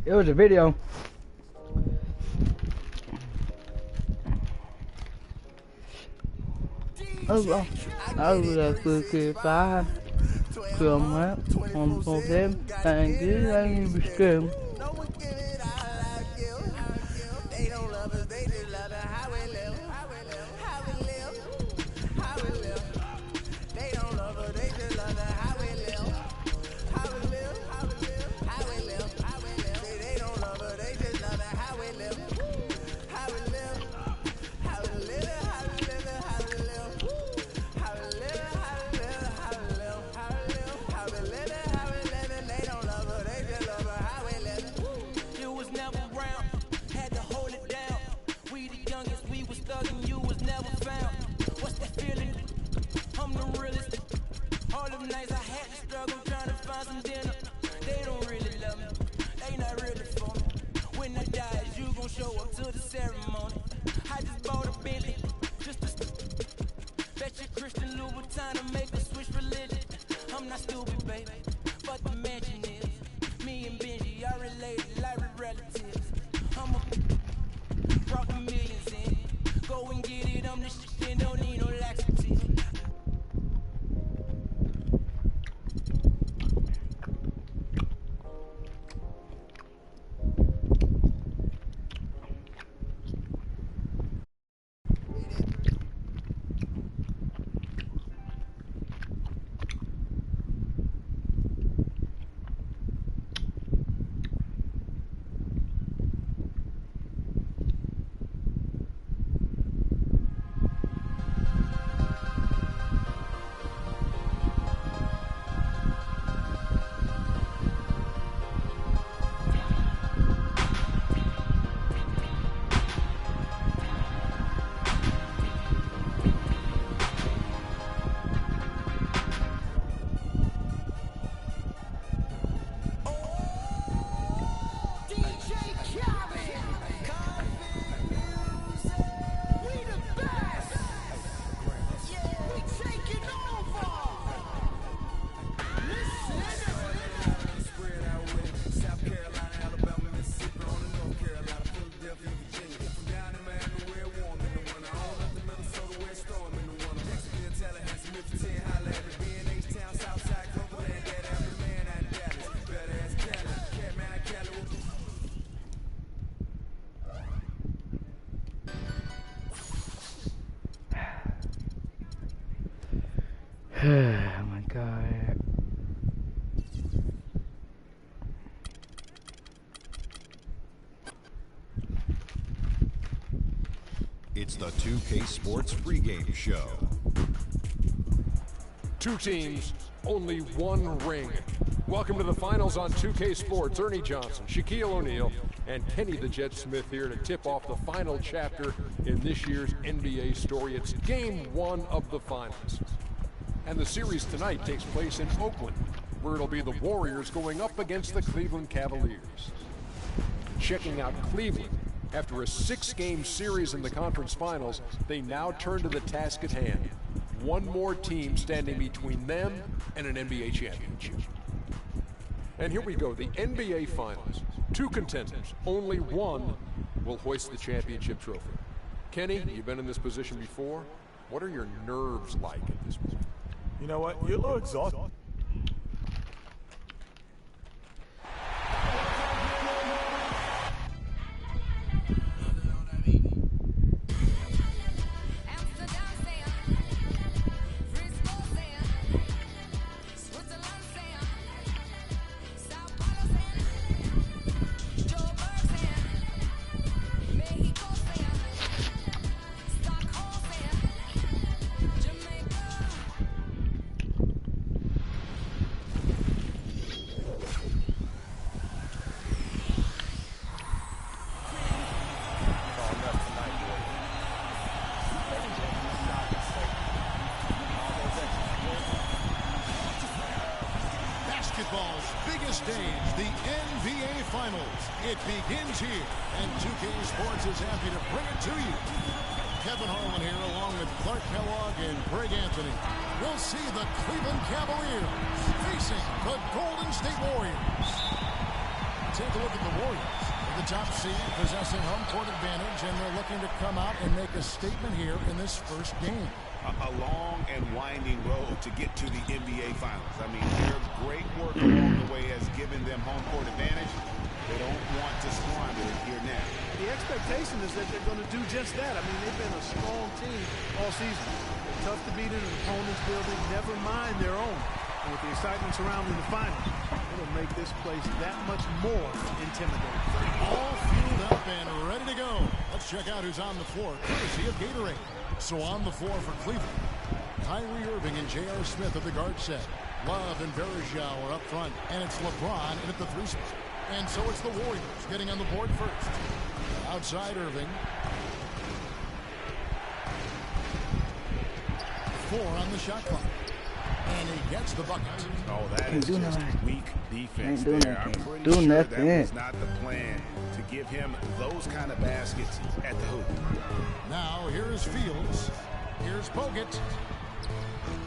It was a video. I was like, if I come up on them, thank you, and you be screaming. Oh my God. It's the 2K Sports pregame show. Two teams, only one ring. Welcome to the finals on 2K Sports. Ernie Johnson, Shaquille O'Neal, and Kenny the Jet Smith here to tip off the final chapter in this year's NBA story. It's game one of the finals. And the series tonight takes place in Oakland, where it'll be the Warriors going up against the Cleveland Cavaliers. Checking out Cleveland, after a 6-game series in the conference finals, they now turn to the task at hand. One more team standing between them and an NBA championship. And here we go, the NBA Finals. Two contenders, only one will hoist the championship trophy. Kenny, you've been in this position before. What are your nerves like at this point? You know what? You're a little exhausted. Basketball's biggest stage, the NBA Finals. It begins here, and 2K Sports is happy to bring it to you. Kevin Harlan here, along with Clark Kellogg and Greg Anthony. We'll see the Cleveland Cavaliers facing the Golden State Warriors. take a look at the Warriors. They're the top seed, possessing home court advantage, and they're looking to come out and make a statement here in this first game. A long and winding road to get to the NBA Finals. I mean, their great work along the way has given them home court advantage. They don't want to squander it here now. The expectation is that they're going to do just that. I mean, they've been a strong team all season. They're tough to beat in an opponent's building, never mind their own. And with the excitement surrounding the final, it'll make this place that much more intimidating. All fueled up and ready to go. Let's check out who's on the floor, courtesy of Gatorade. So on the floor for Cleveland, Kyrie Irving and J.R. Smith at the guard set. Love and Varejao are up front, and it's LeBron in at the 3 spot. And so it's the Warriors getting on the board first. Outside Irving. 4 on the shot clock. And he gets the bucket. Oh, that is just weak defense Ain't there. I'm pretty sure that was not the plan to give him those kind of baskets at the hoop. Now here's Fields. Here's Bogut.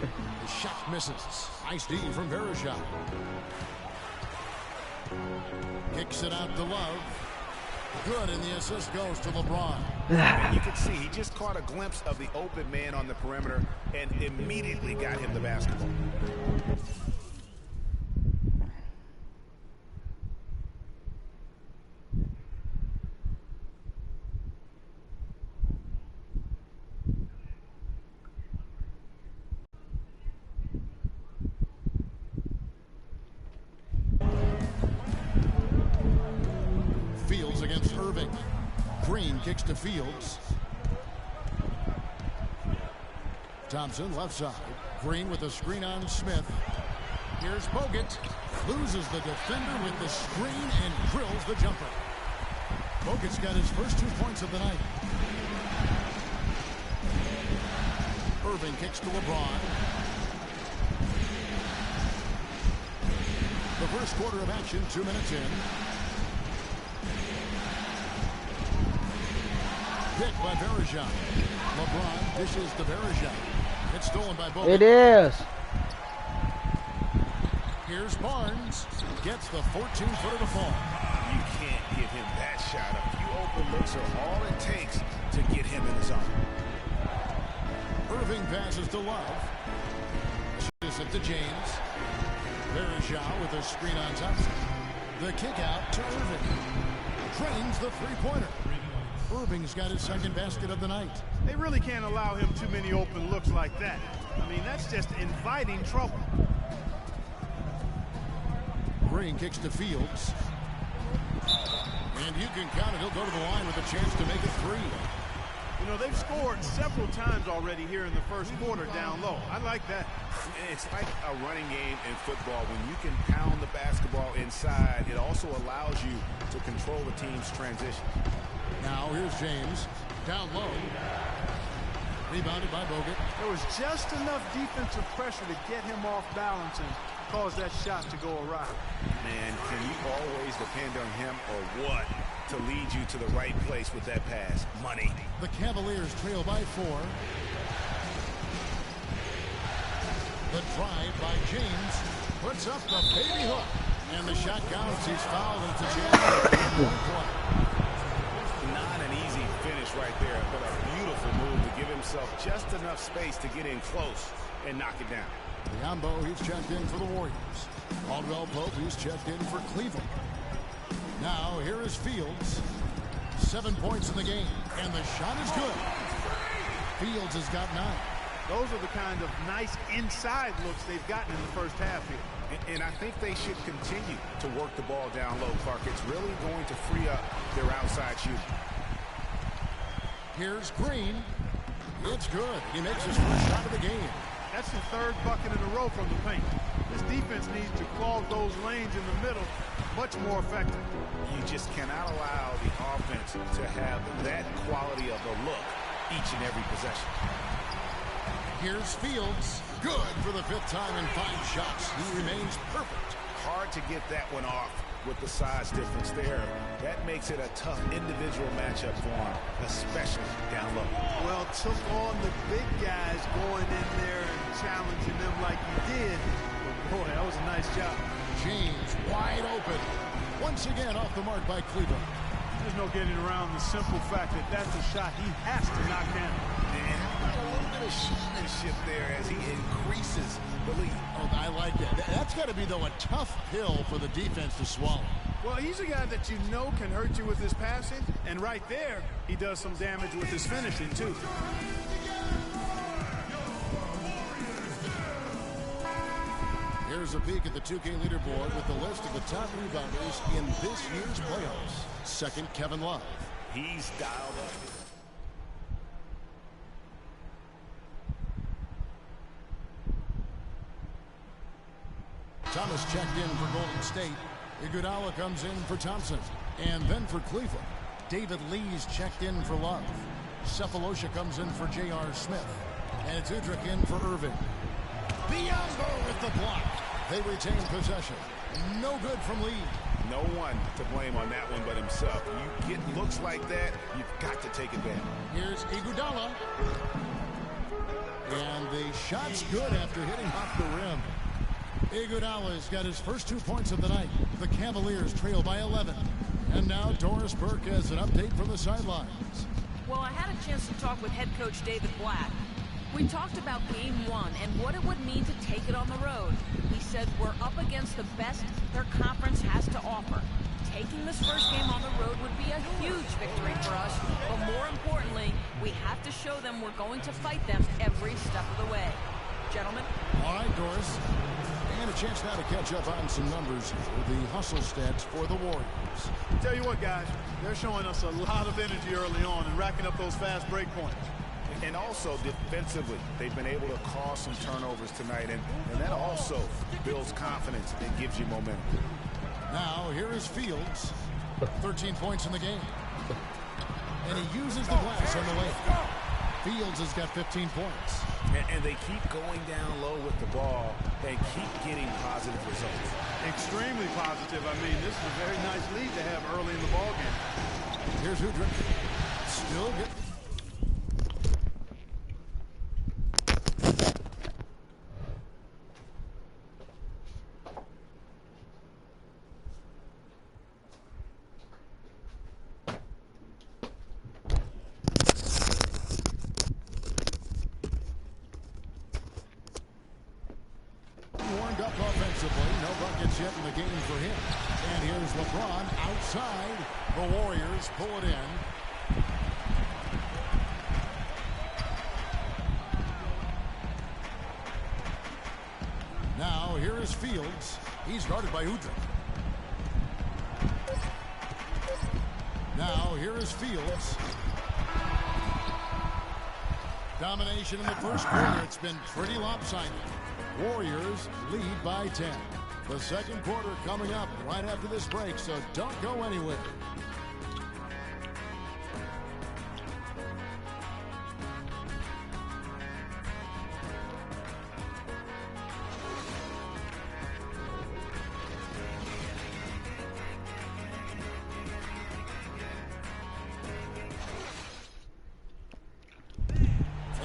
The shot misses. Nice D from Varejao. Kicks it out to Love. Good, and the assist goes to LeBron. And you can see he just caught a glimpse of the open man on the perimeter and immediately got him the basketball. Fields against Irving. Green kicks to Fields. Thompson left side. Green with a screen on Smith. Here's Bogut. Loses the defender with the screen and drills the jumper. Bogut's got his first 2 points of the night. Irving kicks to LeBron. The first quarter of action, 2 minutes in. Pick by Varejao. LeBron dishes to Varejao. It's stolen by Bogut. It is. Here's Barnes. Gets the 14-footer to fall. You can't give him that shot. A few open looks are all it takes to get him in the zone. Irving passes to Love. Shoots it to James. Varejao with a screen on Thompson. The kick out to Irving. Drains the three-pointer. Irving's got his second basket of the night. They really can't allow him too many open looks like that. I mean, that's just inviting trouble. Green kicks to Fields. And you can count it. He'll go to the line with a chance to make it 3. You know, they've scored several times already here in the first quarter down low. I like that. It's like a running game in football. When you can pound the basketball inside, it also allows you to control the team's transition. Now here's James. Down low. Rebounded by Bogut. There was just enough defensive pressure to get him off balance and cause that shot to go awry. Man, can you always depend on him or what to lead you to the right place with that pass? Money. The Cavaliers trail by 4. The drive by James puts up the baby hook. And the shot counts. He's fouled and it's a chance. Not an easy finish right there, but a beautiful move to give himself just enough space to get in close and knock it down. Biombo, he's checked in for the Warriors. Caldwell Pope, he's checked in for Cleveland. Now, here is Fields. 7 points in the game, and the shot is good. Fields has got 9. Those are the kind of nice inside looks they've gotten in the first half here. And I think they should continue to work the ball down low, Clark. It's really going to free up their outside shooting. Here's Green. It's good. He makes his first shot of the game. That's the 3rd bucket in a row from the paint. This defense needs to clog those lanes in the middle much more effective. You just cannot allow the offense to have that quality of a look each and every possession. Here's Fields. Good for the 5th time in 5 shots. He remains perfect. Hard to get that one off with the size difference there. That makes it a tough individual matchup for him, especially down low. Well, took on the big guys going in there and challenging them like he did. But boy, that was a nice job. James wide open. Once again off the mark by Cleveland. There's no getting around the simple fact that that's a shot he has to knock down. And a little bit of showmanship there as he increases the lead. Oh, I like that. That's got to be, though, a tough pill for the defense to swallow. Well, he's a guy that you know can hurt you with his passing, and right there, he does some damage with his finishing, too. Here's a peek at the 2K leaderboard with the list of the top rebounders in this year's playoffs. Second, Kevin Love. He's dialed up. Thomas checked in for Golden State. Iguodala comes in for Thompson. And then for Cleveland, David Lee's checked in for Love. Cephalosha comes in for J.R. Smith. And it's Udrih in for Irving. Biombo with the block. They retain possession. No good from Lee. No one to blame on that one but himself. You get looks like that, you've got to take advantage. Here's Iguodala. And the shot's good after hitting off the rim. Iguodala's got his first 2 points of the night. The Cavaliers trail by 11. And now Doris Burke has an update from the sidelines. Well, I had a chance to talk with head coach David Blatt. We talked about game one and what it would mean to take it on the road. He said we're up against the best their conference has to offer. Taking this first game on the road would be a huge victory for us, but more importantly, we have to show them we're going to fight them every step of the way. Gentlemen? All right, Doris. And a chance now to catch up on some numbers for the hustle stats for the Warriors. Tell you what, guys, they're showing us a lot of energy early on and racking up those fast break points. And also defensively, they've been able to cause some turnovers tonight, and that also builds confidence and gives you momentum. Now, here is Fields. 13 points in the game. And he uses the glass on the way. Fields has got 15 points. And they keep going down low with the ball and keep getting positive results. Extremely positive. I mean, this is a very nice lead to have early in the ball game. Here's Udrih. Still good. Warmed up offensively. No buckets yet in the game for him. And here's LeBron outside. The Warriors pull it in. Now here is Fields. He's guarded by Udrih. Now here is Fields. Domination in the first quarter. It's been pretty lopsided. Warriors lead by 10. The second quarter coming up right after this break, so don't go anywhere.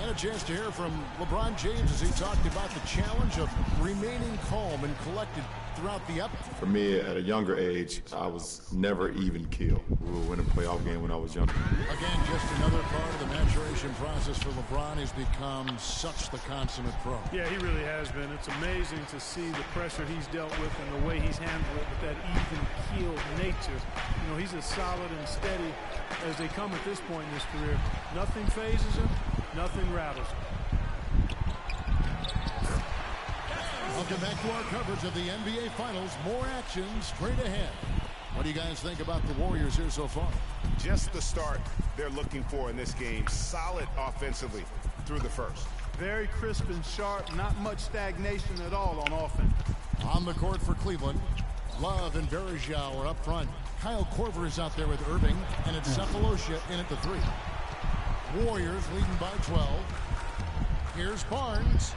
A chance to hear from LeBron James as he talked about the challenge of remaining calm and collected throughout the effort. For me, at a younger age, I was never even killed. We would win a playoff game when I was younger. Again, just another part of the maturation process for LeBron. He's become such the consummate pro. Yeah, he really has been. It's amazing to see the pressure he's dealt with and the way he's handled it with that even-keeled nature. You know, he's as solid and steady as they come at this point in his career. Nothing phases him. Nothing rattles. Welcome back to our coverage of the NBA Finals. More action straight ahead. What do you guys think about the Warriors here so far? Just the start they're looking for in this game. Solid offensively through the first. Very crisp and sharp. Not much stagnation at all on offense. On the court for Cleveland, Love and Varejao are up front. Kyle Korver is out there with Irving, and it's Cephalosha in at the 3. Warriors leading by 12. Here's Barnes.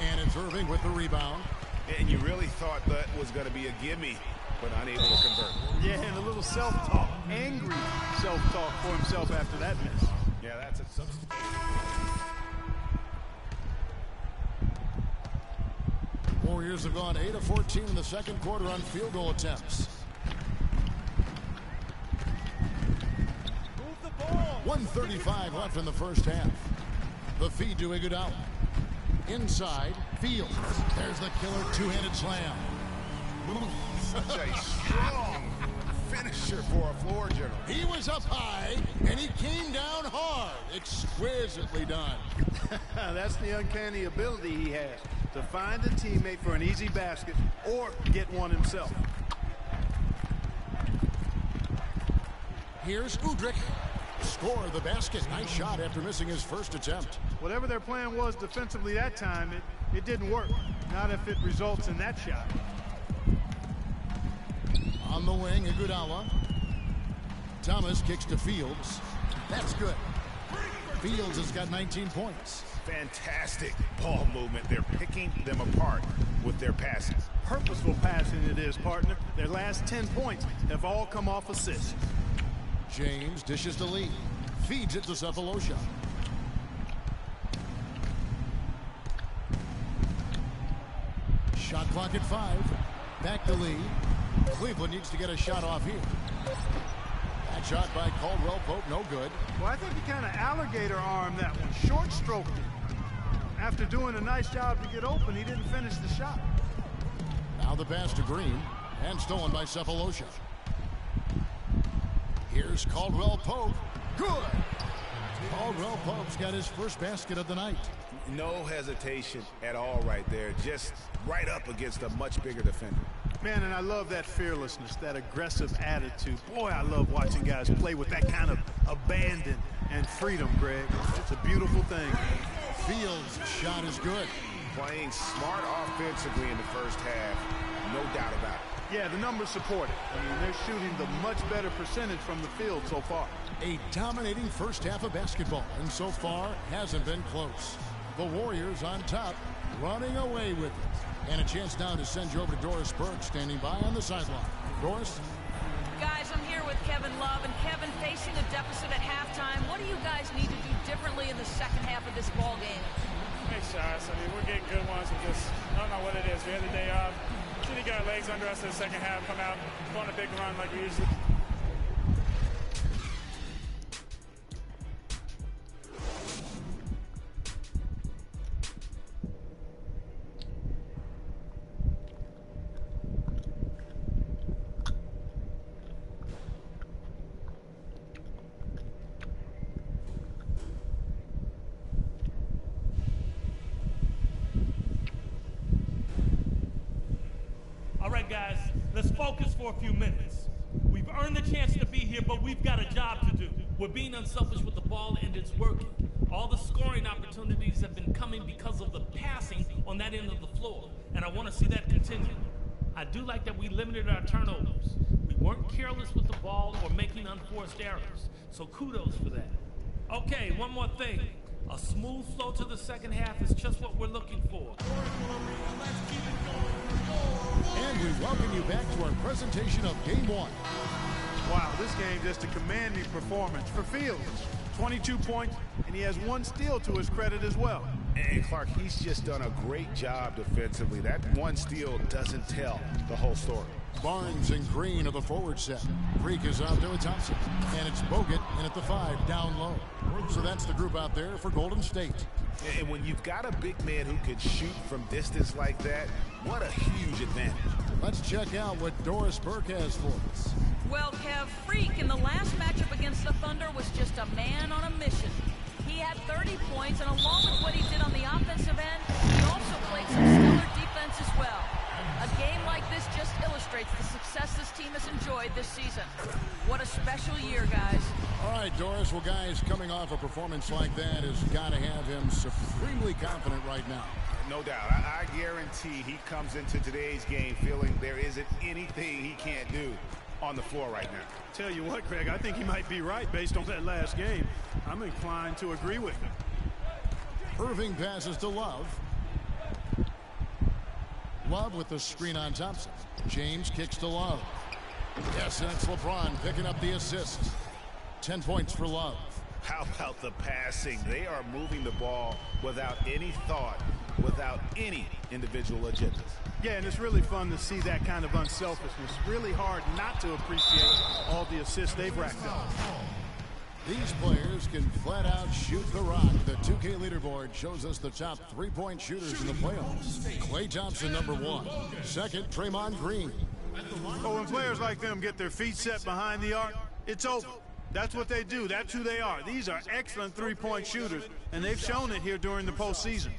And it's Irving with the rebound. And you really thought that was going to be a gimme, but unable to convert. Yeah, and a little self-talk. Angry self-talk for himself after that miss. Yeah, that's a substitute. Warriors have gone 8 of 14 in the second quarter on field goal attempts. 1:35 left in the first half. The feed to Iguodala. Inside, Fields. There's the killer two-handed slam. Such a strong finisher for a floor general. He was up high, and he came down hard. Exquisitely done. That's the uncanny ability he has, to find a teammate for an easy basket or get one himself. Here's Udrih. Score the basket. Nice shot after missing his first attempt. Whatever their plan was defensively that time, it didn't work. Not if it results in that shot. On the wing, Iguodala. Thomas kicks to Fields. That's good. Fields has got 19 points. Fantastic ball movement. They're picking them apart with their passing. Purposeful passing it is, partner. Their last 10 points have all come off assists. James dishes to Lee. Feeds it to Sefolosha. Shot clock at 5. Back to Lee. Cleveland needs to get a shot off here. That shot by Caldwell Pope, no good. Well, I think he kind of alligator armed that one. Short stroked it. After doing a nice job to get open, he didn't finish the shot. Now the pass to Green. And stolen by Sefolosha. Here's Caldwell Pope. Good! Caldwell Pope's got his first basket of the night. No hesitation at all right there. Just right up against a much bigger defender. Man, and I love that fearlessness, that aggressive attitude. Boy, I love watching guys play with that kind of abandon and freedom, Greg. It's a beautiful thing. Fields' shot is good. Playing smart offensively in the first half, no doubt about it. Yeah, the numbers support it. I mean, they're shooting the much better percentage from the field so far. A dominating first half of basketball, and so far hasn't been close. The Warriors on top, running away with it. And a chance now to send you over to Doris Burke, standing by on the sideline. Doris? Guys, I'm here with Kevin Love, and Kevin, facing a deficit at halftime, what do you guys need to do differently in the second half of this ball game? Make shots. I mean, we're getting good ones. We just don't know what it is. We had the day off. We need to get our legs under us in the second half, come out, go on a big run like we usually. Guys, let's focus for a few minutes. We've earned the chance to be here, but we've got a job to do. We're being unselfish with the ball, and it's working. All the scoring opportunities have been coming because of the passing on that end of the floor, and I want to see that continue. I do like that we limited our turnovers. We weren't careless with the ball or making unforced errors, so kudos for that. Okay, one more thing. A smooth flow to the second half is just what we're looking for. And we welcome you back to our presentation of Game 1. Wow, this game just a commanding performance for Fields. 22 points, and he has 1 steal to his credit as well. And Clark, he's just done a great job defensively. That 1 steal doesn't tell the whole story. Barnes and Green of the forward set. Freak is out there with Thompson. And it's Bogut in at the 5, down low. So that's the group out there for Golden State. And when you've got a big man who can shoot from distance like that, what a huge advantage. Let's check out what Doris Burke has for us. Well, Kev, Freak in the last matchup against the Thunder was just a man on a mission. He had 30 points, and along with what he did on the offensive end, he also played some stellar defense as well. A game like this just illustrates the success this team has enjoyed this season. What a special year, guys. All right, Doris. Well, guys, coming off a performance like that has got to have him supremely confident right now. No doubt. I guarantee he comes into today's game feeling there isn't anything he can't do on the floor right now. Tell you what, Greg, I think he might be right based on that last game. I'm inclined to agree with him. Irving passes to Love. Love with the screen on Thompson. James kicks to Love. Yes, that's LeBron picking up the assist. 10 points for Love. How about the passing? They are moving the ball without any thought, without any individual agendas. Yeah, and it's really fun to see that kind of unselfishness. Really hard not to appreciate all the assists they've racked up. These players can flat out shoot the rock. The 2K leaderboard shows us the top three-point shooters in the playoffs. Klay Thompson, number 1. Second, Draymond Green. But when players like them get their feet set behind the arc, it's over. That's what they do. That's who they are. These are excellent three-point shooters, and they've shown it here during the postseason.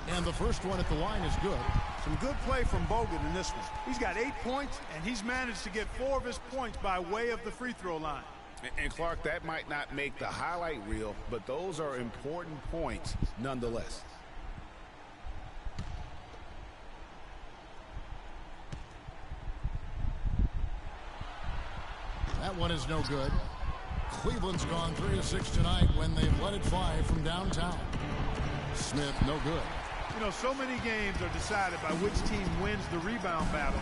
And the first one at the line is good. Some good play from Bogut in this one. He's got 8 points, and he's managed to get 4 of his points by way of the free throw line. And Clark, that might not make the highlight reel, but those are important points nonetheless. That one is no good. Cleveland's gone 3 of 6 tonight when they've let it fly from downtown. Smith, no good. You know, so many games are decided by which team wins the rebound battle,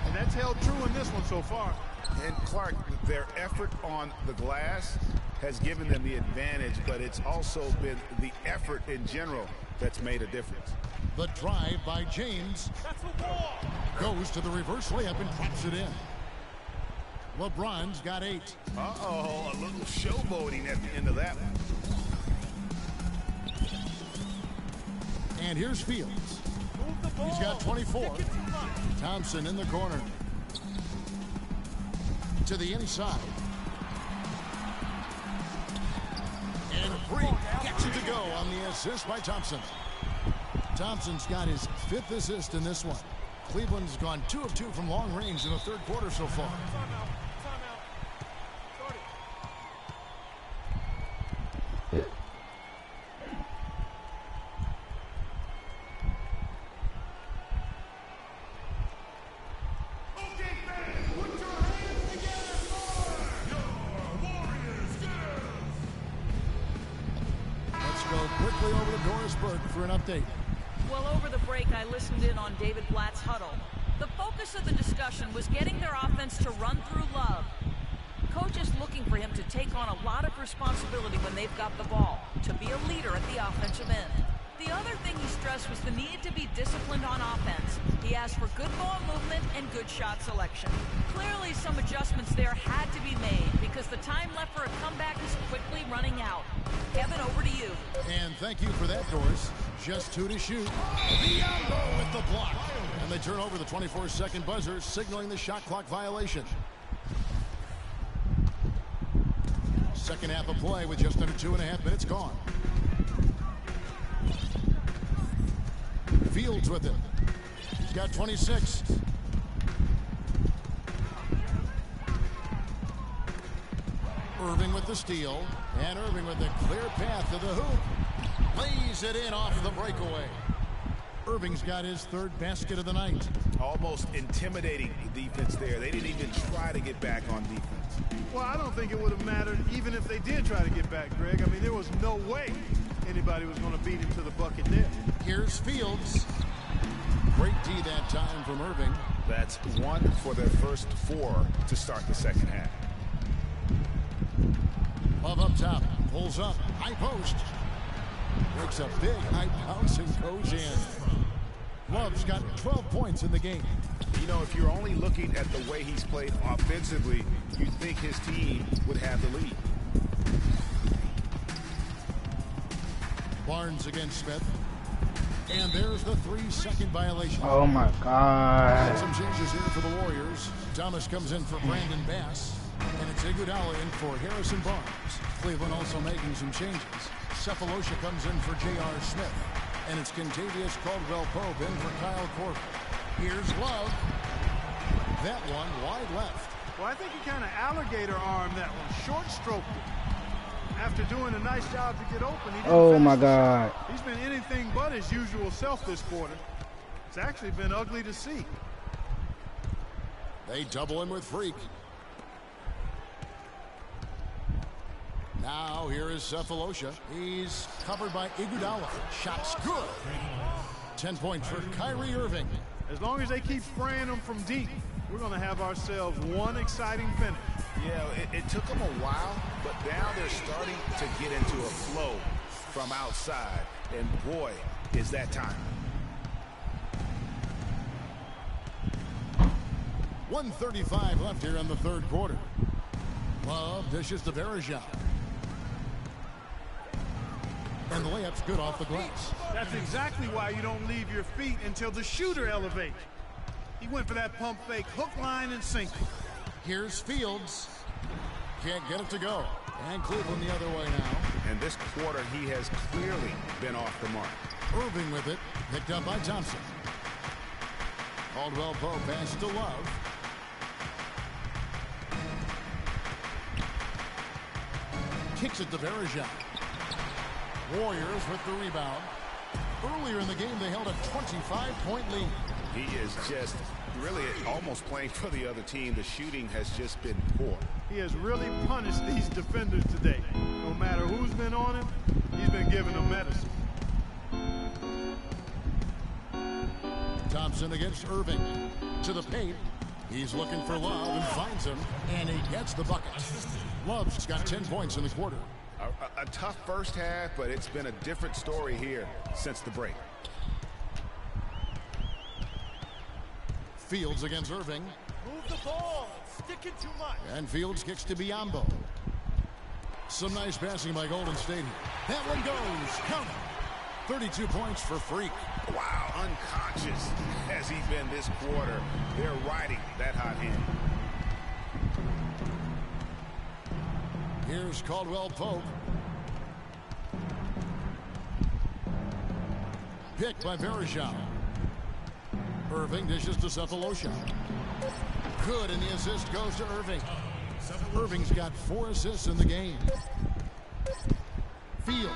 and that's held true in this one so far. And Clark, their effort on the glass has given them the advantage, but it's also been the effort in general that's made a difference. The drive by James goes to the reverse layup and drops it in. LeBron's got 8. Uh-oh, a little showboating at the end of that one. And here's Fields. He's got 24. Thompson in the corner. To the inside. And Freak gets it to go on the assist by Thompson. Thompson's got his 5th assist in this one. Cleveland's gone 2 of 2 from long range in the third quarter so far. Quickly over to Doris Burke for an update. Well, over the break, I listened in on David Blatt's huddle. The focus of the discussion was getting their offense to run through Love. Coach is looking for him to take on a lot of responsibility when they've got the ball, to be a leader at the offensive end. The other thing he stressed was the need to be disciplined on offense. He asked for good ball movement and good shot selection. Clearly, some adjustments there had to be made because the time left for a comeback is quickly running out. Kevin, over to you. And thank you for that, Doris. Just 2 to shoot. Biyombo with the block. And they turn over the 24-second buzzer, signaling the shot clock violation. Second half of play with just under 2.5 minutes gone. Fields with it. He's got 26. Irving with the steal. And Irving with the clear path to the hoop. Lays it in off the breakaway. Irving's got his 3rd basket of the night. Almost intimidating the defense there. They didn't even try to get back on defense. Well, I don't think it would have mattered even if they did try to get back, Greg. I mean, there was no way anybody was going to beat him to the bucket there. Here's Fields. Great D that time from Irving. That's 1 for their first 4 to start the second half. Love up top. Pulls up. High post. Breaks a big high bounce and goes in. Love's got 12 points in the game. You know, if you're only looking at the way he's played offensively, you'd think his team would have the lead. Barnes against Smith. And there's the 3-second violation. Oh my God. Some changes here for the Warriors. Thomas comes in for Brandon Bass. And it's Iguodala in for Harrison Barnes. Cleveland also making some changes. Cephalosha comes in for J.R. Smith. And it's Kentavious Caldwell-Pope in for Kyle Korver. Here's Love. That one wide left. Well, I think he kind of alligator armed that one. Short stroked it. After doing a nice job to get open, he didn't my God. He's been anything but his usual self this quarter. It's actually been ugly to see. They double him with Freak. Now here is Cephalosha. He's covered by Iguodala. Shot's good. 10 points for Kyrie Irving. As long as they keep spraying them from deep, we're going to have ourselves one exciting finish. Yeah, it took them a while, but now they're starting to get into a flow. from outside. And boy, is that time. 1:35 left here in the third quarter. Love dishes to Varejao. And the layup's good off the glass. That's exactly why you don't leave your feet until the shooter elevates. He went for that pump fake, hook, line, and sinker. Here's Fields. Can't get it to go. And Cleveland the other way now. And this quarter, he has clearly been off the mark. Irving with it. Picked up by Thompson. Caldwell Pope passes to Love. Kicks it to Varejao. Warriors with the rebound. Earlier in the game, they held a 25-point lead. He is just really almost playing for the other team. The shooting has just been poor. He has really punished these defenders today. No matter who's been on him, he's been giving them medicine. Thompson against Irving. To the paint. He's looking for Love and finds him. And he gets the bucket. Love's got 10 points in the quarter. A tough first half, but it's been a different story here since the break. Fields against Irving. Move the ball. Sticking too much. And Fields kicks to Biyombo. Some nice passing by Golden State here. That one goes. Count it. 32 points for Freak. Wow, unconscious has he been this quarter. They're riding that hot hand. Here's Caldwell Pope. Picked by Varejao. Irving dishes to Cephalosha. Good, and the assist goes to Irving. Irving's got 4 assists in the game. Fields.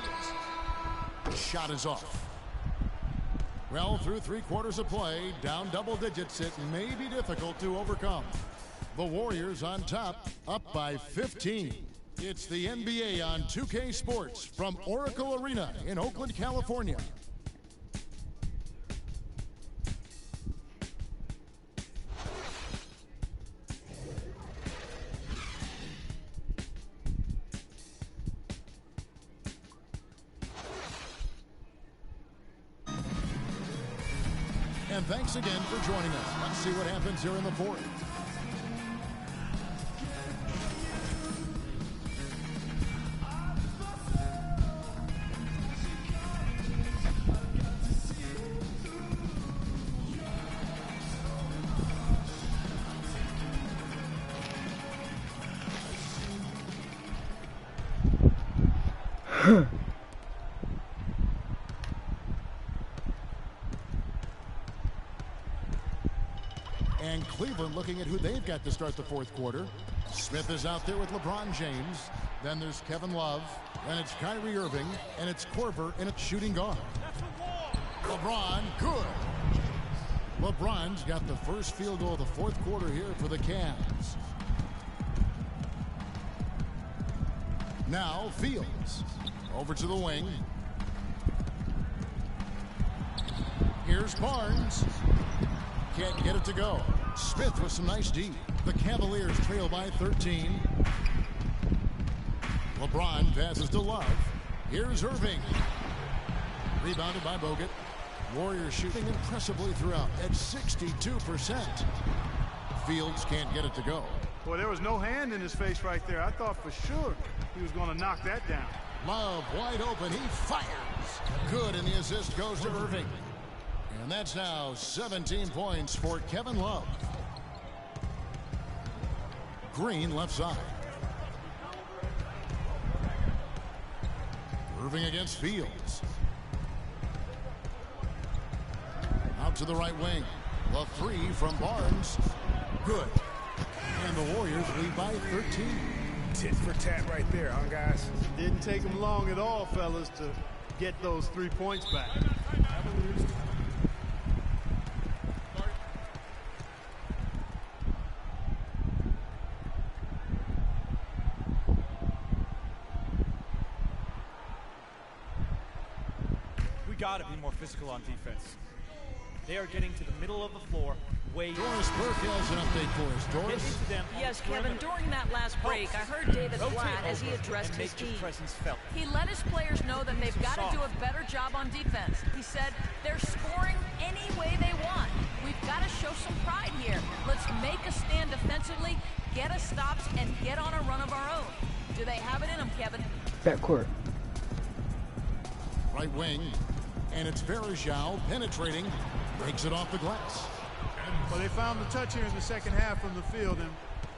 Shot is off. Well, through 3 quarters of play, down double digits, it may be difficult to overcome. The Warriors on top, up by 15. It's the NBA on 2K Sports from Oracle Arena in Oakland, California. And thanks again for joining us. Let's see what happens here in the fourth. And Cleveland looking at who they've got to start the fourth quarter. Smith is out there with LeBron James. Then there's Kevin Love. Then it's Kyrie Irving. And it's Korver in its shooting guard. LeBron, good. LeBron's got the first field goal of the fourth quarter here for the Cavs. Now Fields. Over to the wing. Here's Barnes. Can't get it to go. Smith with some nice D. The Cavaliers trail by 13. LeBron passes to Love. Here's Irving. Rebounded by Bogut. Warriors shooting impressively throughout at 62%. Fields can't get it to go. Boy, there was no hand in his face right there. I thought for sure he was going to knock that down. Love wide open. He fires. Good, and the assist goes to Irving. And that's now 17 points for Kevin Love. Green left side. Irving against Fields. Out to the right wing. The three from Barnes. Good. And the Warriors lead by 13. Tit for tat right there, huh, guys? Didn't take them long at all, fellas, to get those 3 points back. We got to be more physical on defense. They are getting to the middle of the floor Doris Burke has an update for us. Doris? Yes, Kevin, during that last break, I heard David Blatt as he addressed his team. He let his players know that they've got to do a better job on defense. He said they're scoring any way they want. We've got to show some pride here. Let's make a stand defensively, get us stops, and get on a run of our own. Do they have it in them, Kevin? Backcourt. Right wing. And it's Varejao penetrating. Breaks it off the glass. Well, they found the touch here in the second half from the field, and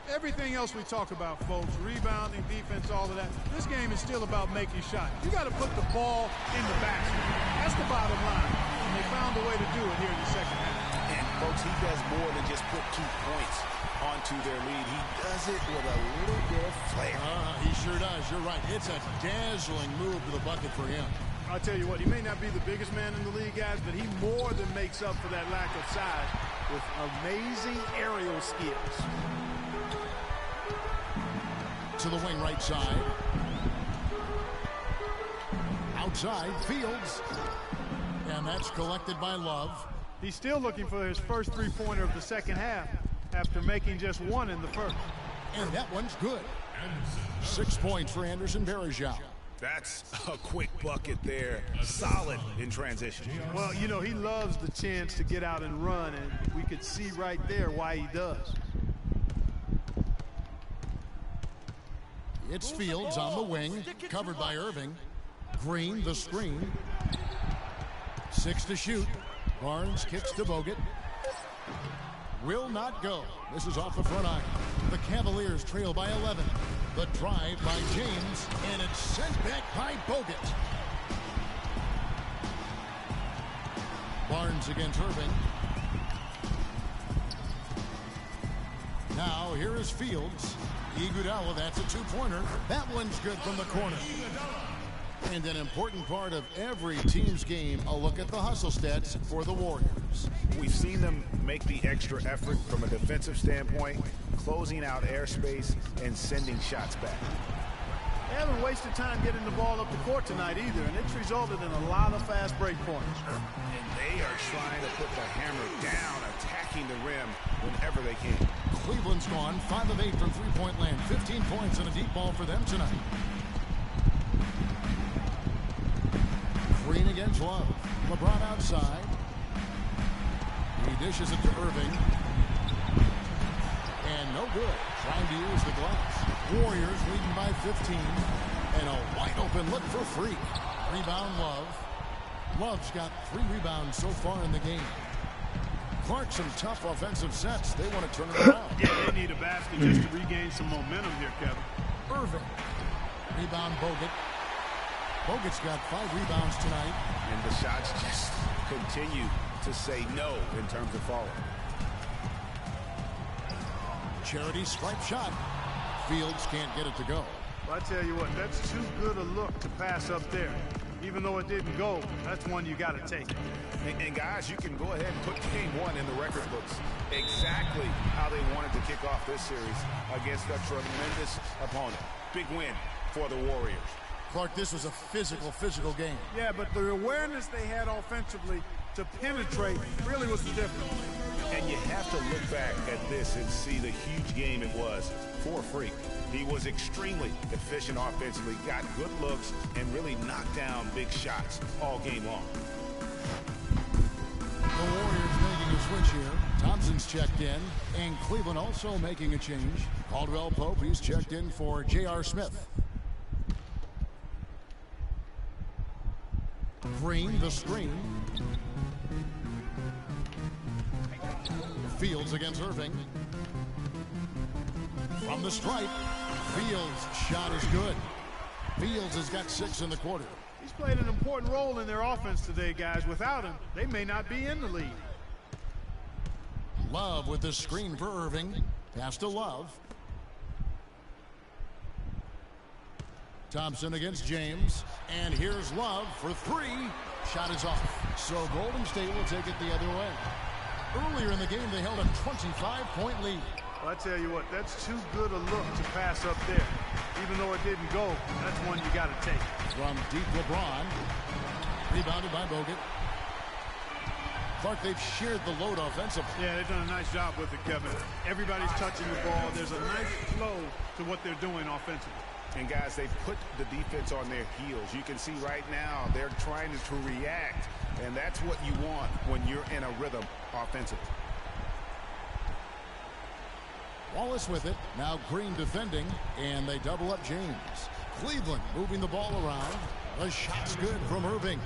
everything else we talk about, folks, rebounding, defense, all of that, this game is still about making shots. You got to put the ball in the basket. That's the bottom line, and they found a way to do it here in the second half. And, folks, he does more than just put 2 points onto their lead. He does it with a little bit of flair. He sure does. You're right. It's a dazzling move to the bucket for him. I'll tell you what, he may not be the biggest man in the league, guys, but he more than makes up for that lack of size with amazing aerial skills. To the wing right side. Outside, Fields. And that's collected by Love. He's still looking for his first three-pointer of the second half after making just 1 in the first. And that one's good. 6 points for Anderson Varejao. That's a quick bucket there. Solid in transition. Well, you know, he loves the chance to get out and run, and we could see right there why he does. It's Fields on the wing, covered by Irving. Green, the screen. 6 to shoot. Barnes kicks to Bogut. Will not go. This is off the front iron. The Cavaliers trail by 11. The drive by James, and it's sent back by Bogut. Barnes against Irving. Now here is Fields. Iguodala, that's a 2-pointer. That one's good from the corner. And an important part of every team's game, a look at the hustle stats for the Warriors. We've seen them make the extra effort from a defensive standpoint, closing out airspace and sending shots back. They haven't wasted time getting the ball up the court tonight either, and it's resulted in a lot of fast break points. And they are trying to put the hammer down, attacking the rim whenever they can. Cleveland's gone 5 of 8 from three-point land. 15 points and a deep ball for them tonight. Green against Love. LeBron outside. He dishes it to Irving. And no good. Trying to use the glass. Warriors leading by 15. And a wide open look for Freak. Rebound Love. Love's got 3 rebounds so far in the game. Clark, some tough offensive sets. They want to turn it around. Yeah, they need a basket just to regain some momentum here, Kevin. Irving. Rebound Bogut. Bogut's got 5 rebounds tonight. And the shots just continue to say no in terms of falling. Charity stripe shot. Fields can't get it to go. Well, I tell you what, that's too good a look to pass up there. Even though it didn't go, that's one you got to take. And guys, you can go ahead and put game 1 in the record books. Exactly how they wanted to kick off this series against a tremendous opponent. Big win for the Warriors. Clark, this was a physical game. Yeah, but the awareness they had offensively to penetrate really was the difference. And you have to look back at this and see the huge game it was for Freak. He was extremely efficient offensively, got good looks, and really knocked down big shots all game long. The Warriors making a switch here. Thompson's checked in, and Cleveland also making a change. Caldwell Pope, he's checked in for J.R. Smith. Green, the screen. Fields against Irving. From the stripe, Fields' shot is good. Fields has got 6 in the quarter. He's played an important role in their offense today, guys. Without him, they may not be in the lead. Love with the screen for Irving. Pass to Love. Thompson against James. And here's Love for 3. Shot is off. So Golden State will take it the other way. Earlier in the game, they held a 25-point lead. Well, I tell you what, that's too good a look to pass up there. Even though it didn't go, that's one you got to take. From deep LeBron. Rebounded by Bogut. Clark, they've shared the load offensively. Yeah, they've done a nice job with it, Kevin. Everybody's touching the ball. There's a nice flow to what they're doing offensively. And guys, they put the defense on their heels. You can see right now they're trying to react, and that's what you want when you're in a rhythm offensively. Wallace with it. Now Green defending, and they double up James. Cleveland moving the ball around. The shot's good from Irving.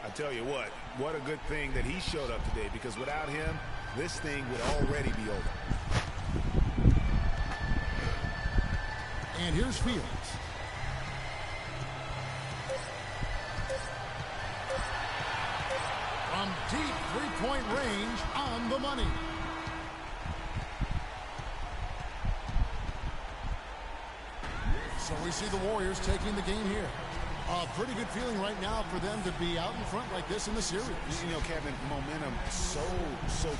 I tell you what a good thing that he showed up today, because without him, this thing would already be over. And here's Fields. From deep three-point range, on the money. So we see the Warriors taking the game here. A pretty good feeling right now for them to be out in front like this in the series. You know, Kevin, momentum so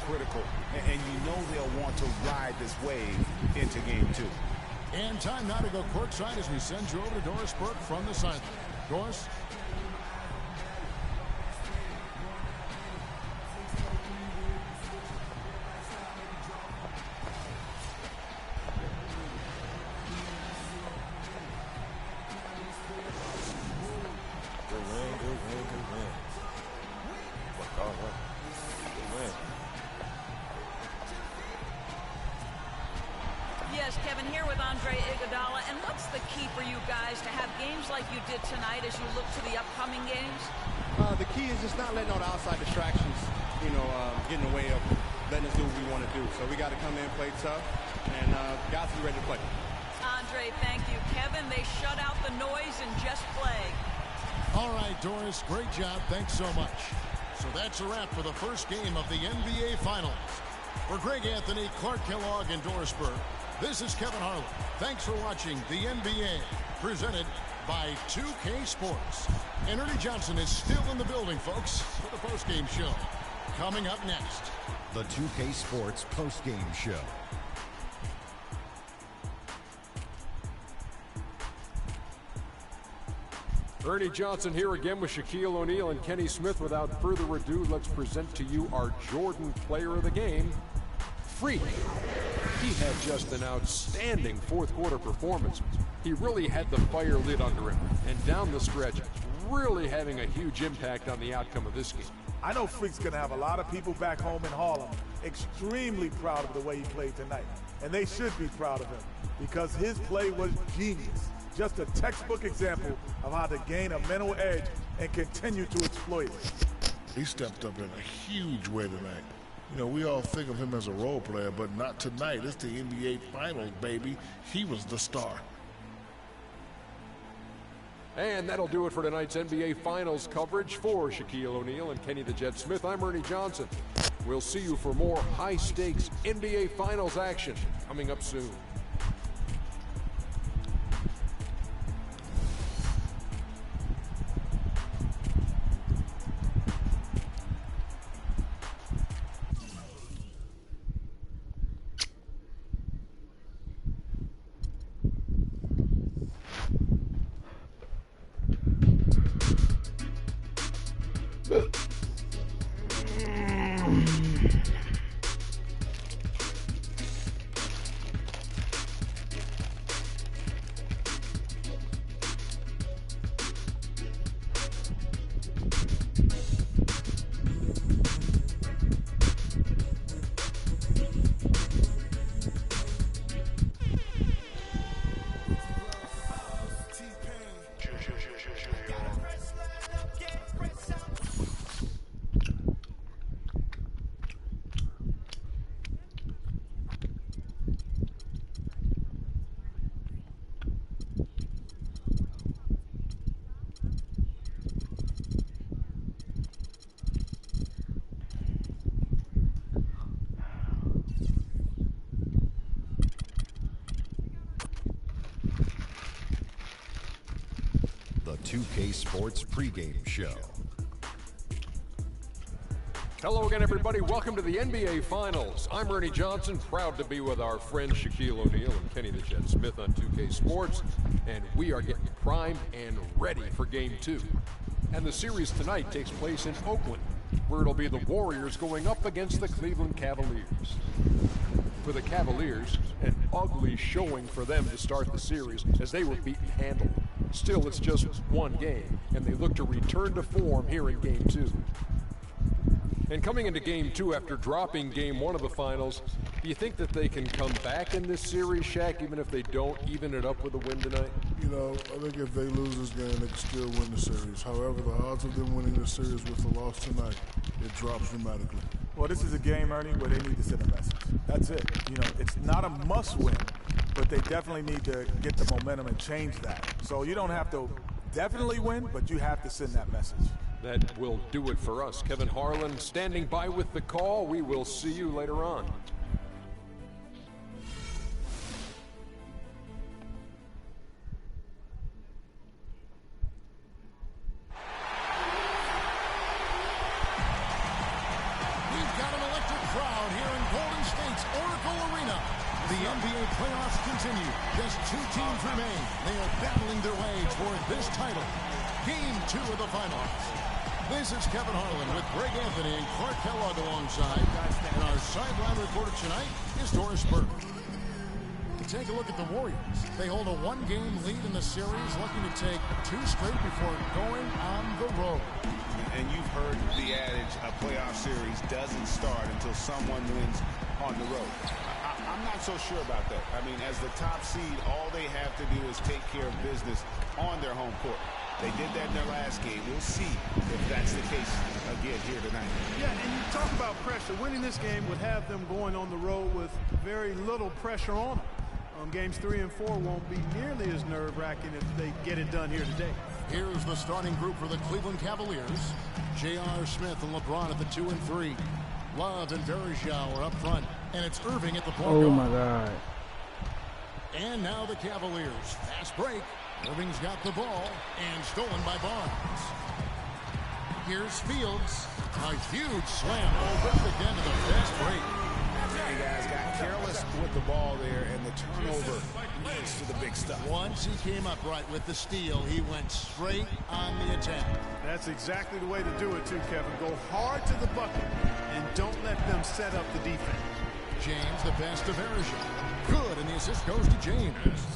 critical. And you know they'll want to ride this wave into game 2. And time now to go courtside as we send you over to Doris Burke from the sideline. Doris? Yes, Kevin, here with Andre Iguodala. And what's the key for you guys to have games like you did tonight as you look to the upcoming games? The key is just not letting all the outside distractions, get in the way of letting us do what we want to do. So we got to come in, play tough, and guys be ready to play. Andre, thank you. Kevin, they shut out the noise and just play. All right, Doris, great job. Thanks so much. So that's a wrap for the first game of the NBA Finals. For Greg Anthony, Clark Kellogg, and Doris Burke, this is Kevin Harlan. Thanks for watching the NBA, presented by 2K Sports. And Ernie Johnson is still in the building, folks, for the postgame show. Coming up next, the 2K Sports postgame show. Ernie Johnson here again with Shaquille O'Neal and Kenny Smith. Without further ado, let's present to you our Jordan Player of the Game, Freak. He had just an outstanding fourth quarter performance. He really had the fire lit under him, and down the stretch, really having a huge impact on the outcome of this game. I know Freak's going to have a lot of people back home in Harlem extremely proud of the way he played tonight. And they should be proud of him because his play was genius. Just a textbook example of how to gain a mental edge and continue to exploit it. He stepped up in a huge way tonight. You know, we all think of him as a role player, but not tonight. It's the NBA Finals, baby. He was the star. And that'll do it for tonight's NBA Finals coverage. For Shaquille O'Neal and Kenny the Jet Smith, I'm Ernie Johnson. We'll see you for more high-stakes NBA Finals action coming up soon. The 2K Sports pregame show. Hello again, everybody. Welcome to the NBA Finals. I'm Ernie Johnson, proud to be with our friends Shaquille O'Neal and Kenny the Jet Smith on 2K Sports, and we are getting primed and ready for Game 2. And the series tonight takes place in Oakland. where it'll be the Warriors going up against the Cleveland Cavaliers. For the Cavaliers, an ugly showing for them to start the series as they were beaten handily. Still, it's just one game, and they look to return to form here in Game 2. And coming into Game 2 after dropping Game 1 of the finals, do you think that they can come back in this series, Shaq, even if they don't even it up with a win tonight? You know, I think if they lose this game, they can still win the series. However, the odds of them winning the series with the loss tonight, it drops dramatically. Well, this is a game, Ernie, where they need to send a message. That's it. You know, it's not a must-win, but they definitely need to get the momentum and change that. So you don't have to definitely win, but you have to send that message. That will do it for us. Kevin Harlan standing by with the call. We will see you later on. We've got an electric crowd here in Golden State's Oracle Arena. The NBA playoffs continue. Just 2 teams remain. They are battling their way toward this title. Game 2 of the finals. This is Kevin Harlan with Greg Anthony and Clark Kellogg alongside. And our sideline reporter tonight is Doris Burke. Take a look at the Warriors. They hold a 1-game lead in the series, looking to take 2 straight before going on the road. And you've heard the adage, a playoff series doesn't start until someone wins on the road. I'm not so sure about that. I mean, as the top seed, all they have to do is take care of business on their home court. They did that in their last game. We'll see if that's the case again here tonight. Yeah, and you talk about pressure. Winning this game would have them going on the road with very little pressure on them. Games 3 and 4 won't be nearly as nerve-wracking if they get it done here today. Here's the starting group for the Cleveland Cavaliers. J.R. Smith and LeBron at the 2 and 3. Love and Varejao are up front, and it's Irving at the point guard. Oh my God. And now the Cavaliers. Fast break. Irving's got the ball and stolen by Barnes. Here's Fields. A huge slam. Oh, ripped again to the fast break. You guys got careless with the ball there, and the turnover leads to the big stuff. Once he came upright with the steal, he went straight on the attack. That's exactly the way to do it, too, Kevin. Go hard to the bucket and don't let them set up the defense. James, the pass to Varejao. Good, and the assist goes to James.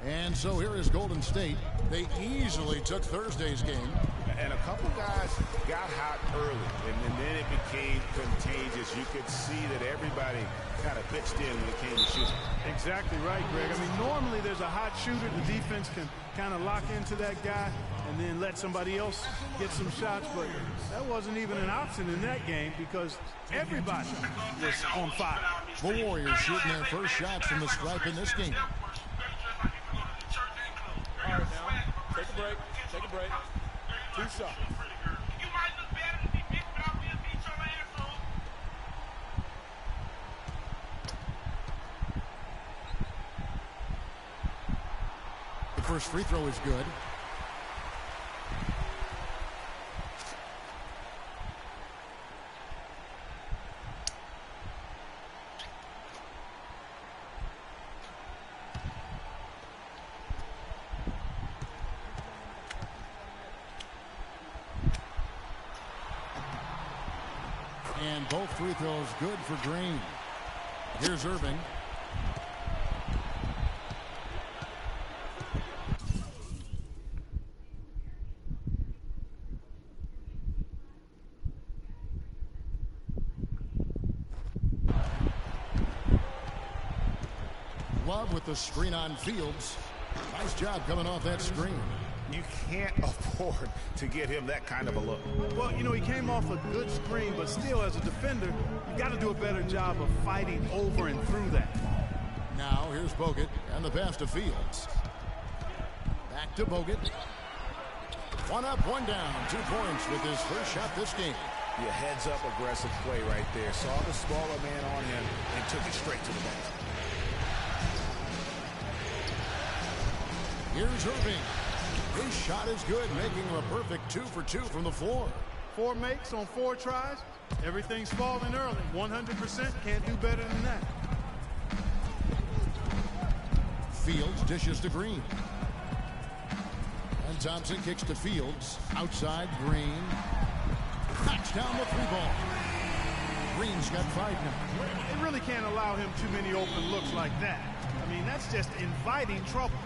And so here is Golden State. They easily took Thursday's game. And a couple guys got hot early, and then it became contagious. You could see that everybody kind of pitched in when it came to shooting. Exactly right, Greg. I mean, normally there's a hot shooter. The defense can kind of lock into that guy and then let somebody else get some shots. But that wasn't even an option in that game because everybody was on fire. The Warriors shooting their first shots from the stripe in this game. All right, now, take a break. Take a break. 2 shots. The first free throw is good. And both free throws good for Green. Here's Irving. Love with the screen on Fields. Nice job coming off that screen. You can't afford to get him that kind of a look. Well, you know, he came off a good screen, but still, as a defender, you got to do a better job of fighting over and through that. Now, here's Bogut, and the pass to Fields. Back to Bogut. 1 up, 1 down, 2 points with his first shot this game. Yeah, heads-up aggressive play right there. Saw the smaller man on him and took it straight to the basket. Here's Irving. His shot is good, making him a perfect 2 for 2 from the floor. 4 makes on 4 tries. Everything's falling early. 100%. Can't do better than that. Fields dishes to Green. And Thompson kicks to Fields. Outside, Green. Knocks down the 3-ball. Green's got 5 now. They really can't allow him too many open looks like that. I mean, that's just inviting trouble.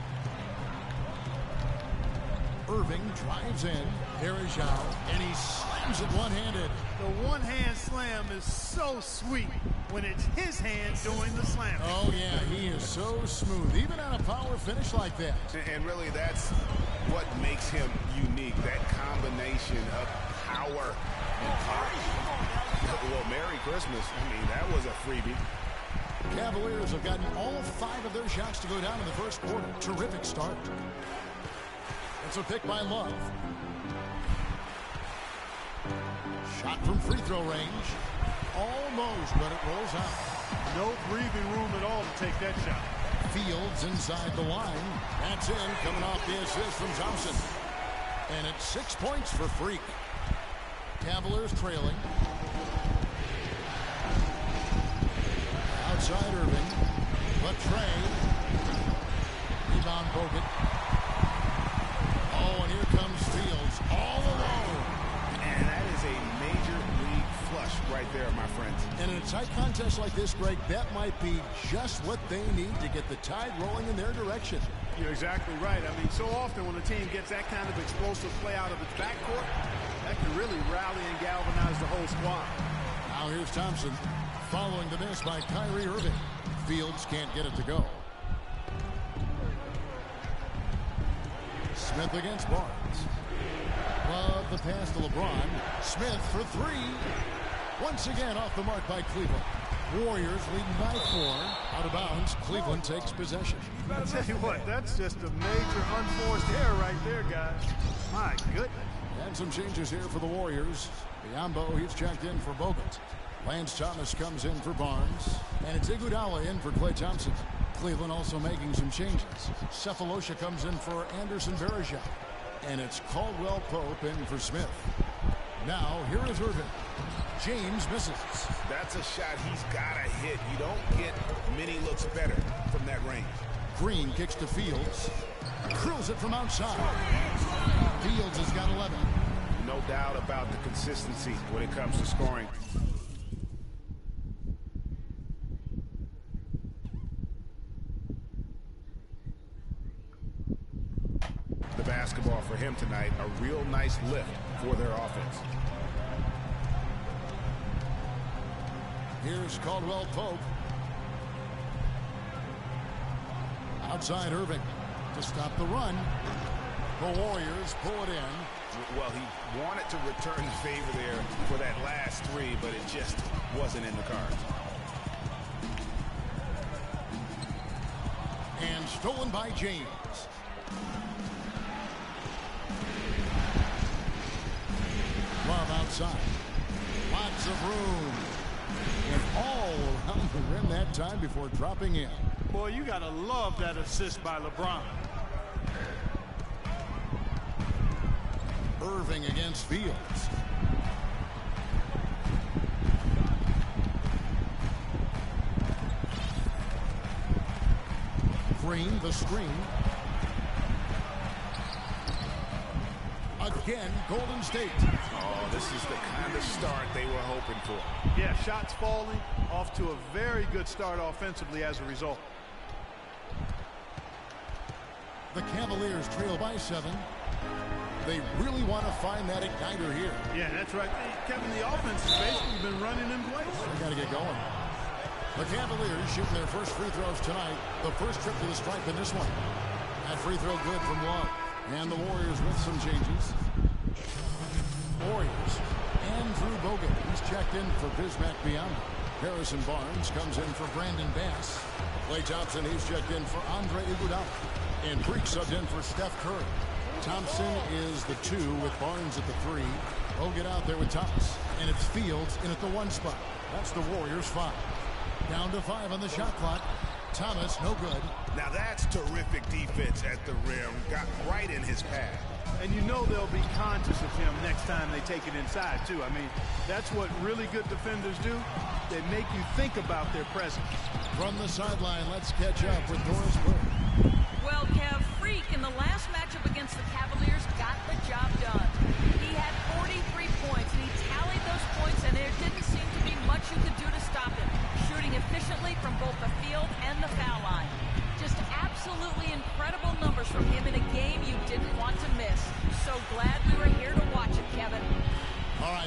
Irving drives in. There is Zhao, and he slams it one-handed. The one-hand slam is so sweet when it's his hand doing the slam. Oh, yeah, he is so smooth, even on a power finish like that. And really, that's what makes him unique, that combination of power and pop. Well, Merry Christmas. I mean, that was a freebie. Cavaliers have gotten all 5 of their shots to go down in the first quarter. Terrific start. It's a pick by Love. Shot from free throw range. Almost, but it rolls out. No breathing room at all to take that shot. Fields inside the line. That's in, coming off the assist from Thompson. And it's 6 points for Freak. Cavaliers trailing. Outside Irving. Latrey. Rebound Bogut. Oh, and here comes Fields all alone. And that is a major league flush right there, my friends. And in a tight contest like this, Greg, that might be just what they need to get the tide rolling in their direction. You're exactly right. I mean, so often when a team gets that kind of explosive play out of its backcourt, that can really rally and galvanize the whole squad. Now here's Thompson following the miss by Kyrie Irving. Fields can't get it to go. Smith against Barnes. Love the pass to LeBron. Smith for 3. Once again off the mark by Cleveland. Warriors leading by 4. Out of bounds. Cleveland takes possession. I'll tell you what, that's just a major unforced error right there, guys. My goodness. And some changes here for the Warriors. Biyombo, he's checked in for Bogut. Lance Thomas comes in for Barnes. And it's Iguodala in for Klay Thompson. Cleveland also making some changes. Cephalosha comes in for Anderson Varejao. And it's Caldwell Pope in for Smith. Now, here is Irving. James misses. That's a shot he's got to hit. You don't get many looks better from that range. Green kicks to Fields. Drills it from outside. Fields has got 11. No doubt about the consistency when it comes to scoring. The basketball for him tonight, a real nice lift for their offense. Here's Caldwell Pope. Outside Irving to stop the run. The Warriors pull it in. Well, he wanted to return the favor there for that last 3, but it just wasn't in the cards. And stolen by James. Love outside. Lots of room. And all around the rim that time before dropping in. Boy, you gotta love that assist by LeBron. Irving against Fields. Green, the screen. Again, Golden State. Oh, this is the kind of start they were hoping for. Yeah, shots falling, off to a very good start offensively as a result. The Cavaliers trail by 7. They really want to find that igniter here. Yeah, that's right. Kevin, the offense has basically been running in place. They got to get going. The Cavaliers shooting their first free throws tonight. The first trip to the stripe in this one. That free throw good from Love. And the Warriors with some changes. Warriors. Andrew Bogut. He's checked in for Bismack Biyombo. Harrison Barnes comes in for Brandon Bass. Klay Thompson, he's checked in for Andre Iguodala. And Freak subbed in for Steph Curry. Thompson is the 2 with Barnes at the 3. Bogut out there with Thomas. And it's Fields in at the 1 spot. That's the Warriors 5. Down to 5 on the shot clock. Thomas, no good. Now that's terrific defense at the rim. Got right in his path. And you know they'll be conscious of him next time they take it inside, too. I mean, that's what really good defenders do. They make you think about their presence. From the sideline, let's catch up with Doris Burke. Well, Kev, Freak in the last matchup against the Cavaliers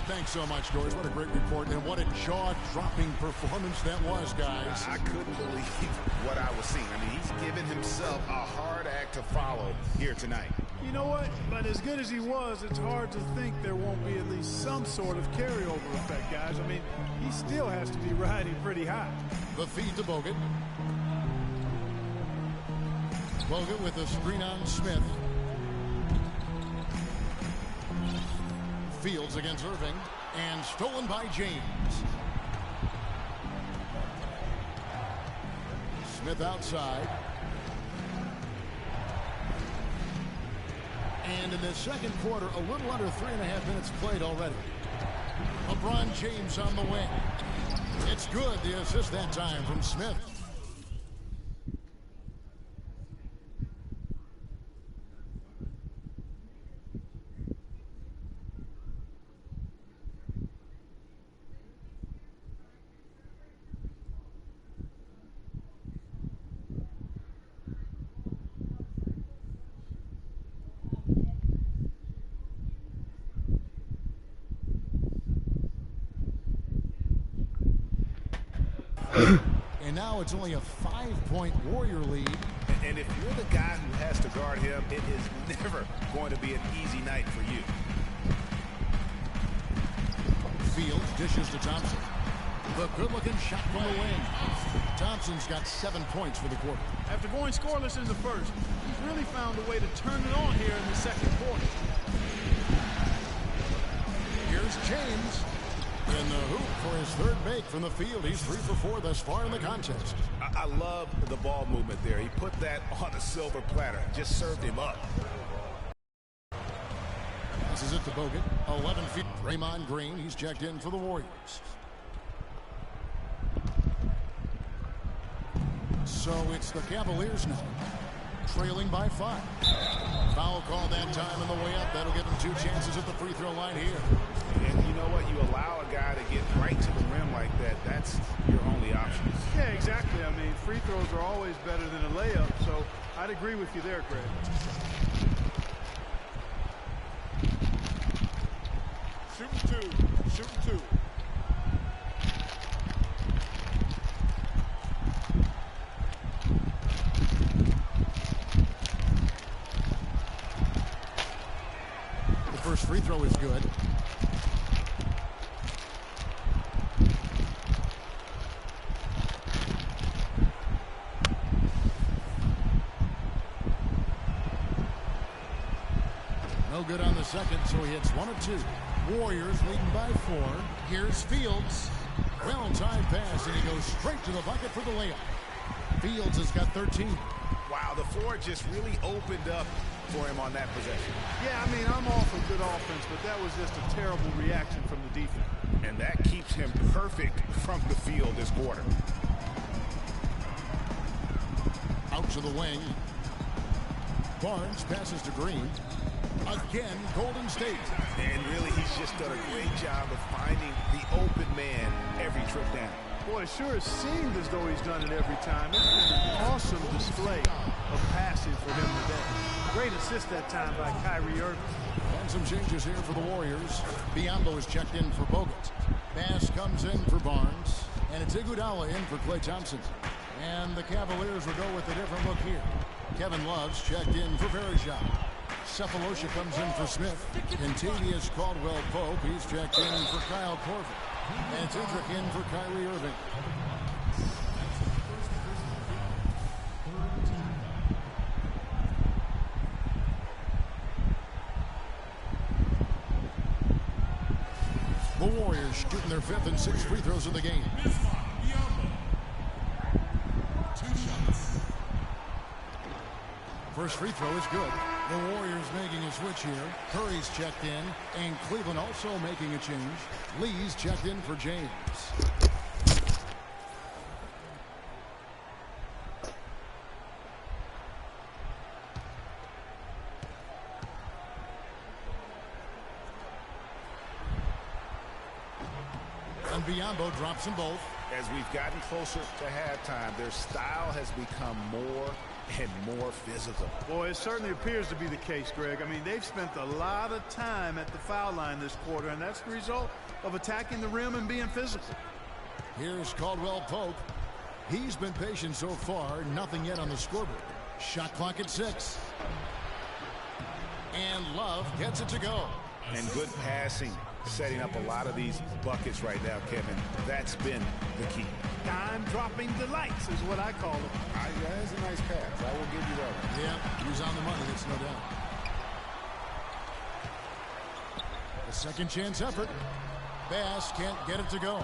Thanks so much, George. What a great report, and what a jaw-dropping performance that was, guys. I couldn't believe what I was seeing. I mean, he's given himself a hard act to follow here tonight. You know what? But as good as he was, it's hard to think there won't be at least some sort of carryover effect, guys. I mean, he still has to be riding pretty high. The feed to Bogut. Bogut with a screen on Smith. Fields against Irving, and stolen by James. Smith outside. And in the second quarter, a little under 3.5 minutes played already. LeBron James on the wing. It's good, the assist that time from Smith. And now it's only a 5-point Warrior lead. And if you're the guy who has to guard him, it is never going to be an easy night for you. Fields dishes to Thompson. The good-looking shot from the wing. Thompson's got 7 points for the quarter. After going scoreless in the first, he's really found a way to turn it on here in the second quarter. Here's James. In the hoop for his third make from the field. He's 3 for 4 thus far in the contest. I love the ball movement there. He put that on a silver platter. Just served him up. This is it to Bogut. 11 feet. Draymond Green. He's checked in for the Warriors. So it's the Cavaliers now, trailing by 5. Foul call that time on the way up. That'll give them 2 chances at the free throw line here. And you know what? You allow a guy to get right to the rim like that. That's your only option. Yeah, exactly. I mean, free throws are always better than a layup. So I'd agree with you there, Greg. Shooting 2. Shooting 2. First free throw is good. No good on the second, so he hits 1 of 2. Warriors leading by 4. Here's Fields. Well-timed pass, and he goes straight to the bucket for the layup. Fields has got 13. Wow, the floor just really opened up for him on that possession. Yeah, I mean, I'm all for good offense, but that was just a terrible reaction from the defense. And that keeps him perfect from the field this quarter. Out to the wing. Barnes passes to Green. Again, Golden State. And really, he's just done a great job of finding the open man every trip down. Boy, it sure seemed as though he's done it every time. It's been an awesome display of passing for him today. Great assist that time by Kyrie Irving. And some changes here for the Warriors. Biyombo is checked in for Bogut. Pass comes in for Barnes. And it's Iguodala in for Klay Thompson. And the Cavaliers will go with a different look here. Kevin Love's checked in for Varejao. Cephalosha comes in for Smith. And Tavius Caldwell-Pope, he's checked in for Kyle Korver. And Cedric in for Kyrie Irving. The Warriors shooting their 5th and 6th free throws of the game. 2 shots. First free throw is good. The Warriors making a switch here. Curry's checked in, and Cleveland also making a change. Lee's checked in for James. And Biyombo drops them both. As we've gotten closer to halftime, their style has become more and more physical. Boy, it certainly appears to be the case, Greg. I mean, they've spent a lot of time at the foul line this quarter, and that's the result of attacking the rim and being physical. Here's Caldwell Pope. He's been patient so far. Nothing yet on the scoreboard. Shot clock at 6. And Love gets it to go. And good passing, setting up a lot of these buckets right now, Kevin. That's been the key. Dime-dropping delights is what I call it. That's a nice pass. I will give you that one. Yeah, he's on the money, it's no doubt. A second chance effort. Bass can't get it to go.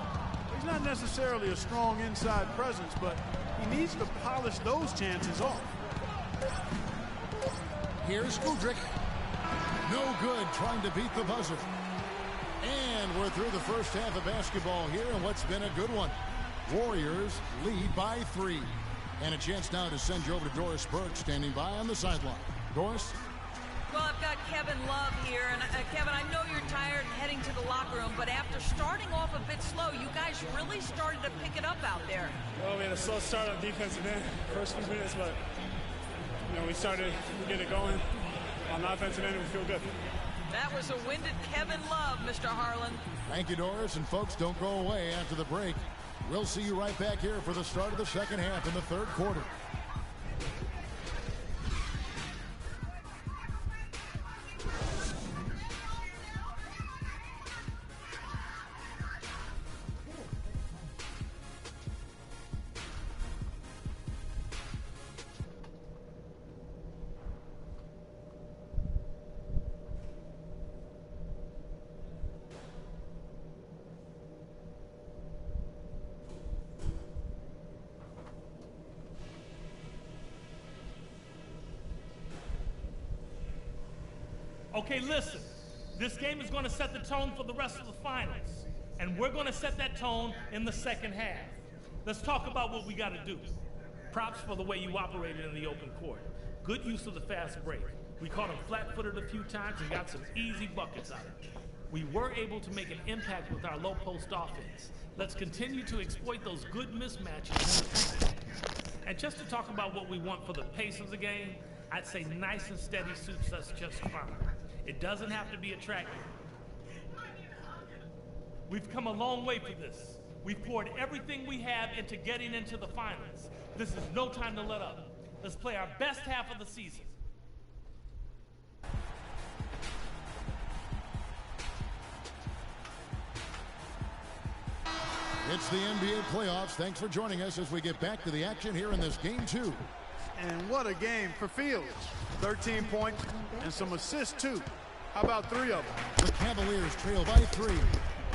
He's not necessarily a strong inside presence, but he needs to polish those chances off. Here's Kudrick. No good trying to beat the buzzer. And we're through the first half of basketball here in what's been a good one. Warriors lead by 3. And a chance now to send you over to Doris Burke standing by on the sideline. Doris? Well, I've got Kevin Love here, and Kevin, I know you're tired and heading to the locker room, but after starting off a bit slow, you guys really started to pick it up out there. Well, we had a slow start on defensive end, first few minutes, but we started to get it going on the offensive end, and we feel good. That was a winded Kevin Love, Mr. Harlan. Thank you, Doris, and folks, don't go away after the break. We'll see you right back here for the start of the second half in the third quarter. Okay, listen. This game is going to set the tone for the rest of the finals. And we're going to set that tone in the second half. Let's talk about what we got to do. Props for the way you operated in the open court. Good use of the fast break. We caught him flat-footed a few times and got some easy buckets out of it. We were able to make an impact with our low-post offense. Let's continue to exploit those good mismatches. And just to talk about what we want for the pace of the game, I'd say nice and steady suits us just fine. It doesn't have to be attractive. We've come a long way for this. We've poured everything we have into getting into the finals. This is no time to let up. Let's play our best half of the season. It's the NBA playoffs. Thanks for joining us as we get back to the action here in this game 2. And what a game for Fields. 13 points and some assists, too. How about 3 of them? The Cavaliers trail by 3.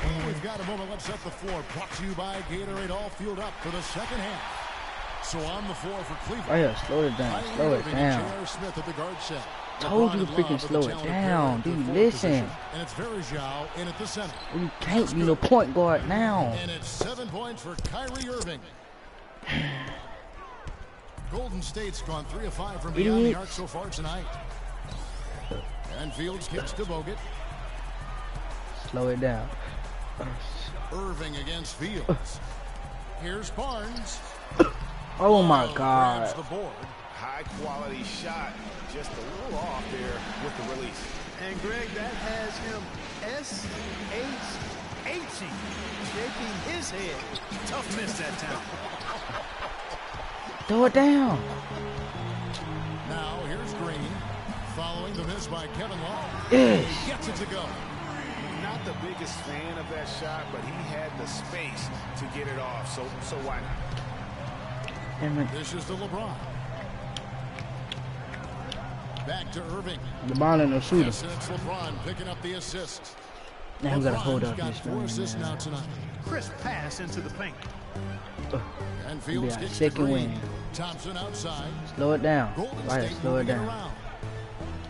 And we've got a moment. Let's set the floor. Brought to you by Gatorade, all fueled up for the second half. So on the floor for Cleveland. Oh, yeah, slow it down. Slow it down. J.R. Smith at the guard set. Told you to freaking slow it down. Do you listen? And it's Varejao in at the center. You can't be no point guard now. And it's 7 points for Kyrie Irving. Golden State's gone 3 of 5 from beyond the arc so far tonight. And Fields kicks to Bogut. Slow it down. Irving against Fields. Here's Barnes. Oh my God. The board. High quality shot. Just a little off there with the release. And Greg, that has him S-H-H-ing, shaking his head. Tough miss that time. Throw it down. Now here's Green. Following the miss by Kevin Love. Yes. He gets it to go. Not the biggest fan of that shot, but he had the space to get it off, so why not? This is to LeBron. Back to Irving. LeBron and the shooter. Yes, it's LeBron picking up the assist. Now we gotta hold up got this 4 assists now tonight. Crisp pass into the paint. And Fields gets second win. Thompson outside. Slow it down. Golden Right, State slow it moving down. around.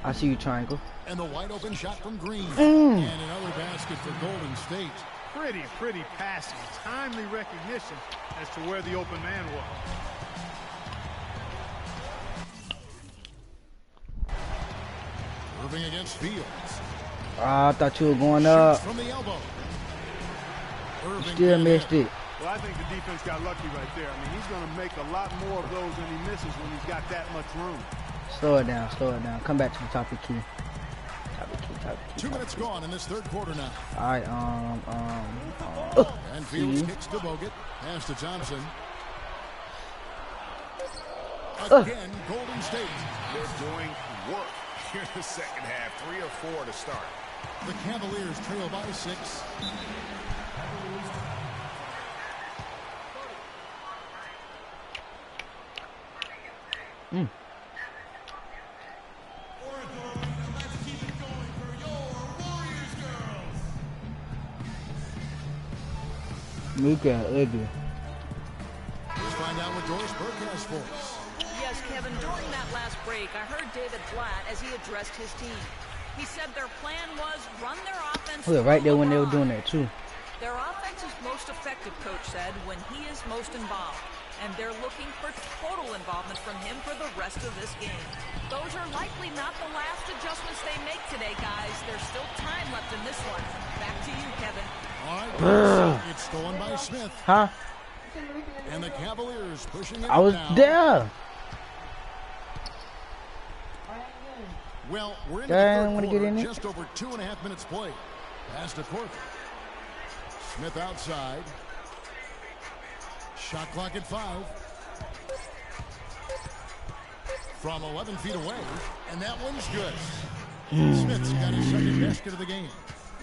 I see you, triangle. And the wide open shot from Green. Mm. And another basket for Golden State. Pretty passing. Timely recognition as to where the open man was. Irving against Fields. I thought you were going up. From the elbow. You still missed it. Well, I think the defense got lucky right there. I mean, he's going to make a lot more of those than he misses when he's got that much room. Slow it down, slow it down. Come back to the top of the key. 2 minutes gone in this third quarter now. All right, And Fields kicks to Bogut. Pass to Thompson. Again, Golden State. They're doing work here in the second half. 3 or 4 to start. The Cavaliers trail by 6. Look at ugly. Let's find out what Doris Burke has for us. Yes, Kevin, during that last break, I heard David Blatt as he addressed his team. He said their plan was run their offense. Look, right there when they were doing that too. Their offense is most effective, Coach said, when he is most involved. And they're looking for total involvement from him for the rest of this game. Those are likely not the last adjustments they make today, guys. There's still time left in this one. Back to you, Kevin. All right, it's stolen by Smith. Huh? And the Cavaliers pushing it I was down. there. Well, we're in Damn, the wanna third get quarter, in it? just over 2.5 minutes played. Pass to Corker. Smith outside. Shot clock at 5. From 11 feet away, and that one's good. Smith's got his second basket of the game.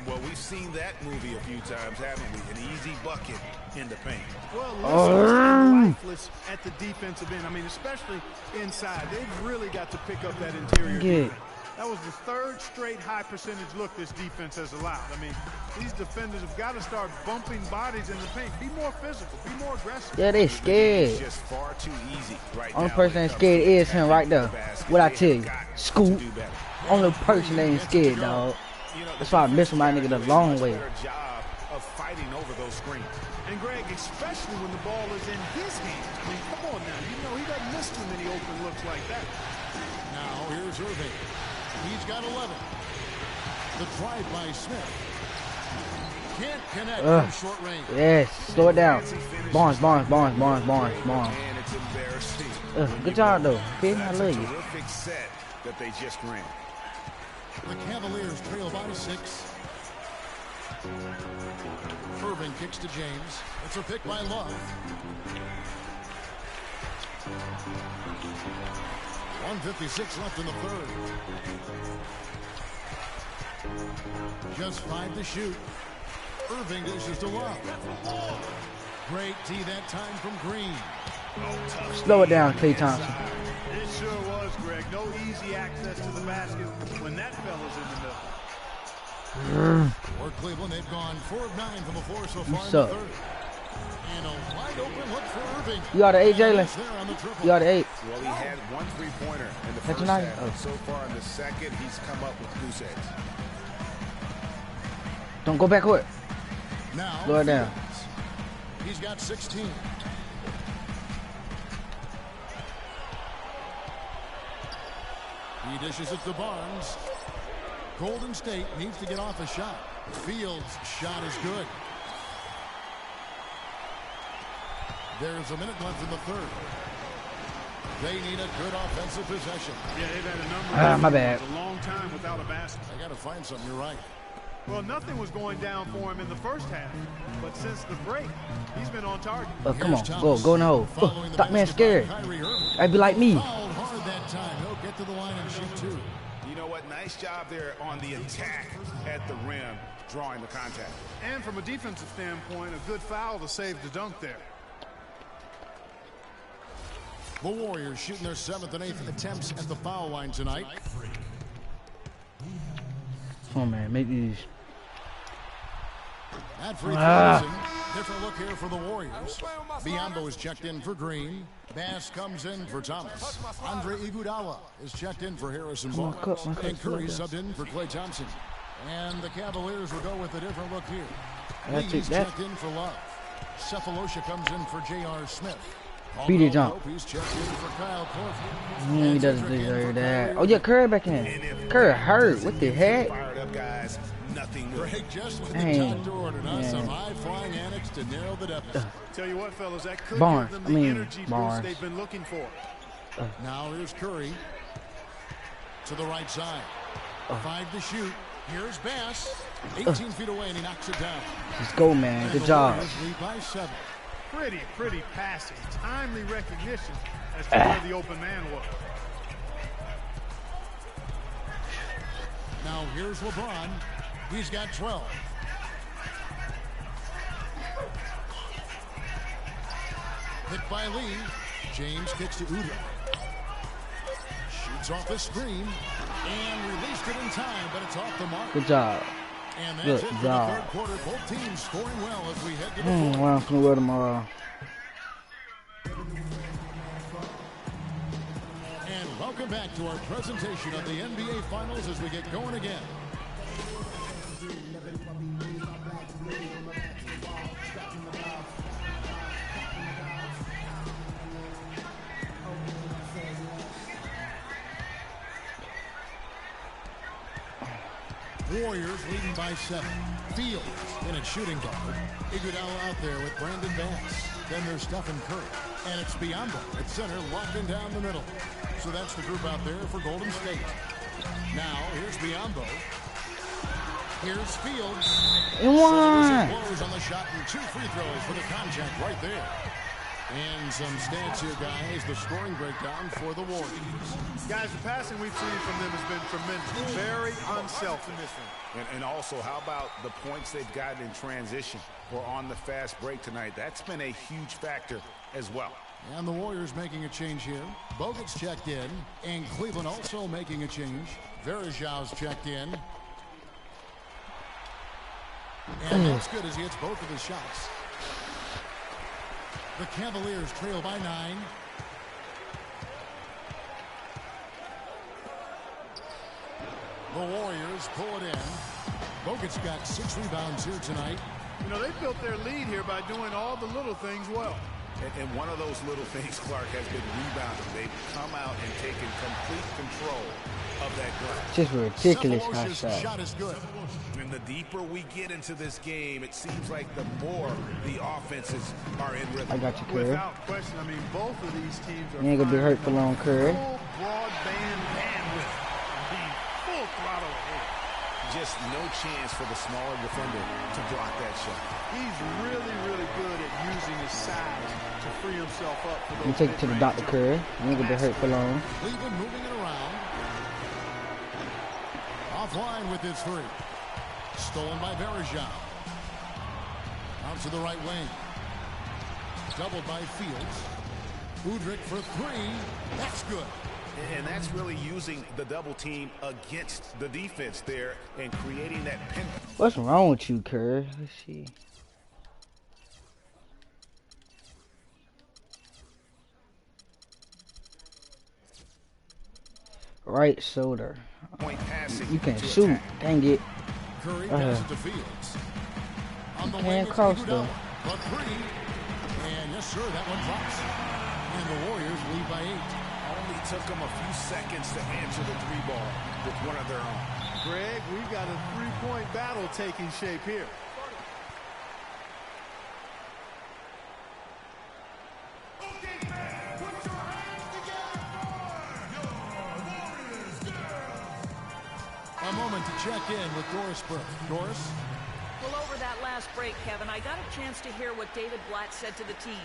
Well, we've seen that movie a few times, haven't we? An easy bucket in the paint. Well, listen, lifeless at the defensive end. I mean, especially inside. They've really got to pick up that interior defense. That was the third straight high percentage look this defense has allowed. I mean, these defenders have got to start bumping bodies in the paint. Be more physical. Be more aggressive. Yeah, they scared. It's just far too easy right Only now person when it ain't comes scared to is him right there. What I tell you, Scoop. do better. Only person that ain't scared, dog. That's why I miss my nigga the long way. Job of fighting over those screens. And Greg, especially when the ball is in his hands. I mean, come on now. You know he doesn't miss too many open looks like that. Now here's Irving. He's got 11. The drive by Smith. Can't connect from short range. Yes, slow it down. Barnes. And it's embarrassing. Good job though. Kid, I love you. Terrific set that they just ran. The Cavaliers trail by 6. Irving kicks to James. It's a pick by Love. 1:56 left in the third. Just 5 to shoot. Irving dishes to Love. Great D that time from Green. Slow it down, Klay Thompson. It sure was, Greg. No easy access to the basket when that fella's in the middle. For Cleveland, they've gone 4 of 9 from the floor so far in the suck. third. And a wide open look for Irving. You ought to 8, Jalen. You ought to 8. Well, he had 1 3-pointer in the That's first nice. half. Oh. And so far in the second, he's come up with goose eggs. Don't go backward. Now, Slow it down. He's got 16. He dishes it to Barnes. Golden State needs to get off a shot. Fields' shot is good. There's a minute left in the third. They need a good offensive possession. Yeah, they've had a number of my bad. a long time without a basket. I got to find something. You're right. Well, nothing was going down for him in the first half, but since the break, he's been on target. Come on, go in the hole. Stop being scared. I'd be like me. Fouled hard that time. He'll get to the line and shoot 2. You know what? Nice job there on the attack at the rim, drawing the contact. And from a defensive standpoint, a good foul to save the dunk there. The Warriors shooting their 7th and 8th attempts at the foul line tonight. Come on, man, make these. At free throw, different look here for the Warriors. Biyombo is checked in for Green. Bass comes in for Thomas. Andre Iguodala is checked in for Harrison Barnes. And Curry subbed in for Klay Thompson. And the Cavaliers will go with a different look here. He's checked in for Love. Cephalosha comes in for J.R. Smith. Beat it, jump. He's checked in for Kyle Korver. He doesn't deserve that. Oh yeah, Curry back in. Curry hurt. What the heck? Fired up guys, nothing new. Greg just with the Dang. doctor ordered us some high-flying annex to narrow the deficit. Tell you what, fellas, that could Barnes. give I them the mean, energy boost Barnes. they've been looking for. Now here's Curry to the right side. 5 to shoot. Here's Bass. 18 feet away, and he knocks it down. Let's go, man. Good job. Warriors lead by 7. Pretty passing. Timely recognition as to where the open man was. Now here's LeBron. He's got 12. Hit by Lee. James kicks to Udoh. Shoots off the screen and released it in time, but it's off the mark. Good job. And that's Good it for the job. third quarter. Both teams scoring well as we head to the fourth. Well, I'm gonna wear tomorrow. And welcome back to our presentation of the NBA Finals as we get going again. Warriors leading by 7. Fields in at shooting guard. Iguodala out there with Brandon Bass. Then there's Stephen Curry. And it's Biyombo at center, locking down the middle. So that's the group out there for Golden State. Now, here's Biyombo. Here's Fields. And one. Blows on the shot and 2 free throws for the contact right there. And some stats here, guys. The scoring breakdown for the Warriors. Guys, the passing we've seen from them has been tremendous. Very unself in this one. And also, how about the points they've gotten in transition or on the fast break tonight? That's been a huge factor as well. And the Warriors making a change here. Bogut's checked in. And Cleveland also making a change. Verejão's checked in. And that's good as he hits both of his shots. The Cavaliers trail by 9. The Warriors pull it in. Bogut's got 6 rebounds here tonight. You know, they built their lead here by doing all the little things well. And one of those little things, Clark, has been rebounding. They've come out and taken complete control of that glass. Just ridiculous high shot is good. And the deeper we get into this game, it seems like the more the offenses are in rhythm. I got you, Curry. Without question, I mean, both of these teams are You ain't gonna be hurt for long, Curry. full broadband bandwidth. I mean, full throttle ahead. Just no chance for the smaller defender to block that shot. He's really, really good at using his size to free himself up for those. You take it to the doctor, Curry. You ain't gonna be hurt for long. Cleveland moving it around. Offline with his 3. Stolen by Verejão. Out to the right wing. Doubled by Fields. Udrih for 3. That's good. And that's really using the double team against the defense there and creating that pin. What's wrong with you, Curry? Let's see. Right shoulder. You can't shoot. Dang it. Curry passes to Fields. On the Can't cross though. But 3. And yes, sir, that one drops. And the Warriors lead by 8. Only took them a few seconds to answer the 3-ball with one of their own. Greg, we've got a 3-point battle taking shape here. A moment to check in with Doris Burke. Doris? Well, over that last break, Kevin, I got a chance to hear what David Blatt said to the team.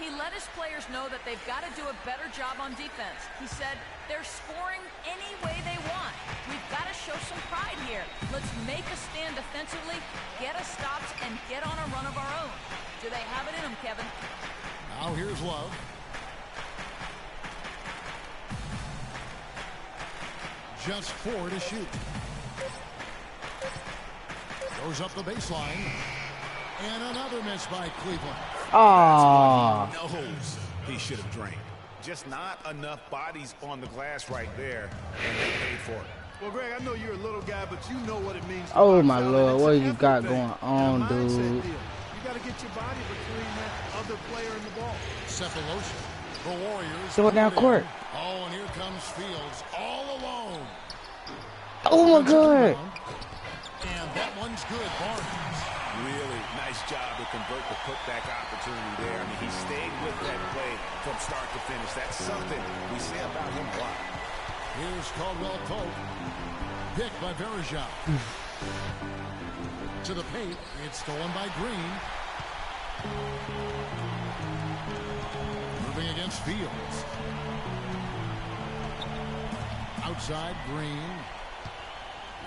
He let his players know that they've got to do a better job on defense. He said, they're scoring any way they want. We've got to show some pride here. Let's make a stand defensively, get us stops, and get on a run of our own. Do they have it in them, Kevin? Now here's Love. Just 4 to shoot. Goes up the baseline. And another miss by Cleveland. Ah. Knows he should have drained. Just not enough bodies on the glass right there, and they paid for it. Well, Greg, I know you're a little guy, but you know what it means. Oh my Lord, what you got going on, dude? You got to get your body between that other player and the ball. Cephalosha. The Warriors. Throw it down court. Oh, and here comes Fields all alone. Oh my God. And that one's good. Barnes. Really nice job to convert the putback opportunity there. I mean, he stayed with that play from start to finish. That's something we say about him a lot. Here's Caldwell Pope. Picked by Verjao. To the paint. It's stolen by Green. Moving against Fields. Outside Green.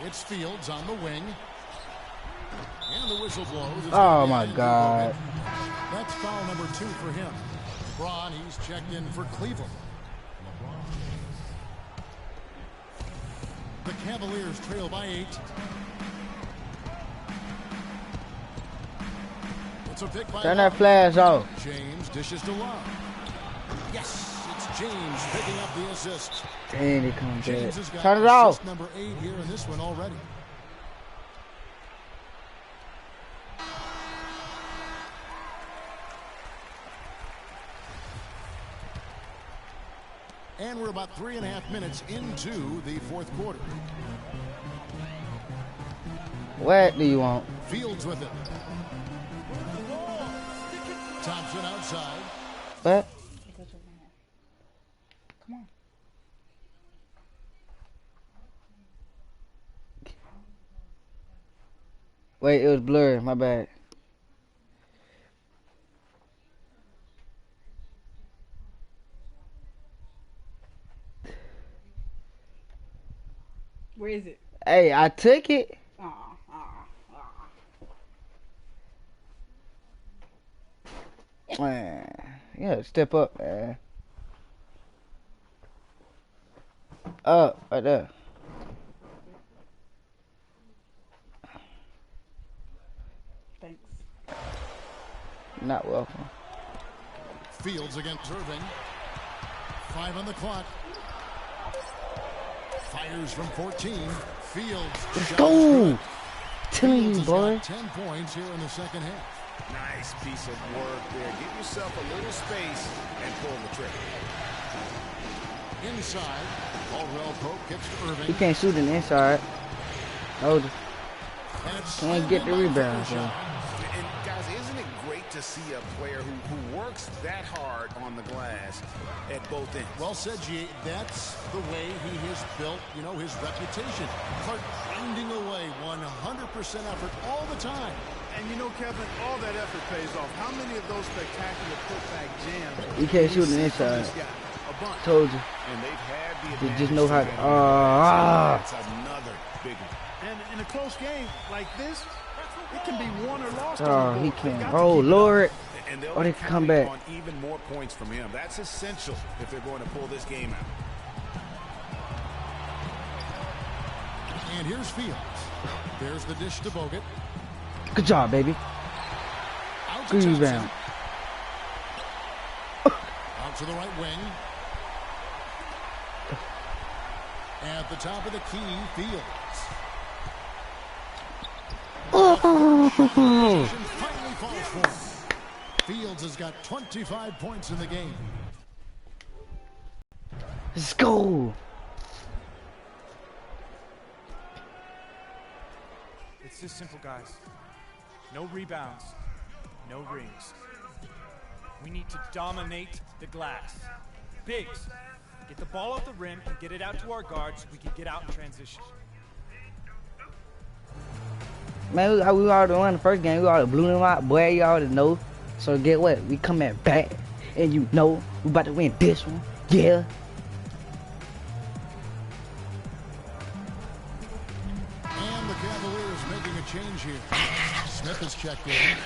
It's Fields on the wing. And the whistle blows. Oh my God. That's foul number 2 for him. LeBron, he's checked in for Cleveland. The Cavaliers trail by 8. It's a pick by Turn that flash off. James dishes to Love. Yes, it's James picking up the assist. Dang, it comes back. James has got Turn it off. assist number 8 here in this one already. And we're about 3.5 minutes into the fourth quarter. What do you want? Fields with it. Thompson outside. What? Come on. Wait, it was blurred. My bad. Where is it? Hey, I took it. Man, yeah, step up, man. Up, right there. Thanks. Not welcome. Fields against Irving. 5 on the clock. Fires from 14. Fields. Let's go. Telling you, boy. 10 points here in the second half. Nice piece of work there. Get yourself a little space and pull the trigger. Inside, Caldwell Pope kicks to Irving. He can't shoot an inside. Oh, can't get the rebound. So. And guys, isn't it great to see a player who works that hard on the glass at both ends? Well said, G. That's the way he has built, his reputation. Clark grinding away 100% effort all the time. And Kevin, all that effort pays off. How many of those spectacular putback jams? You can't shoot an inside. A bunch. Told you. And they've had the They just know how to. That's another big one. And in a close game like this, it can be won or lost. Oh, he can't. Oh, Lord. And Oh, they can come back. On even more points from him. That's essential if they're going to pull this game out. And here's Fields. There's the dish to Bogut. Good job, baby. Good rebound. Out to the right wing. At the top of the key, Fields. Finally falls for him. Fields has got 25 points in the game. Let's go. It's this simple, guys. No rebounds, no rings. We need to dominate the glass. Bigs, get the ball off the rim and get it out to our guards so we can get out in transition. Man, we already won the first game. We already blew them out. Boy, you already know. So get what? We coming back. And we about to win this one. Yeah. And the Cavaliers making a change here. Smith has checked in.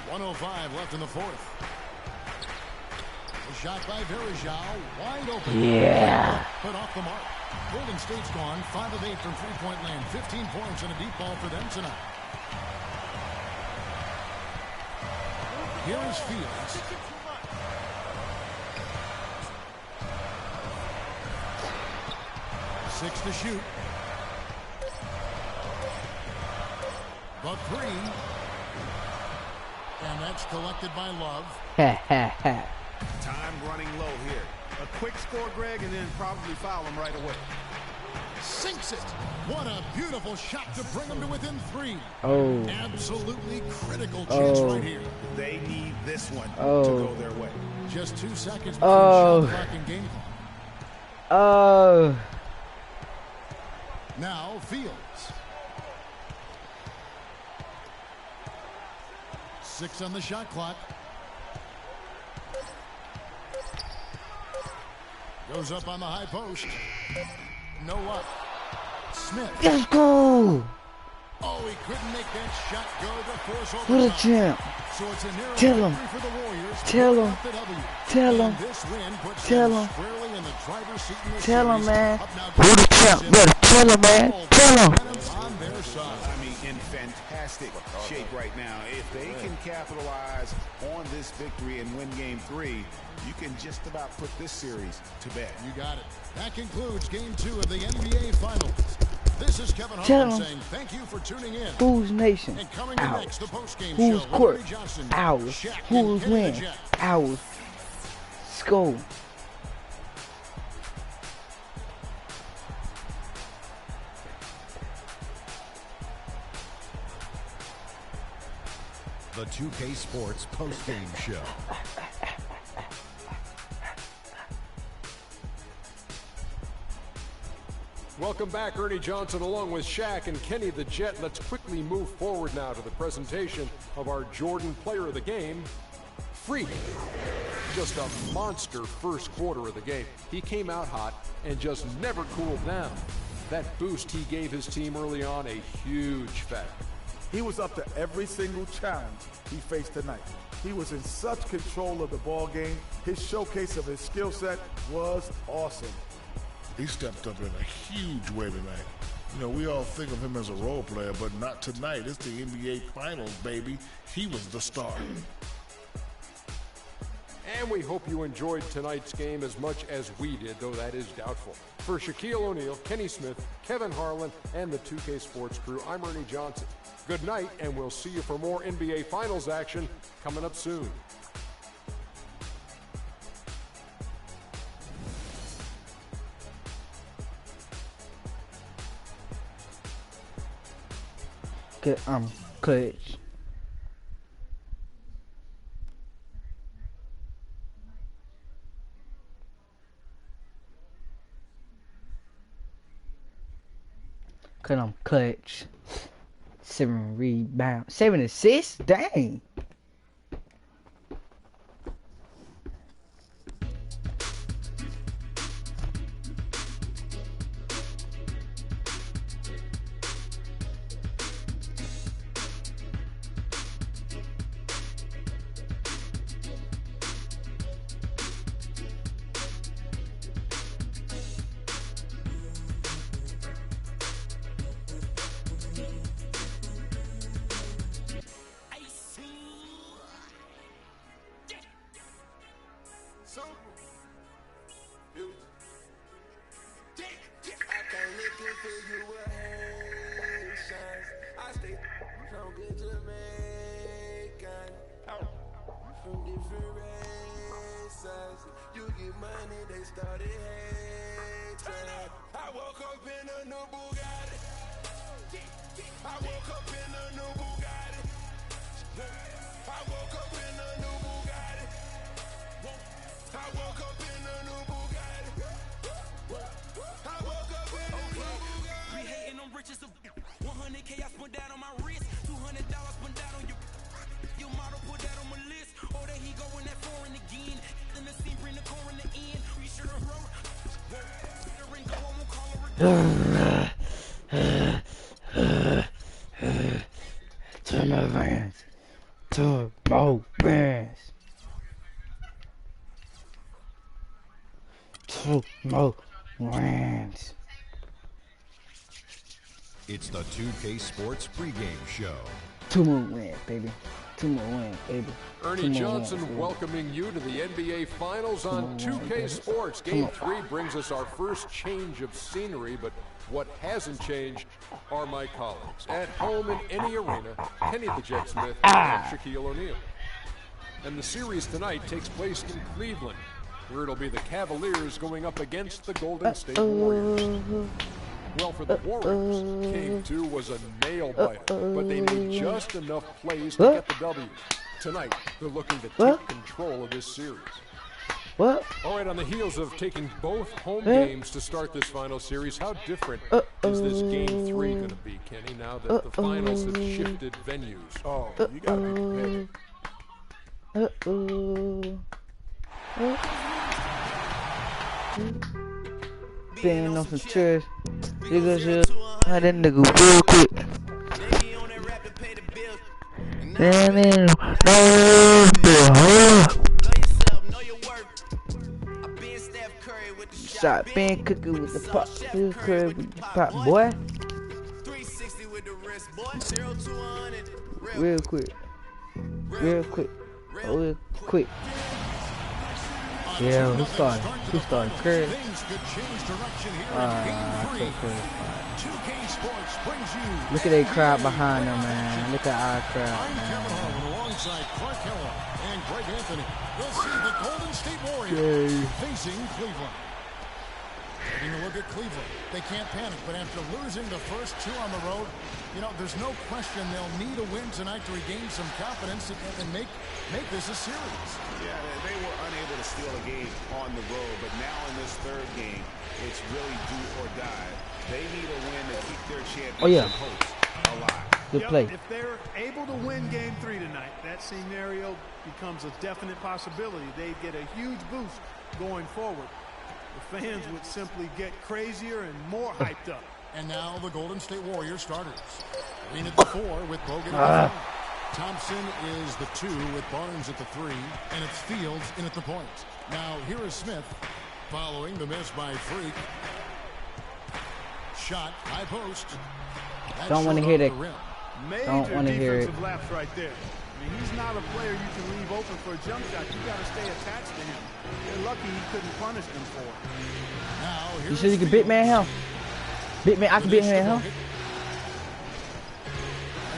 .105 left in the fourth. A shot by Verjao, wide open. Yeah. But off the mark. Golden State's gone 5 of 8 from three-point land. 15 points and a deep ball for them tonight. Here is Fields. 6 to shoot. The 3. And that's collected by Love. Time running low here. A quick score, Greg, and then probably foul him right away. Sinks it. What a beautiful shot to bring them to within 3. Oh. Absolutely critical chance right here. They need this one to go their way. Just 2 seconds between shot clock and game clock. Now Fields. 6 on the shot clock. Goes up on the high post. No up. Smith. Let's go. Oh, he couldn't make that shot go to force What a overtime. champ. So it's a narrow Tell him. victory for the Warriors. Tell him. The W. Tell And him. this win puts Tell them him. squarely in the driver's seat in this Tell him, series. man. Up now Who the champ? Better tell him, man. Tell him. on their side. I mean, in fantastic shape right now. If they can capitalize on this victory and win game 3, you can just about put this series to bed. You got it. That concludes game 2 of the NBA Finals. This is Kevin Tell Harlan him. saying thank you for tuning in. Who's nation? And coming up next, the postgame Who's show. court? Ernie Johnson, Ours. Shaq, Who's and Kenny the win? Jet. Ours. Skull. The 2K Sports post-game show. Welcome back, Ernie Johnson, along with Shaq and Kenny the Jet. Let's quickly move forward now to the presentation of our Jordan Player of the Game, Freak. Just a monster first quarter of the game. He came out hot and just never cooled down. That boost he gave his team early on, a huge factor. He was up to every single challenge he faced tonight. He was in such control of the ball game. His showcase of his skill set was awesome. He stepped up in a huge way tonight. You know, we all think of him as a role player, but not tonight. It's the NBA Finals, baby. He was the star. And we hope you enjoyed tonight's game as much as we did, though that is doubtful. For Shaquille O'Neal, Kenny Smith, Kevin Harlan, and the 2K Sports crew, I'm Ernie Johnson. Good night, and we'll see you for more NBA Finals action coming up soon. Good, clutch. Cause I'm clutch. 7 rebounds. 7 assists? Dang. Turbo Vans. Turbo Vans. Turbo Vans. It's the 2K Sports pregame show. 2 more wins, baby. 2 2 more wins, baby. Ernie Johnson welcoming you to the NBA Finals on 2K Sports. Game 3 brings us our first change of scenery, but what hasn't changed are my colleagues. At home in any arena, Kenny the Jet Smith and Shaquille O'Neal. And the series tonight takes place in Cleveland, where it'll be the Cavaliers going up against the Golden State Warriors. Well, for the Warriors, Game 2 was a nail-biter, but they made just enough plays to get the W. Tonight, they're looking to take control of this series. What? All right, on the heels of taking both home games to start this final series, how different is this Game 3 going to be, Kenny, now that the finals have shifted venues? Oh, you got to be prepared. Been on some chairs. Nigga, how that nigga real quick. Damn it, Shot Ben cooking with the pop, Curry with the pop, boy. Real quick. Yeah, who started? Curry. Look at that crowd behind them, man. Look at our crowd, man. Alongside Clark Kellogg and Greg Anthony, we'll see the Golden State Warriors facing Cleveland. Taking a look at Cleveland. They can't panic, but after losing the first 2 on the road, you know, there's no question they'll need a win tonight to regain some confidence and make this a series. Yeah, they were unable to steal a game on the road, but now in this 3rd game, it's really do or die. They need a win to keep their championship hopes alive. Good play. If they're able to win Game 3 tonight, that scenario becomes a definite possibility. They get a huge boost going forward. The fans would simply get crazier and more hyped up. And now the Golden State Warriors starters. Green at the 4 with Bogut at the 5. Thompson is the 2 with Barnes at the 3, and it's Fields in at the point. Now here is Smith following the miss by Freak. Shot, high post. Don't want to hear that. Don't want to hear it. Lapse right there. I mean, he's not a player you can leave open for a jump shot. You got to stay attached to him. You're lucky he couldn't punish them for it. Now, you sure you can big man him? Big man, I can big man him.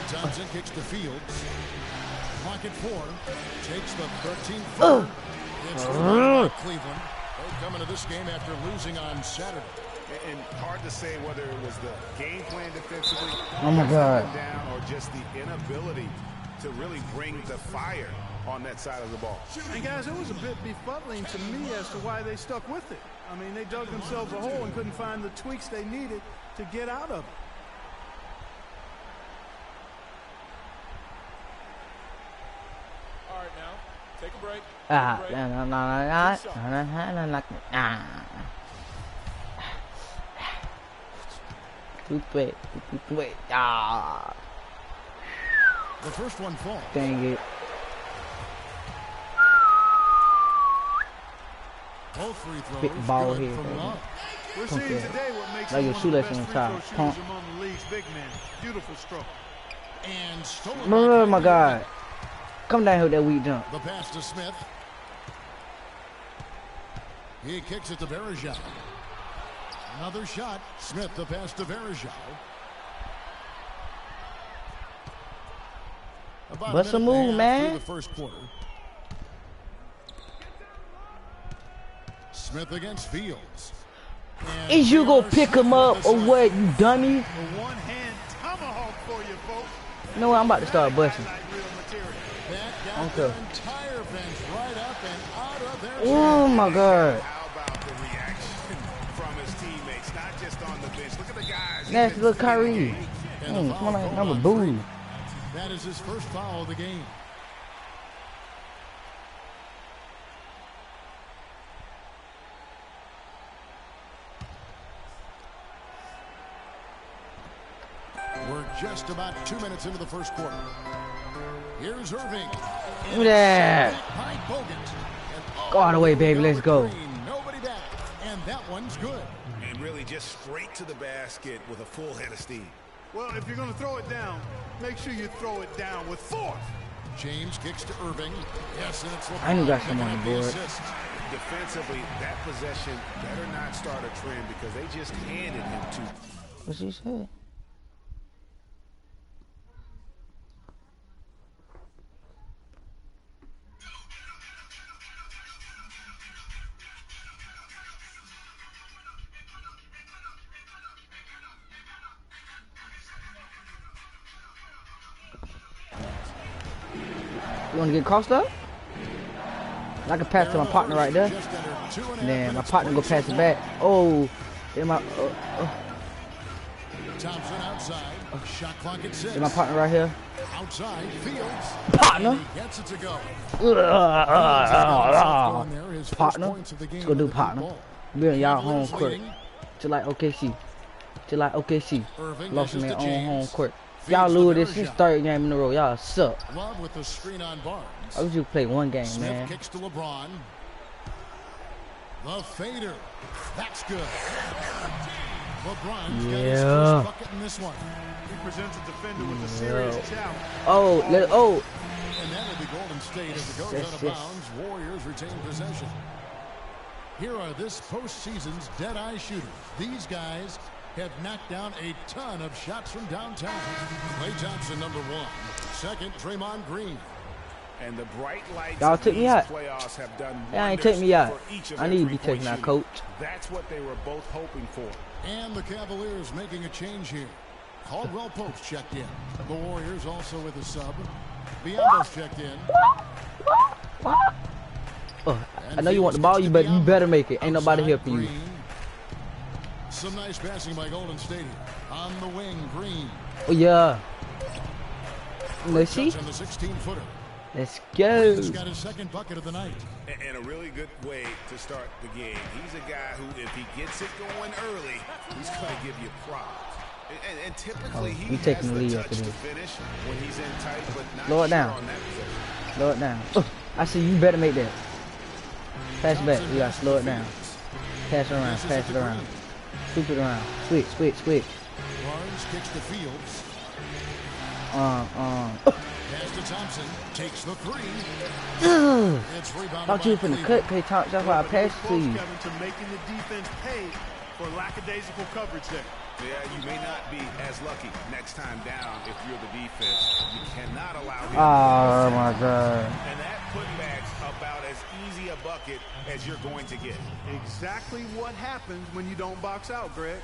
Thompson kicks to Fields. Clock at 4. Takes the 13th foot. It's Cleveland. They're coming to this game after losing on Saturday. And hard to say whether it was the game plan defensively, oh my God, down, or just the inability to really bring the fire on that side of the ball. And guys, it was a bit befuddling to me as to why they stuck with it. I mean, they dug themselves a hole and couldn't find the tweaks they needed to get out of it. All right, now take a break. Wait. The first one falls. Dang it. Both free throws. Big ball here. We're seeing today what makes like him your one of the shoelace best on free top. throw shooters among the league's big men. Beautiful stroke. And stolen. Oh my God. Come down here with that weak jump. The pass to Smith. He kicks it to Varejao. Another shot. Smith, the pass to Varejao. What's a move, man? The first quarter. Smith against Fields. And is you gonna pick him up or what, you dummy? One-hand tomahawk for you, folks. You know what? I'm about to start busting. Okay. Oh my God. Nasty little Kyrie. Come on, number boo. That is his first foul of the game. We're just about 2 minutes into the first quarter. Here's Irving. Look at that. Go all the way, baby. Let's go. Nobody back. And that one's good. And really just straight to the basket with a full head of steam. Well, if you're going to throw it down, make sure you throw it down with force. James kicks to Irving. Yes, and it's I knew got someone on the board. Defensively, that possession better not start a trend because they just handed him two. What's he say? You want to get crossed up? I can pass to my partner right there. Then my partner go pass it back. Oh, then my Thompson outside. Shot clock at 6. then my partner right here. Outside Fields. Partner. And he gets it to go. Partner. Let's go do partner. We're in y'all home court. Just like OKC. Just like OKC. Lost in their own home court. Y'all lose this is third game in a row. Y'all suck. Love with the screen on Barnes. I wish you play one game, Smith man. kicks to LeBron. The fader. That's good. LeBron's got his first bucket in this one. He presents a defender with a serious challenge. Oh, and that'll be Golden State as it goes out of bounds. Warriors retain possession. Here are this postseason's dead-eye shooters. These guys have knocked down a ton of shots from downtown. Klay Thompson, number 1. Second, Draymond Green. And the bright lights y'all took me out. Playoffs have done y'all ain't take me out. I need to be taken out, coach. That's what they were both hoping for. And the Cavaliers making a change here. Caldwell Pope checked in. The Warriors also with a sub. Biyombo's checked in. Oh, I know you want the ball, you better make it. Ain't nobody here for you. Some nice passing by Golden State. On the wing, Green. Oh yeah. Let's see. On the 16-footer. Let's go. He's got his second bucket of the night. And a really good way to start the game. He's a guy who, if he gets it going early, he's going to give you problems. And typically, he has the touch to finish when he's in tight, but not Lower it sure down. on that possession. Slow it down. I see you better make that. Pass back. You gotta slow it down. Pass it around. Pass it around. Sweep it around. Switch. Barnes kicks to Fields. Pass to Thompson. Takes the 3. It's rebounded. Thought you were finna cut, Klay Thompson. That's why I passed to you. Kevin, to making the defense pay for lackadaisical coverage there. Yeah, you may not be as lucky next time down if you're the defense. You cannot allow him. Oh my God. And that putback's about as easy a bucket as you're going to get. Exactly what happens when you don't box out, Greg.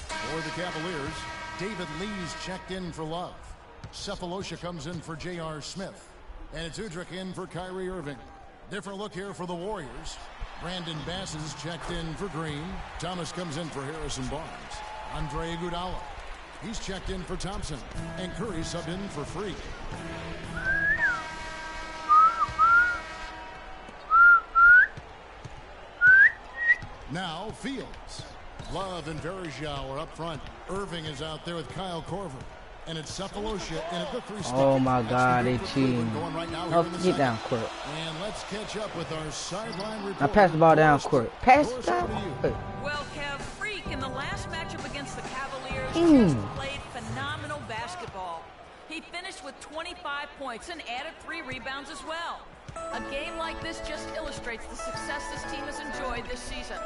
For the Cavaliers, David Lee's checked in for Love. Cephalosha comes in for J.R. Smith. And it's Udrich in for Kyrie Irving. Different look here for the Warriors. Brandon Bass is checked in for Green. Thomas comes in for Harrison Barnes. Andre Iguodala. He's checked in for Thompson. And Curry subbed in for Freak. Now Fields. Love and Varejao are up front. Irving is out there with Kyle Korver. And it's Cephalosha in at the 3 spot. Oh my God, they cheating. Oh, get down court. And let's catch up with our sideline report. Now pass the ball down court. Pass it down court. Well, Kev, Freak in the last matchup against the Cavaliers just played phenomenal basketball. He finished with 25 points and added 3 rebounds as well. A game like this just illustrates the success this team has enjoyed this season.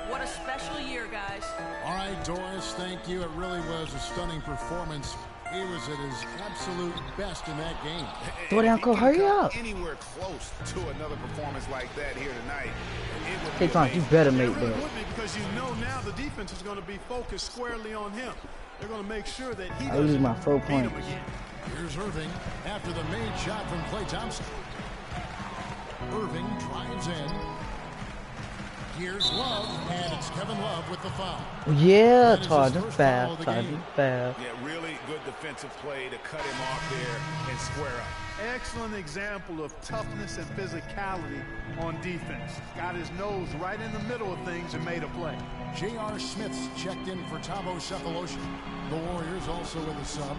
What a special year, guys. All right, Doris, thank you. It really was a stunning performance. He was at his absolute best in that game. Throw down, Cole, hurry up. Anywhere close to another performance like that here tonight. Hey, Tom, you better make that. Would be because you know now the defense is going to be focused squarely on him. They're going to make sure that he doesn't lose my 4 beat him points. again. Here's Irving after the made shot from Klay Thompson. Irving drives in. Here's Love, and it's Kevin Love with the foul. Yeah, Todd, that's foul. Yeah, really good defensive play to cut him off there and square up. Excellent example of toughness and physicality on defense. Got his nose right in the middle of things and made a play. J.R. Smith's checked in for Thabo Cephalosha. The Warriors also with a sub.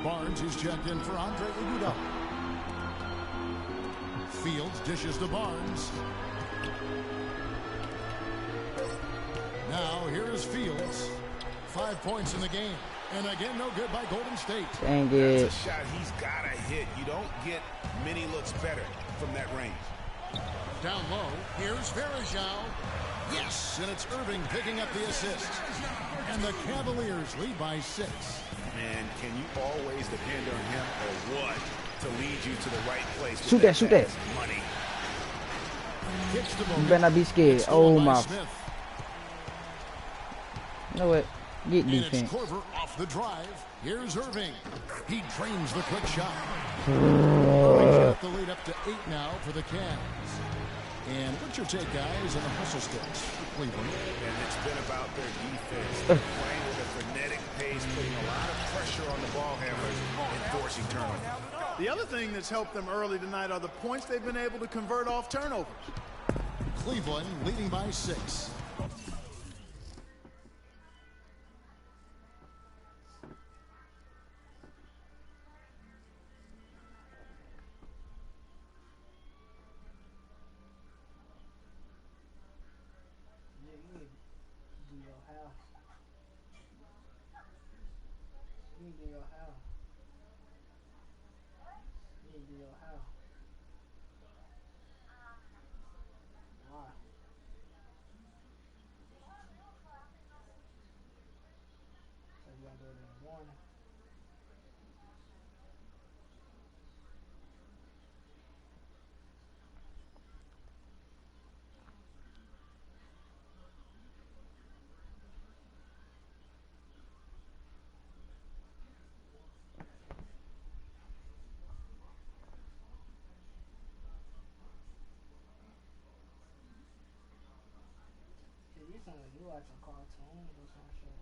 Barnes is checked in for Andre Iguodala. Fields dishes to Barnes. Now, here is Fields. 5 points in the game. And again, no good by Golden State. Dang it. That's a shot he's got to hit. You don't get many looks better from that range. Down low, here's Varejao. Yes, and it's Irving picking up the assist. And the Cavaliers lead by 6. Man, can you always depend on him or what to lead you to the right place? Shoot that, shoot that. Money. You better not be scared. Oh my. You know what? Get defense. And it's Korver off the drive. Here's Irving. He drains the quick shot. Brings the lead up to 8 now for the Cavs. And what's your take, guys, on the hustle sticks for Cleveland? And it's been about their defense. They're playing with a frenetic pace, putting a lot of pressure on the ball handlers and forcing turnovers. The other thing that's helped them early tonight are the points they've been able to convert off turnovers. Cleveland leading by 6. You watching cartoons or some shit?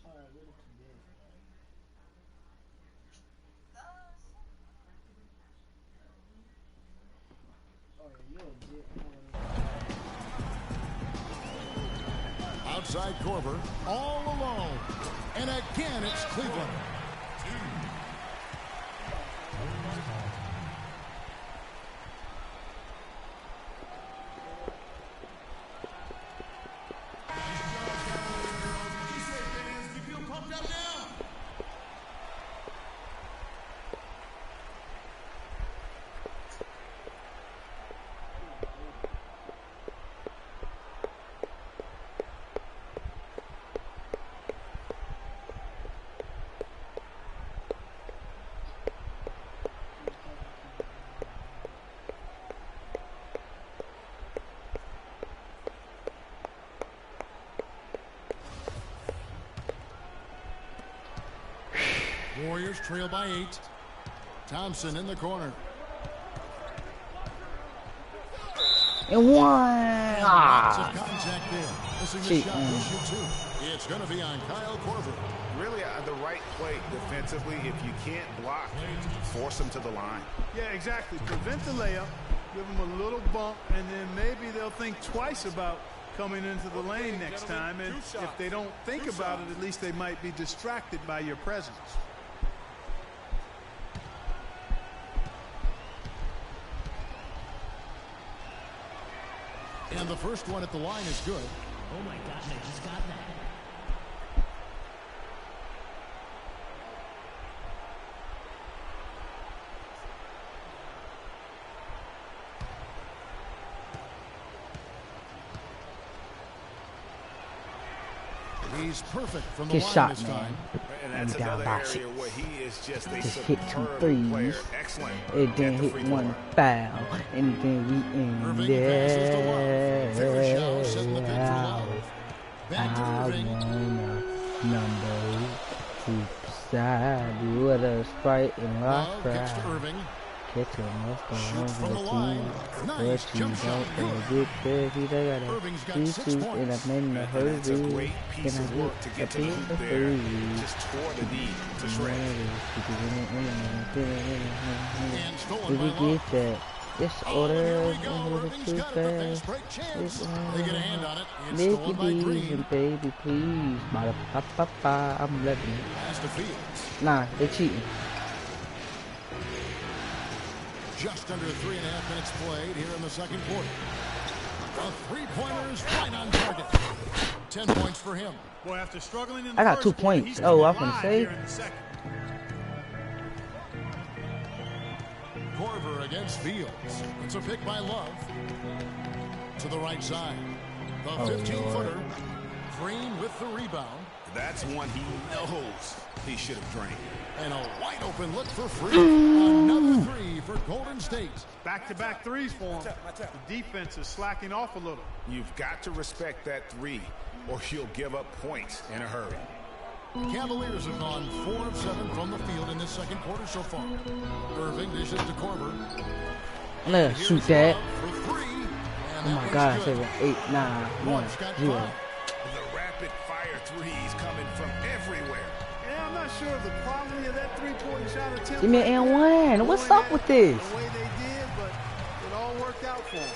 Sorry, really too big. Oh yeah, you a dick. Outside Korver, all alone. And again, it's Cleveland. Warriors trail by 8. Thompson in the corner. And one. Lots of contact there. Missing the shot. Issue 2. It's going to be on Kyle Korver. Really the right play defensively. If you can't block, force them to the line. Yeah, exactly. Prevent the layup. Give them a little bump, and then maybe they'll think twice about coming into the lane next time. And if they don't think about it, at least they might be distracted by your presence. And the first one at the line is good. Oh my God, they just got that. He's perfect from the Good line shot, this man. time. And that's another area where he is just a just hit 2 superb threes. player. Excellent. It then hit 1 foul, and then we in there. I want a number 2 side with a Sprite and rock Kicks to Irving. Catch him, Shoots from the line. Nice jump shot. Good. Irving's got 6 and points. I'm in a hurry. That's a great piece of work to get to the hoop there. Just tore the knee to shreds. And stolen Did by we Love. get that? Yes, order. Irving's Too got the fast fast. break chance. They get a hand on it. It's Make stolen it by easy, Green. baby, please. I'm loving it. Pass to Fields. Nah, they cheating. just under 3.5 minutes played here in the second quarter. A three-pointer is right on target. 10 points for him. Boy, after struggling in the I got 2 points. Oh, I'm gonna say. Korver against Fields. It's a pick by Love. To the right side. The 15-footer. Green with the rebound. That's one he knows he should have drained. And a wide open look for Freak. Another three for Golden State. Back-to-back threes for him. The defense is slacking off a little. You've got to respect that three, or you'll give up points in a hurry. Cavaliers have gone 4 of 7 from the field in this second quarter so far. Irving dishes to Korver. I'm gonna shoot that. For 3. Oh my God, 7, 8, 9, 1, 0. The rapid fire threes coming from everywhere. Yeah, I'm not sure of the quality of that three-point shot attempt. Give me an N1. What's up with this? The way they did, but it all worked out for them.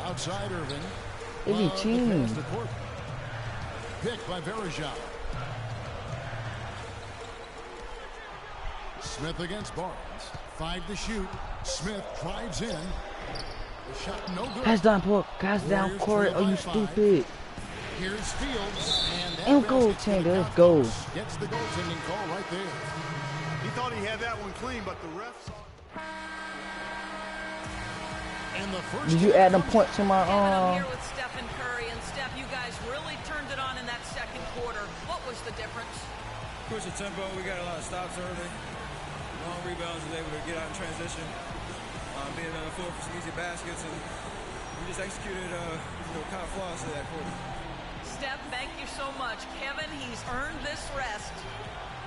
Outside Irving. It be team. Pick by Varejao. Smith against Barnes. 5 to shoot. Smith drives in. The shot no good. Pass down court. Oh, you stupid. Here's Fields. And goaltender. Let's go. Gets the goaltending call right there. He thought he had that one clean, but the refs. And the first. Did you add them points to my I'm here with Stephen Curry, and Steph, you guys really turned it on in that second quarter. What was the difference? Push the tempo. We got a lot of stops early. Long rebounds, was able to get out in transition, being on the floor for some easy baskets, and we just executed kind of flawlessly that quarter. Steph, thank you so much. Kevin, he's earned this rest.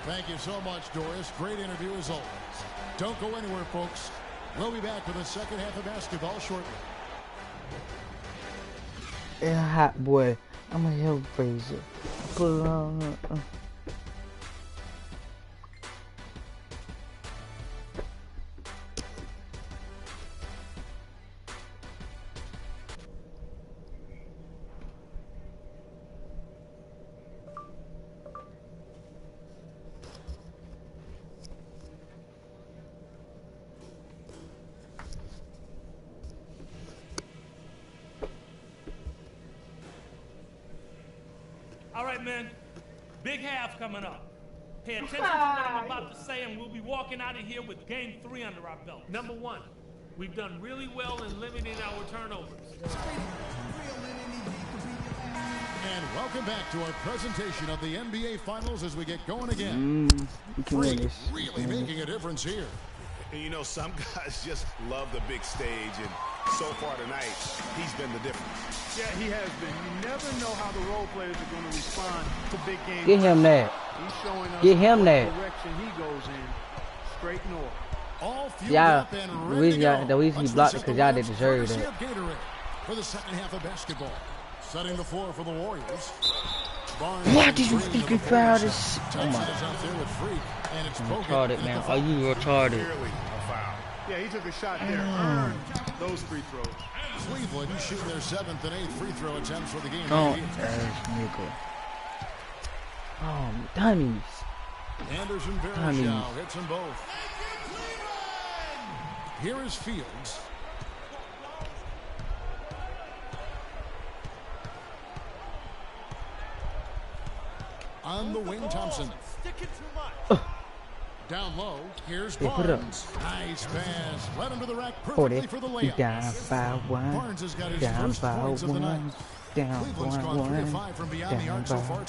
Thank you so much, Doris. Great interview as always. Don't go anywhere, folks. We'll be back with the second half of basketball shortly. Yeah, hot boy. I'm a hell Fraser. Put it on. All right, men. Big half coming up. Pay attention to what I'm about to say, and we'll be walking out of here with game 3 under our belt. Number 1, we've done really well in limiting our turnovers. And welcome back to our presentation of the NBA Finals as we get going again. Freak really making a difference here. And you know, some guys just love the big stage, and so far tonight, he's been the difference. Yeah, he has been. You never know how the role players are going to respond to big games. Get him that. He's showing us Get him that. direction he goes in. Straight north. All fueled Yeah, up and the ready to go. reason he blocked it because y'all didn't deserve Courtesy that. of Gatorade for the second half of basketball. Setting the floor for the Warriors. Barnes Why did you freaking foul this? Oh Thompson my. is out there with Freak, and it's I'm Bogut retarded, in man. the Are you retarded? Yeah, he took a shot there. Earned those free throws. Cleveland shooting their 7th and 8th free throw attempts for the game. Don't ask nigga. Oh, dummies. Anderson Varejao hits them both. Here is Fields. On the wing, Thompson. Down low, here's Yeah, put it up. Barnes. Nice pass. Led him to the rack 40. perfectly for the He layup. down by 1. Barnes has got his Down first by points of the night. 1. Down Cleveland's by gone 3 of 1. 5 from beyond the Down arc so by far.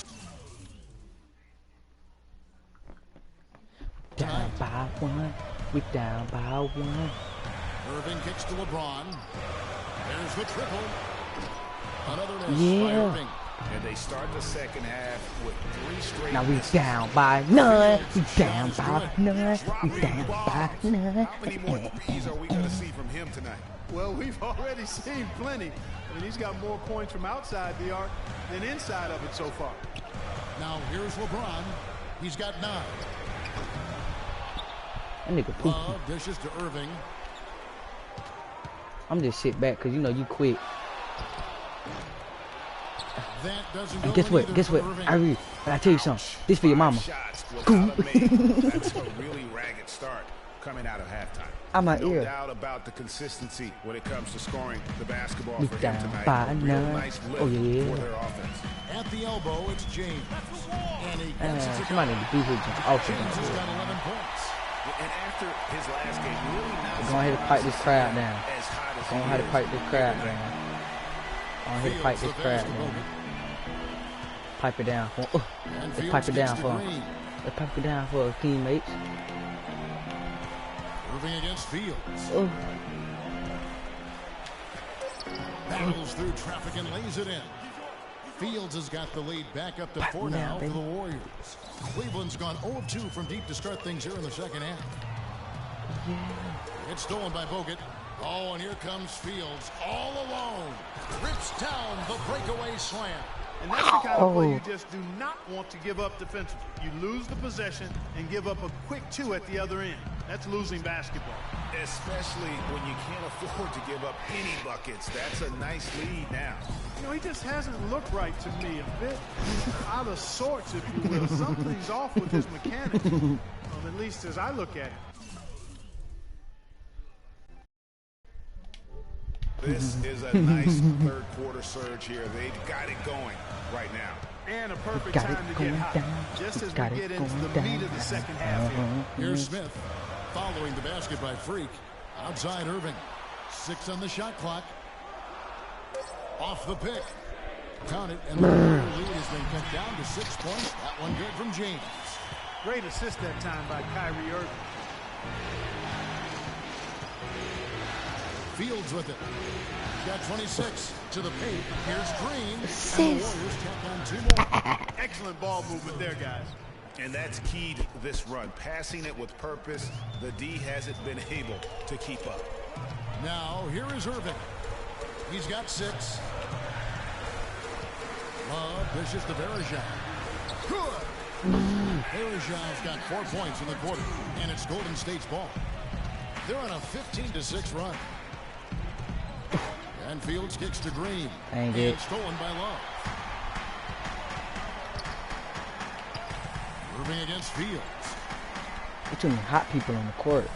Down by 1. We down by 1. Irving kicks to LeBron. There's the triple. Another miss by Yeah. Irving. And they start the second half with 3 straight Now we misses. down by none. We down by none. We down by none. How many more threes are we going to see from him tonight? Well, we've already seen plenty. I mean, he's got more points from outside the arc than inside of it so far. Now here's LeBron. He's got 9. That nigga poopy. Love dishes to Irving. I'm just sit back because you know you quit. And guess what? Guess what? I gotta tell you something. This for your mama. Cool. That's a really ragged start coming out of halftime. I'm not No here. doubt about the consistency when it comes to scoring the basketball Look for him down tonight. by A real none. nice lift Oh, yeah. for their offense. At the elbow, it's James. And he gets it to Somebody need to do his off James has got 11 points. And after his last game, really not Go ahead and pipe this crowd down. as hot as Go he ahead and is. pipe this crowd down. Go ahead and pipe this crowd down. Pipe it down for let's pipe it down for let's pipe it down for our teammates. Moving against Fields. Oh. Battles through traffic and lays it in. Fields has got the lead back up to 4 now for the Warriors. Cleveland's gone 0 of 2 from deep to start things here in the second half. It's stolen by Bogut. Oh, and here comes Fields all alone. Rips down the breakaway slam. And that's the kind of play you just do not want to give up defensively. You lose the possession and give up a quick 2 at the other end. That's losing basketball. Especially when you can't afford to give up any buckets. That's a nice lead now. You know, he just hasn't looked right to me. A bit out of sorts, if you will. Something's off with his mechanics, at least as I look at it. This is a nice third quarter surge here. They've got it going right now. And a perfect time to get hot. Just as we get into the meat of the second half here. Here's Smith following the basket by Freak. Outside Irving. 6 on the shot clock. Off the pick. Count it, and the lead has been cut down to 6 points. That one good from James. Great assist that time by Kyrie Irving. Fields with it. Got 26 to the paint. Here's Green. And the Warriors tack on 2 more. Excellent ball movement there, guys. And that's key to this run. Passing it with purpose. The D hasn't been able to keep up. Now, here is Irving. He's got 6. Love dishes to Bergeron. Good. Bergeron's got 4 points in the quarter, and it's Golden State's ball. They're on a 15-6 run. And Fields kicks to Green. Ain't and it. stolen by Love. Irving against Fields. There's too many hot people on the court.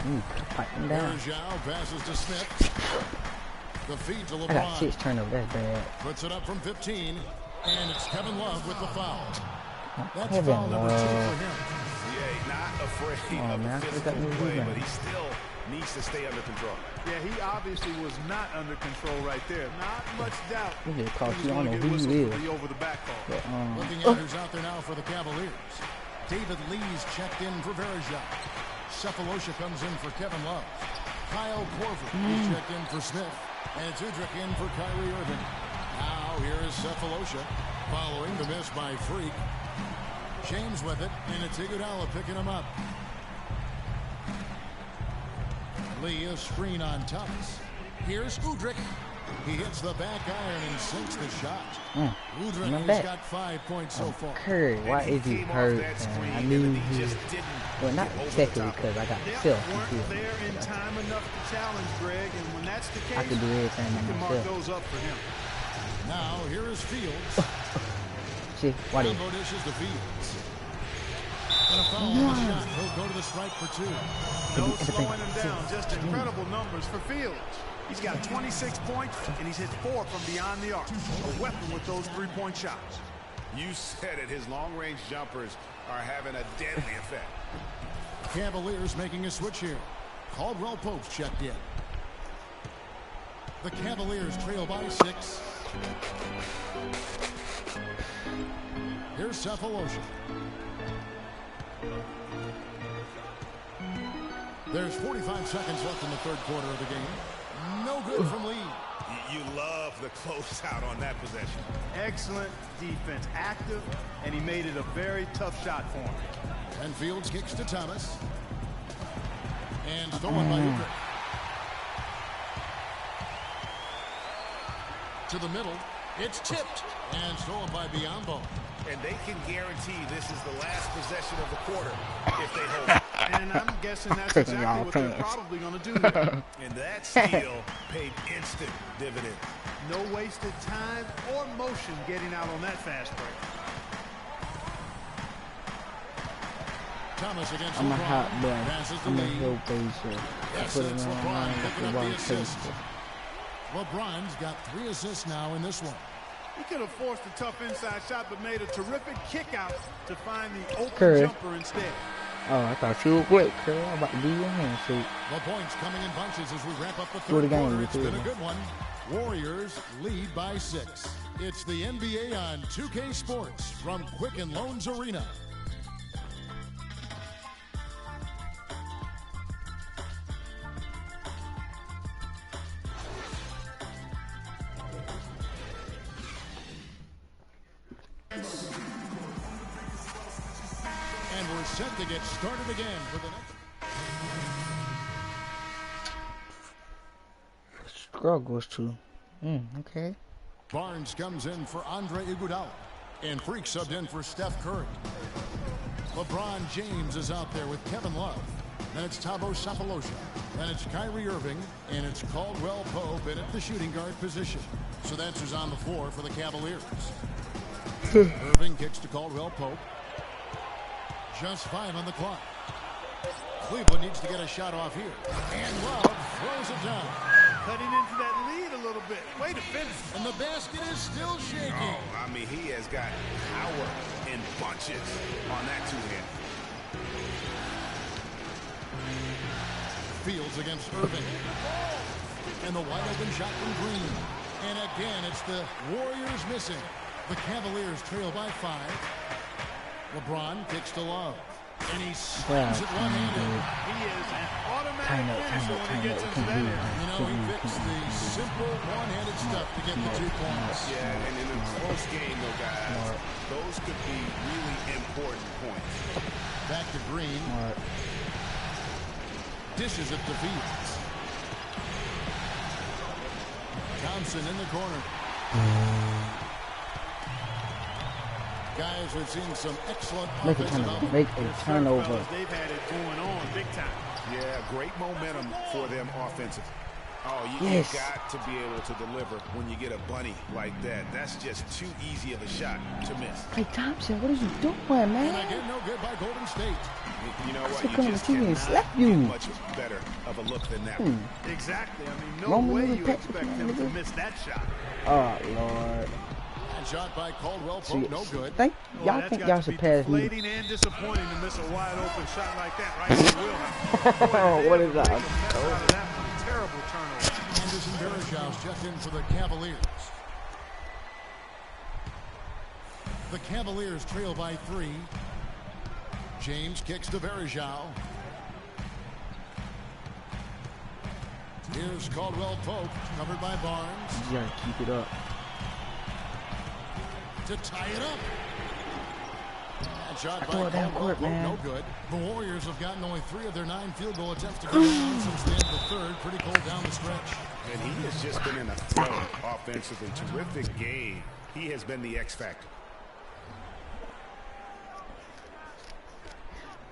Pipe them down. Bergeron passes to Smith. The feed to LeBron. I got 6 turnovers. That's bad. Puts it up from 15. And it's Kevin Love with the foul. That's Kevin foul number 2 Love. for him. Yeah, not afraid Oh, of man, I the forgot physical me to play, rebound. but he still needs to stay under control. Yeah, he obviously was not under control right there. Not much doubt. He just caught He you. I was don't know gonna who get whistled you for is. the over-the-back call. But, Looking at who's out there now for the Cavaliers. David Lee's checked in for Verjao. Cephalosha comes in for Kevin Love. Kyle Korver is checked in for Smith. And it's Udrich in for Kyrie Irving. Now here is Cephalosha following the miss by Freak. James with it, and it's Iguodala picking him up. Lee a screen on Thomas. Here's Udrich. He hits the back iron and sinks the shot. Udrich has got 5 points so far. Curry, why is he hurt? I knew he. Well, not technically because I got myself. There in time enough to challenge Greg, and when that's the case, I could do everything you can mark myself. those up for him. Now here is Fields. See, why did Combo dishes to Fields. And a foul on the shot. He'll go to the strike for 2. No slowing him down. Just incredible numbers for Fields. He's got 26 points, and he's hit 4 from beyond the arc. A weapon with those 3-point shots. You said it. His long-range jumpers are having a deadly effect. Cavaliers making a switch here. Caldwell Pope checked in. The Cavaliers trail by 6. Here's Cephalosha. There's 45 seconds left in the third quarter of the game. No good from Lee. You love the closeout on that possession. Excellent defense. Active, and he made it a very tough shot for him. And Fields kicks to Thomas. And stolen by Udrich. To the middle. It's tipped. And stolen by Biyombo. And they can guarantee this is the last possession of the quarter if they hold it. And I'm guessing that's exactly what they're probably going to do here. And that steal paid instant dividend. No wasted time or motion getting out on that fast break. Thomas against I'm a LeBron. hot boy. Passes the I'm a lead. hill baser. Yes, Put it it's on LeBron line picking with up the the assist. baser. LeBron's got 3 assists now in this one. He could have forced a tough inside shot, but made a terrific kick out to find the open Curry. jumper instead. Oh, I thought you were quick, Curry. I'm about to do your hand shoot. The points coming in bunches as we wrap up the Do it third again, quarter. you It's too. been a good one. Warriors lead by 6. It's the NBA on 2K Sports from Quicken Loans Arena. And we're set to get started again for the next. Struggles too. Okay. Barnes comes in for Andre Iguodala. And Freak subbed in for Steph Curry. LeBron James is out there with Kevin Love. Then it's Thabo Sefolosha. Then it's Kyrie Irving. And it's Caldwell Pope in at the shooting guard position. So that's who's on the floor for the Cavaliers. Irving kicks to Caldwell Pope. Just 5 on the clock. Cleveland needs to get a shot off here. And Love throws it down. Cutting into that lead a little bit. Way to finish. And the basket is still shaking. Oh, I mean, he has got power in bunches on that two-hand. Fields against Irving. And the wide open shot from Green. And again, it's the Warriors missing. The Cavaliers trail by 5. LeBron kicks to Love. And he slams it one-handed. He is an automatic finisher when he gets into that area. You know, he picks the simple one-handed stuff to get the 2 points. Yeah, and in a close game, though, guys, those could be really important points. Back to Green. Dishes it to Fields. Thompson in the corner. Guys, we've seen some excellent Make a turnover. They've had it going on big time. Yeah, great momentum for them offensively. Oh, you Yes. got to be able to deliver when you get a bunny like that. That's just too easy of a shot to miss. Hey Thompson, what are you doing, And man? again, no good by Golden State. You know That's what? what You comes just to you and cannot slap you. get much better of a look than that. Exactly. I mean, no Roman way little you Patrick, expect him to nigga. miss that shot. Oh Lord. And shot by Caldwell See, Pope, no good. Think Oh, y'all that's think got y'all to should be pass me? deflating and disappointing to miss a wide open shot like that right in the wheelhouse. Oh, what is that? Out of that one. Terrible turnover. Anderson Varejão's checked in for the Cavaliers. The Cavaliers trail by 3. James kicks to Varejão. Here's Caldwell Pope, covered by Barnes. You gotta keep it up. To tie it up. And shot Throw by it down Caldwell court, Pope, man. no good. The Warriors have gotten only 3 of their 9 field goal attempts to go down since the end of the third. Pretty cold down the stretch. And he has just been in a flow offensively. Terrific game. He has been the X factor.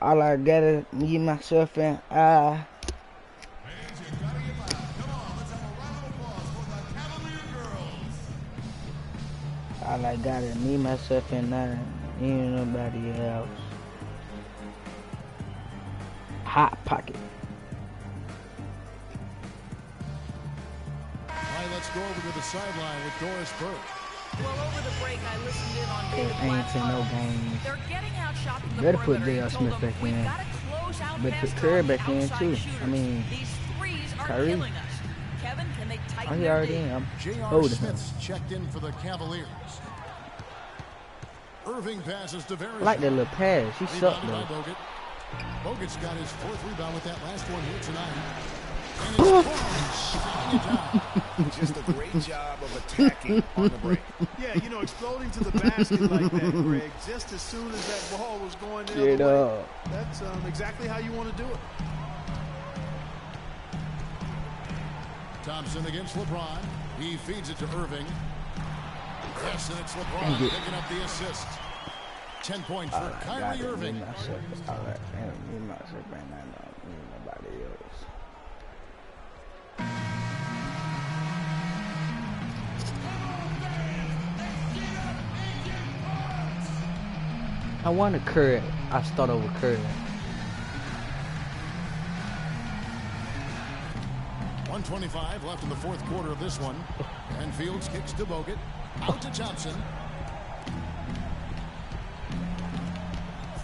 All I gotta me myself and I. All I gotta me myself and I. Ain't nobody else. Hot pocket. All right, let's go over to the sideline with Doris Burke. Well, over the break, I listened in on David Ain't Black's seen no comments. games. They're getting out shot from the Better put perimeter. J.R. He told Smith them, back "We've in. gotta close out Better put past Curry the back in, outside too. shooters. I mean, These threes are Kyrie. killing us. Kevin, can they Oh, tighten he their already D? in. I'm J.R. holding him. Smith's checked in for the Cavaliers. Irving passes to Varejão. I like that little pass. He sucked Rebounded by though. Bogut. Bogut's got his 4th rebound with that last one here tonight. And it's Barnes shutting it down. Just a great job of attacking on the break. Yeah, you know, exploding to the basket like that, Greg, just as soon as that ball was going the Get other way. up. That's exactly how you want to do it. Thompson against LeBron. He feeds it to Irving. Yes, and it's LeBron Dang it. picking up the assist. 10 points for Kyrie Irving. Me myself. All right, me myself right now. No, me nobody else. I want a Curry. I start over Curry. 1:25 left in the fourth quarter of this one. And Fields kicks to Bogut. Out to Thompson.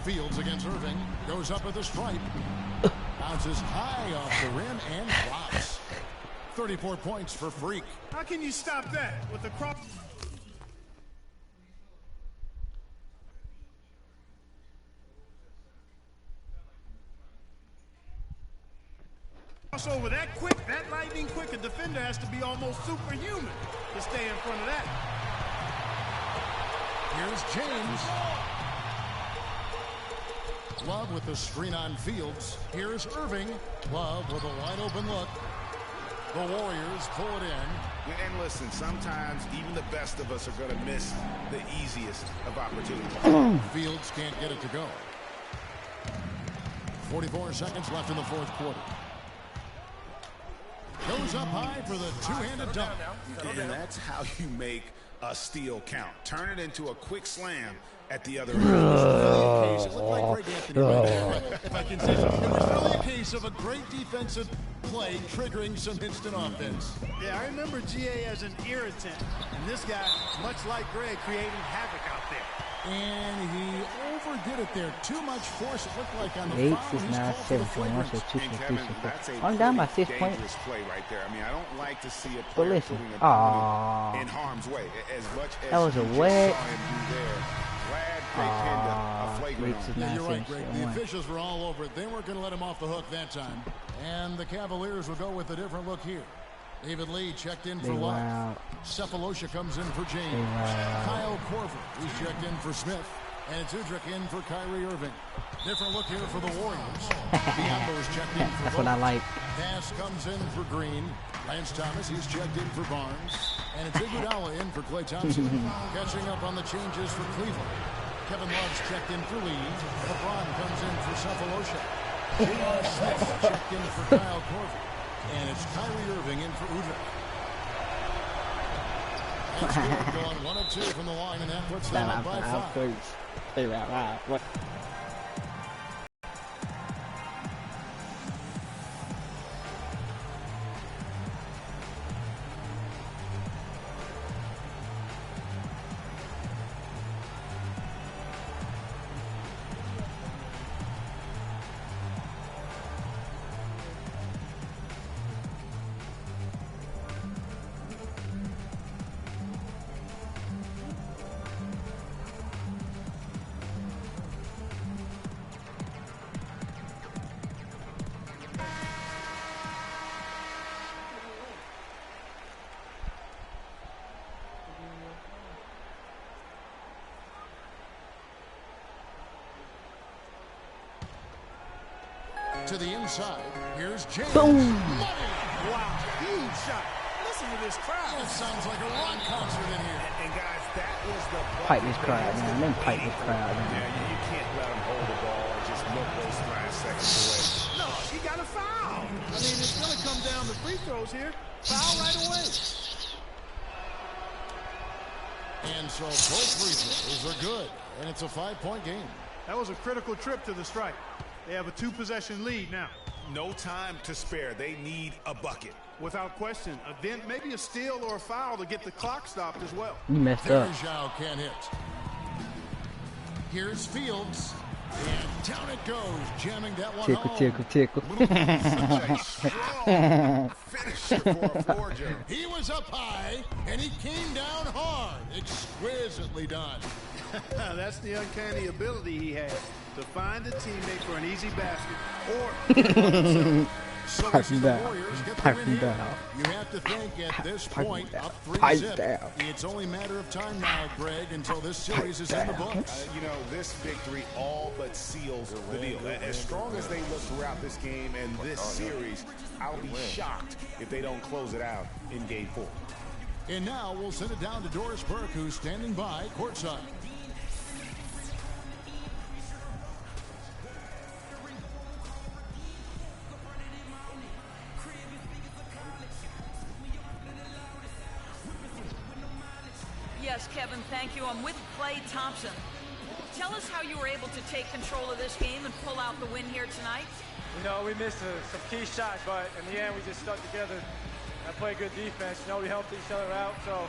Fields against Irving. Goes up at the stripe. Bounces high off the rim and drops. 34 points for Freak. How can you stop that with the cross? Crossover that quick, that lightning quick, a defender has to be almost superhuman to stay in front of that. Here's James. Love with the screen on Fields. Here's Irving. Love with a wide open look. The Warriors pull it in. And listen, sometimes even the best of us are going to miss the easiest of opportunities. Fields can't get it to go. 44 seconds left in the fourth quarter. Goes up high for the two-handed dunk. And that's how you make a steal count. Turn it into a quick slam at the other end. If I can say so, it was really a case of a great defensive play triggering some instant offense. Yeah, I remember GA as an irritant, and this guy, much like Greg, creating havoc out there. And he overdid it there. Too much force, it looked like, on the 8, foul. 6, 9, 7, 1, 2, 3, 4. I'm down by 6 points. Play right there. I mean, I don't like to see a But player listen, putting a in harm's way as much as that was a wet. Yeah, you're right, Greg. The officials were all over it. They weren't going to let him off the hook that time. And the Cavaliers will go with a different look here. David Lee checked in for Love. Cephalosha comes in for James. Kyle Korver, who's checked in for Smith. And it's Udrich in for Kyrie Irving. Different look here for the Warriors. Diablo's checked in for That's what I like. Pass comes in for Green. Lance Thomas, he's checked in for Barnes. And it's Iguodala in for Klay Thompson. Catching up on the changes for Cleveland. Kevin Love's checked in for Lee. LeBron comes in for Cephalosha. J.R. Smith checked in for Kyle Korver. And it's Kyrie Irving in for Udrich. That's good. Going 1 of 2 from the line, and that puts them up by 5. To the inside, here's James. Boom! Wow, huge shot. Listen to this crowd. It sounds like a rock concert in here. And guys, that was the Pipe this crowd, man. Let me pipe this crowd, man. Yeah, you can't let him hold the ball and just look those last seconds away. No, he got a foul. I mean, it's going to come down to free throws here. Foul right away. And so both free throws are good, and it's a 5-point game. That was a critical trip to the stripe. They have a 2-possession lead now. No time to spare. They need a bucket. Without question. Then maybe a steal or a foul to get the clock stopped as well. You messed up. Zhao can't hit. Here's Fields. And down it goes, jamming that one Tickle, home. tickle, tickle. Finisher for a floor jump. He was up high, and he came down hard. Exquisitely done. That's the uncanny ability he has to find a teammate for an easy basket or So Pipe the down. Warriors get the Pipe win here. down. You have to think at this Pipe point, down. up Pipe 3-zip. down. It's only a matter of time now, Greg, until this series is in the books. You know, this victory all but seals the deal. As strong as they look throughout this game and this series, I'll be shocked if they don't close it out in Game 4. And now we'll send it down to Doris Burke, who's standing by courtside. Yes, Kevin, thank you. I'm with Klay Thompson. tell us how you were able to take control of this game and pull out the win here tonight. You know, we missed some key shots, but in the end, we just stuck together and played good defense. You know, we helped each other out, so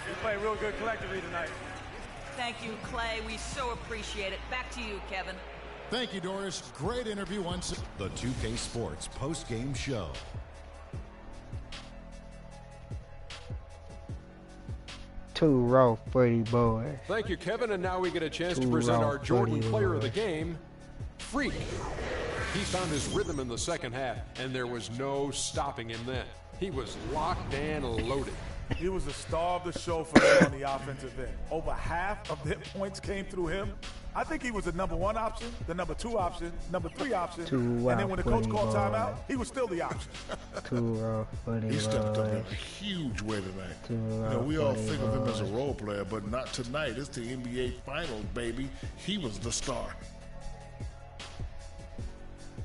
we played real good collectively tonight. Thank you, Clay. We so appreciate it. Back to you, Kevin. Thank you, Doris. Great interview once. The 2K Sports post-game show. Too raw for these boys. Thank you, Kevin. And now we get a chance to present our Jordan Player of the Game, Freak. He found his rhythm in the second half, and there was no stopping him then. He was locked and loaded. He was the star of the show for them on the offensive end. Over half of their points came through him. I think he was the number 1 option, the number 2 option, number 3 option, and then when the coach called timeout, he was still the option. He stepped up in a huge way tonight. You know, we all think of him as a role player, but not tonight. It's the NBA Finals, baby. He was the star.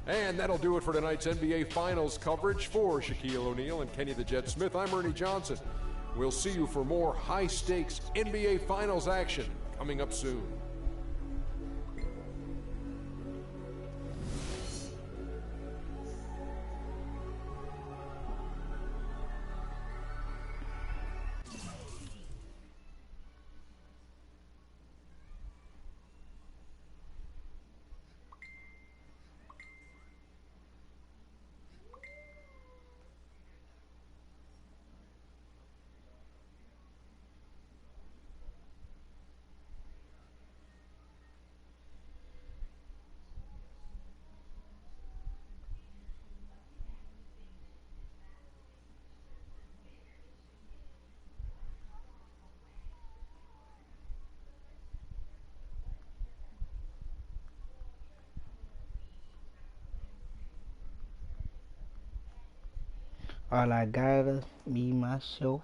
And that'll do it for tonight's NBA Finals coverage. For Shaquille O'Neal and Kenny the Jet Smith, I'm Ernie Johnson. We'll see you for more high-stakes NBA Finals action coming up soon. All I gotta be myself.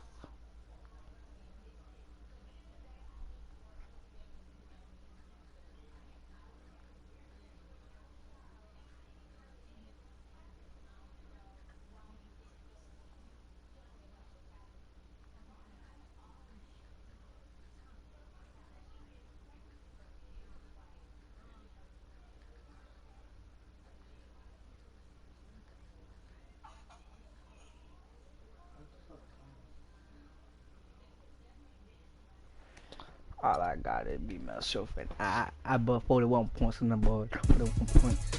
All I gotta be myself, and I bought 41 points on the board. 41 points.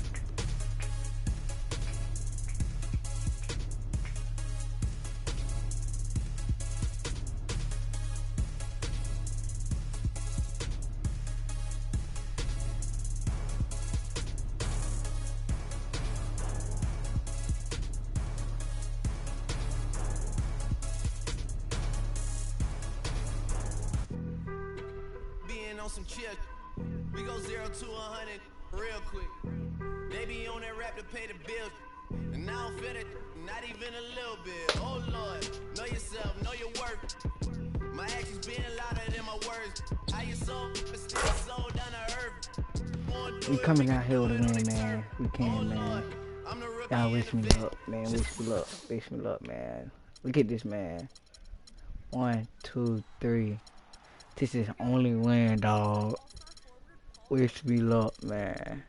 Some chill. We go 0 to 100 real quick. They be on that rap to pay the bills, and I don't feel it, not even a little bit. Oh Lord, know yourself, know your worth. My actions being louder than my words. How you so, but still so down to earth. We coming out here with a win, man. We can, man. Y'all wish me luck, man. Wish me luck. Wish me luck, man. Look at this, man. 1, 2, 3. This is only win, dog. Wish me luck, man.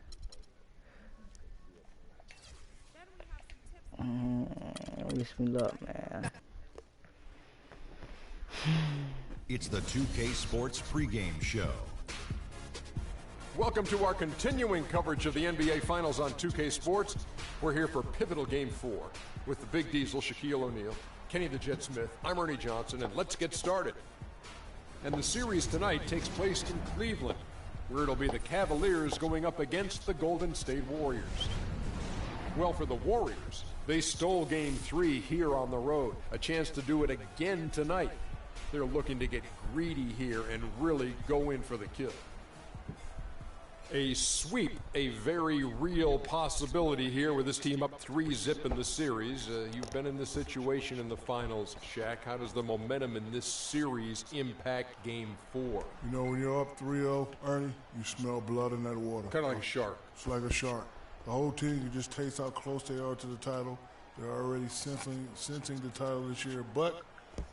Wish me luck, man. It's the 2K Sports pregame show. Welcome to our continuing coverage of the NBA Finals on 2K Sports. We're here for pivotal Game 4 with the Big Diesel, Shaquille O'Neal, Kenny the Jet Smith. I'm Ernie Johnson, and let's get started. And the series tonight takes place in Cleveland, where it'll be the Cavaliers going up against the Golden State Warriors. Well, for the Warriors, they stole Game 3 here on the road, a chance to do it again tonight. They're looking to get greedy here and really go in for the kill. A sweep, a very real possibility here with this team up 3-0 in the series. You've been in this situation in the finals, Shaq. How does the momentum in this series impact Game 4? You know, when you're up 3-0, Ernie, you smell blood in that water. Kind of like a shark. It's like a shark. The whole team can just taste how close they are to the title. They're already sensing the title this year, but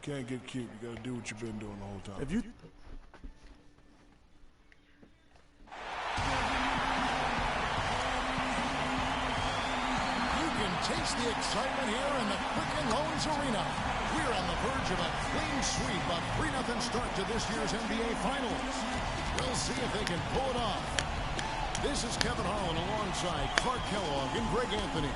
can't get cute. You got to do what you've been doing the whole time. Taste the excitement here in the Quicken Loans Arena. We're on the verge of a clean sweep, a 3-0 start to this year's NBA Finals. We'll see if they can pull it off. This is Kevin Harlan alongside Clark Kellogg and Greg Anthony.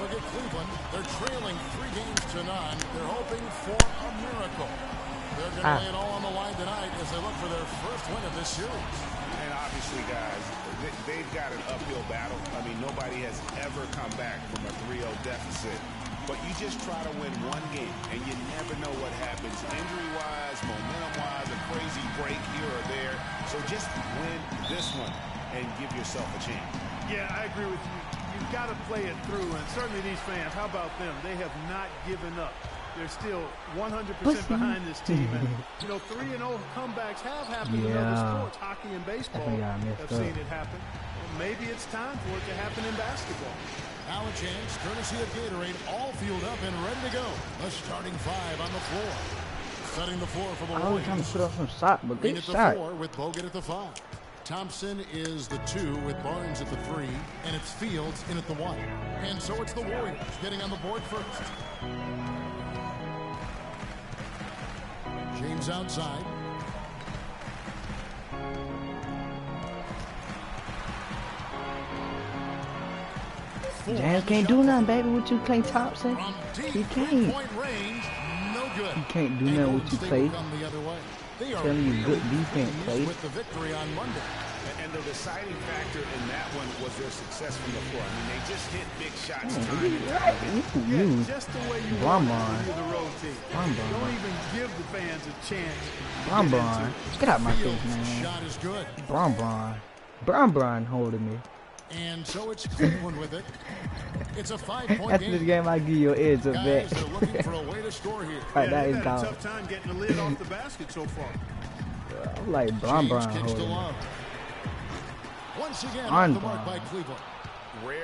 Look at Cleveland. They're trailing 3 games to none. They're hoping for a miracle. They're going to lay it all on the line tonight as they look for their first win of this series. And obviously, guys, they've got an uphill battle. I mean, nobody has ever come back from a 3-0 deficit. But you just try to win one game, and you never know what happens. Injury-wise, momentum-wise, a crazy break here or there. So just win this one and give yourself a chance. Yeah, I agree with you. You've got to play it through, and certainly these fans, how about them? They have not given up. They're still 100% behind this team. And, you know, 3-0 comebacks have happened in other sports. Hockey and baseball have seen it happen. Well, maybe it's time for it to happen in basketball. Now a chance, courtesy of Gatorade, all fueled up and ready to go. The starting 5 on the floor. Setting the floor for the Warriors. I was trying to put up some shot, but Green good at the shot. 4 with Bogut at the 5. Thompson is the 2 with Barnes at the 3, and it's Fields in at the 1. And so it's the Warriors getting on the board first. James outside. James can't do nothing, baby, with you, Klay Thompson. He can't. Range, no good. He can't do nothing with you, Klay. Telling you, good defense, Klay. With the victory on Monday. And the deciding factor in that one was their success from the floor. I mean, they just hit big shots. Just the way you want to the road team. Don't even give the fans a chance. Bron. Get out my face, man. Shot is good. Bron holding me. And so it's Cleveland with it. It's a 5-point game. After this game, I give you an edge up Guys back. are looking for a way to score here. Right, that is they've had a gone. tough time getting the lid off the basket so far. I'm like Bron kicks holding to me. Love. Once again, On off the mark by Cleveland.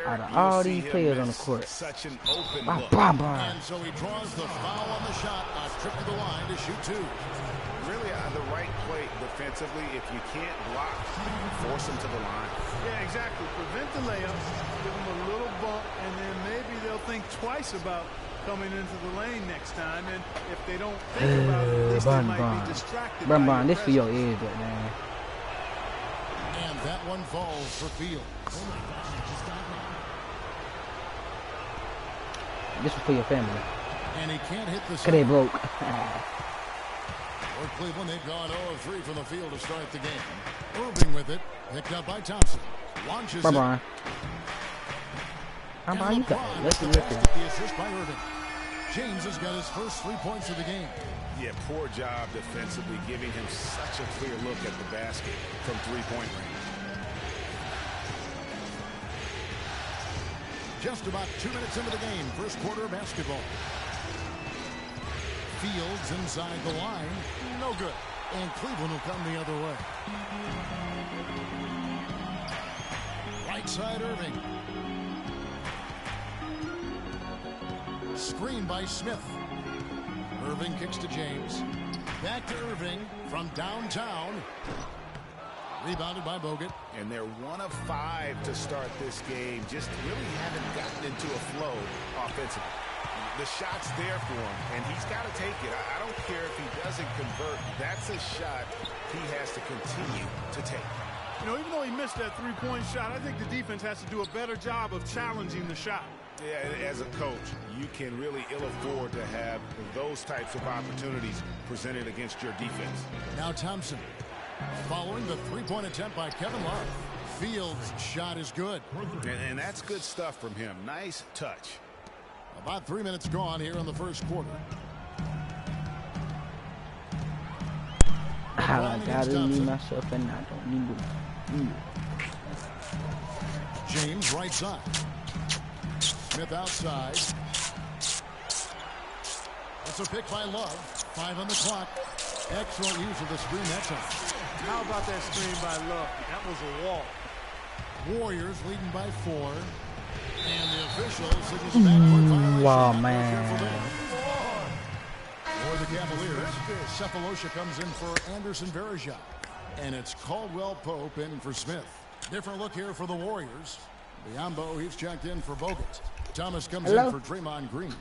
Out of all these players on the court. Such an open look. Bron. And so he draws the foul on the shot. A trip to the line to shoot 2. Really on the right play defensively. If you can't block, force them to the line. Yeah, exactly. Prevent the layup, give them a little bump, and then maybe they'll think twice about coming into the lane next time. And if they don't think about it, at least they might be distracted. Bron, this for your edge, man. And that one falls for Field. This is for your family. And he can't hit the Cause they broke. For Cleveland, they've gone 0 of 3 from the field to start the game. Irving with it, picked up by Thompson. Launches it. Bron. How about you got it? Let's look at The assist by Irving. James has got his first 3 points of the game. Yeah, poor job defensively, giving him such a clear look at the basket from 3-point range. Just about 2 minutes into the game, first quarter of basketball. Fields inside the line, no good. And Cleveland will come the other way. Right side Irving. Screen by Smith. Irving kicks to James. Back to Irving from downtown. Rebounded by Bogut. And they're 1 of 5 to start this game. Just really haven't gotten into a flow offensively. The shot's there for him, and he's got to take it. I don't care if he doesn't convert. That's a shot he has to continue to take. You know, even though he missed that 3-point shot, I think the defense has to do a better job of challenging the shot. Yeah, as a coach, you can really ill afford to have those types of opportunities presented against your defense. Now Thompson. Following the 3-point attempt by Kevin Love. Fields' shot is good. And that's good stuff from him. Nice touch. About 3 minutes gone here in the first quarter. I gotta need myself and I don't need it. James right side. Smith outside. That's a pick by Love. 5 on the clock. Excellent use of the screen that time. How about that screen by Love? That was a wall. Warriors leading by 4. And the official signals a backcourt violation. Wow, man. For the Cavaliers, Cephalosha comes in for Anderson Varejao. And it's Caldwell Pope in for Smith. Different look here for the Warriors. Biombo, he's checked in for Bogut. Thomas comes Hello? in for Draymond Green.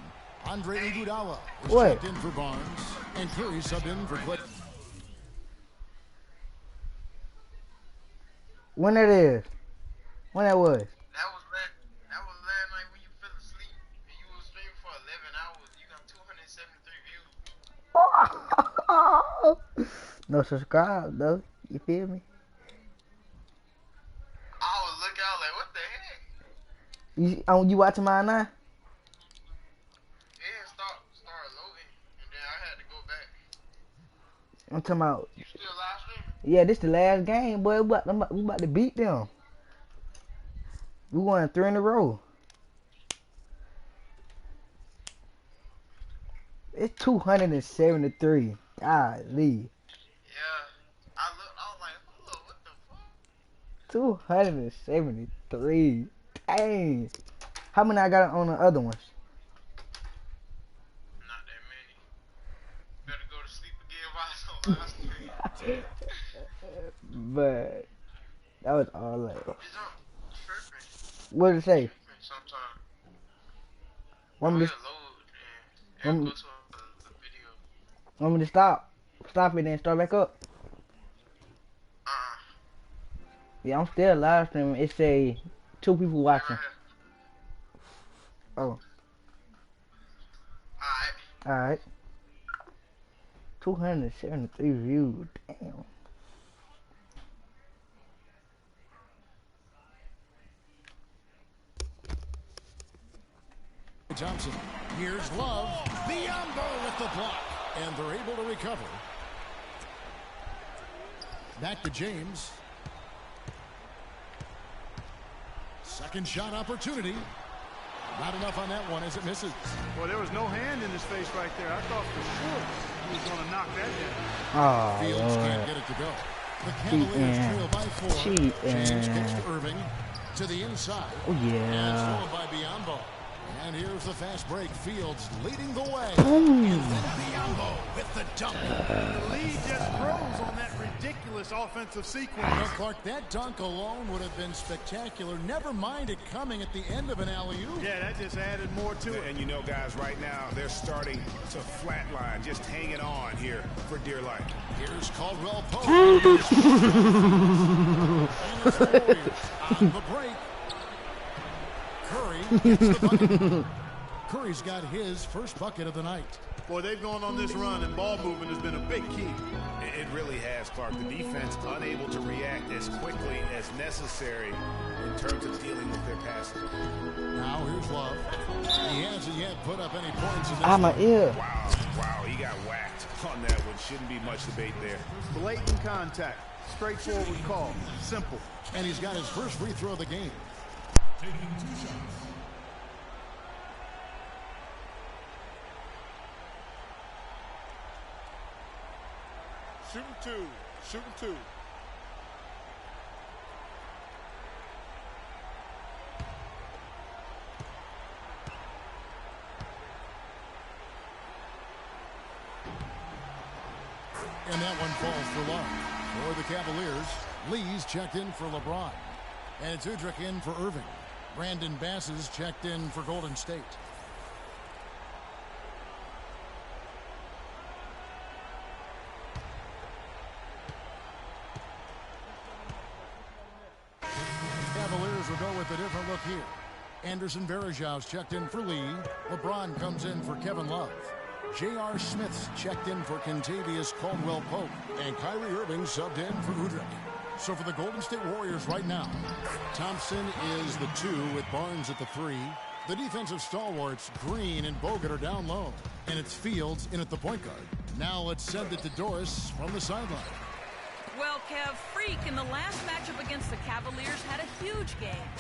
Andre Iguodala is What? checked in for Barnes. And Curry subbed in for Clay. When that is? When that was? That was last night when you fell asleep and you was streaming for 11 hours. You got 273 views. No subscribe though. You feel me? I was looking out like, what the heck? You watching mine now? Yeah, started loading, and then I had to go back. I'm talking about. You still live streaming? Yeah, this the last game, boy. We about to beat them. We won 3 in a row. It's 273. Golly. 273. Dang. How many I got on the other ones? Not that many. Better go to sleep again while it's on live stream. But that was all like. What did it say? Sometimes. Want me to stop? Stop it and start back up. Yeah, I'm still live streaming. It say 2 people watching. Oh. Alright. 273 views. Damn. Johnson. Here's Love. Biyombo with the block. And they're able to recover. Back to James. Second shot opportunity. Not enough on that one as it misses. Well, there was no hand in his face right there. I thought for sure he was going to knock that down. Oh, Fields can't get it to go. The Cavaliers trail by 4. James kicks to Irving. To the inside. Oh, yeah. And followed by Biyombo. And here's the fast break. Fields leading the way. And then Biyombo with the dunk. The lead just grows on that ridiculous offensive sequence. Well, Clark, that dunk alone would have been spectacular. Never mind it coming at the end of an alley-oop. Yeah, that just added more to it. And you know, guys, right now, they're starting to flatline, just hanging on here for dear life. Here's Caldwell Pope. And it's Warriors on the break. Curry gets the bucket. Curry's got his first bucket of the night. Boy, they've gone on this run, and ball movement has been a big key. It really has, Clark. The defense unable to react as quickly as necessary in terms of dealing with their passing. Now here's Love. He hasn't yet put up any points in this my ear. Wow, he got whacked on that one. Shouldn't be much debate there. Blatant contact. Straightforward call. Simple. And he's got his first free throw of the game. Taking 2 shots. Shooting 2. Shooting 2. And that one falls for Love. For the Cavaliers, Lee's checked in for LeBron. And it's Udrich in for Irving. Brandon Bass is checked in for Golden State. Cavaliers will go with a different look here. Anderson Varejau's checked in for Lee. LeBron comes in for Kevin Love. J.R. Smith's checked in for Kentavious Caldwell-Pope. And Kyrie Irving subbed in for Udrich. So for the Golden State Warriors right now, Thompson is the 2 with Barnes at the 3. The defensive stalwarts, Green and Bogut, are down low. And it's Fields in at the point guard. Now let's send it to Doris from the sideline. Well, Kev, Freak in the last matchup against the Cavaliers had a huge game.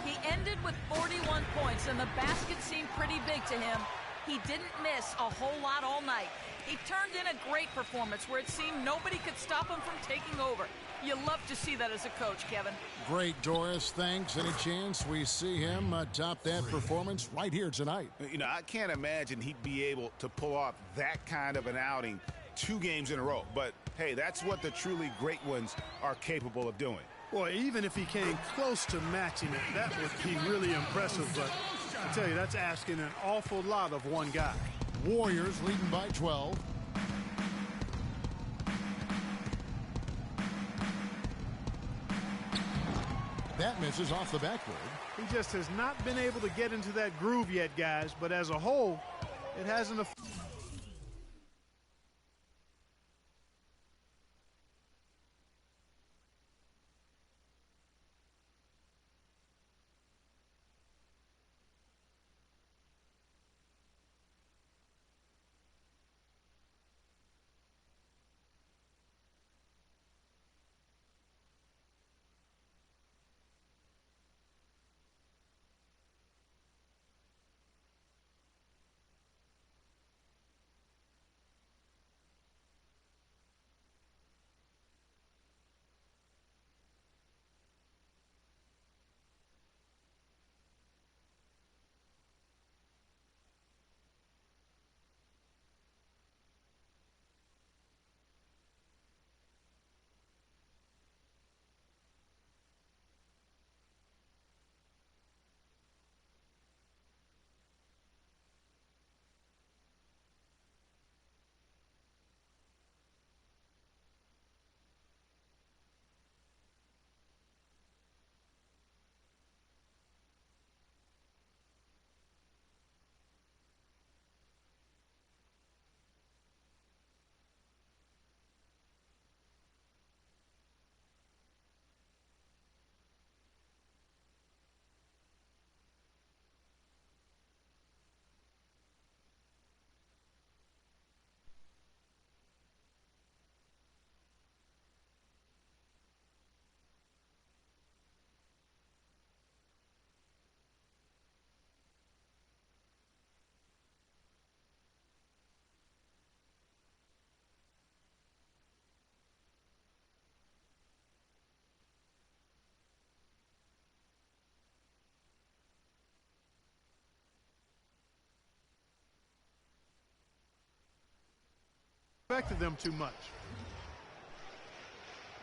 He ended with 41 points, and the basket seemed pretty big to him. He didn't miss a whole lot all night. He turned in a great performance where it seemed nobody could stop him from taking over. You love to see that as a coach, Kevin. Great, Doris. Thanks. Any chance we see him top that performance right here tonight? You know, I can't imagine he'd be able to pull off that kind of an outing 2 games in a row. But, hey, that's what the truly great ones are capable of doing. Boy, even if he came close to matching it, that would be really impressive. But I tell you, that's asking an awful lot of one guy. Warriors leading by 12. That misses off the backboard. He just has not been able to get into that groove yet, guys, but as a whole, it hasn't. Expected them too much.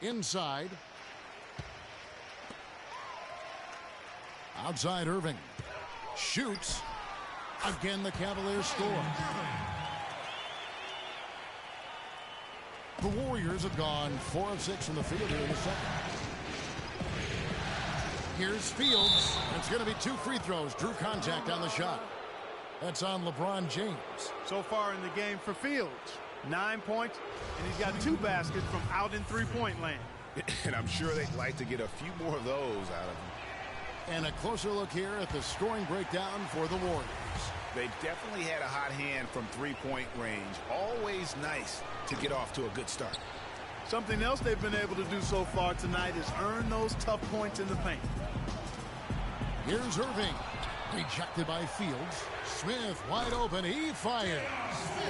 Inside. Outside Irving. Shoots. Again, the Cavaliers score. The Warriors have gone 4 of 6 from the field here in the second. Here's Fields. It's going to be 2 free throws. Drew contact on the shot. That's on LeBron James. So far in the game for Fields, 9 points, and he's got 2 baskets from out in three-point land. And I'm sure they'd like to get a few more of those out of him. And a closer look here at the scoring breakdown for the Warriors. They've definitely had a hot hand from three-point range. Always nice to get off to a good start. Something else they've been able to do so far tonight is earn those tough points in the paint. Here's Irving. Rejected by Fields. Smith wide open. He fires.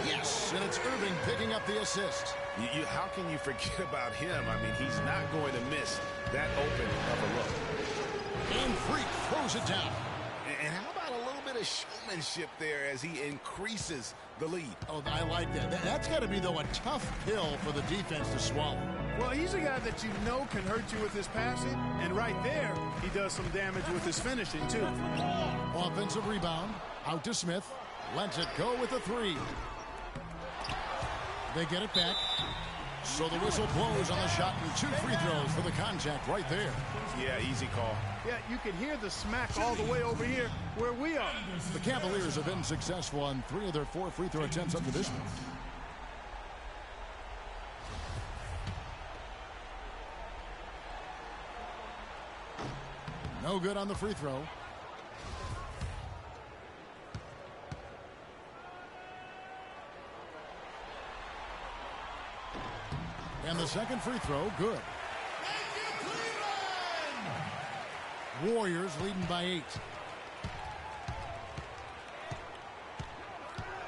Yes, and it's Irving picking up the assist. How can you forget about him? I mean, he's not going to miss that open of a look. And Freak throws it down. And how about a little bit of showmanship there as he increases the lead? Oh, I like that. That's got to be, though, a tough pill for the defense to swallow. Well, he's a guy that you know can hurt you with his passing, and right there, he does some damage with his finishing, too. Offensive rebound. Out to Smith. Lets it go with a 3. They get it back. So the whistle blows on the shot and 2 free throws for the contact right there. Yeah, easy call. Yeah, you can hear the smack all the way over here where we are. The Cavaliers have been successful on 3 of their 4 free throw attempts up to this point. No good on the free throw. And the second free throw, good. Warriors leading by 8.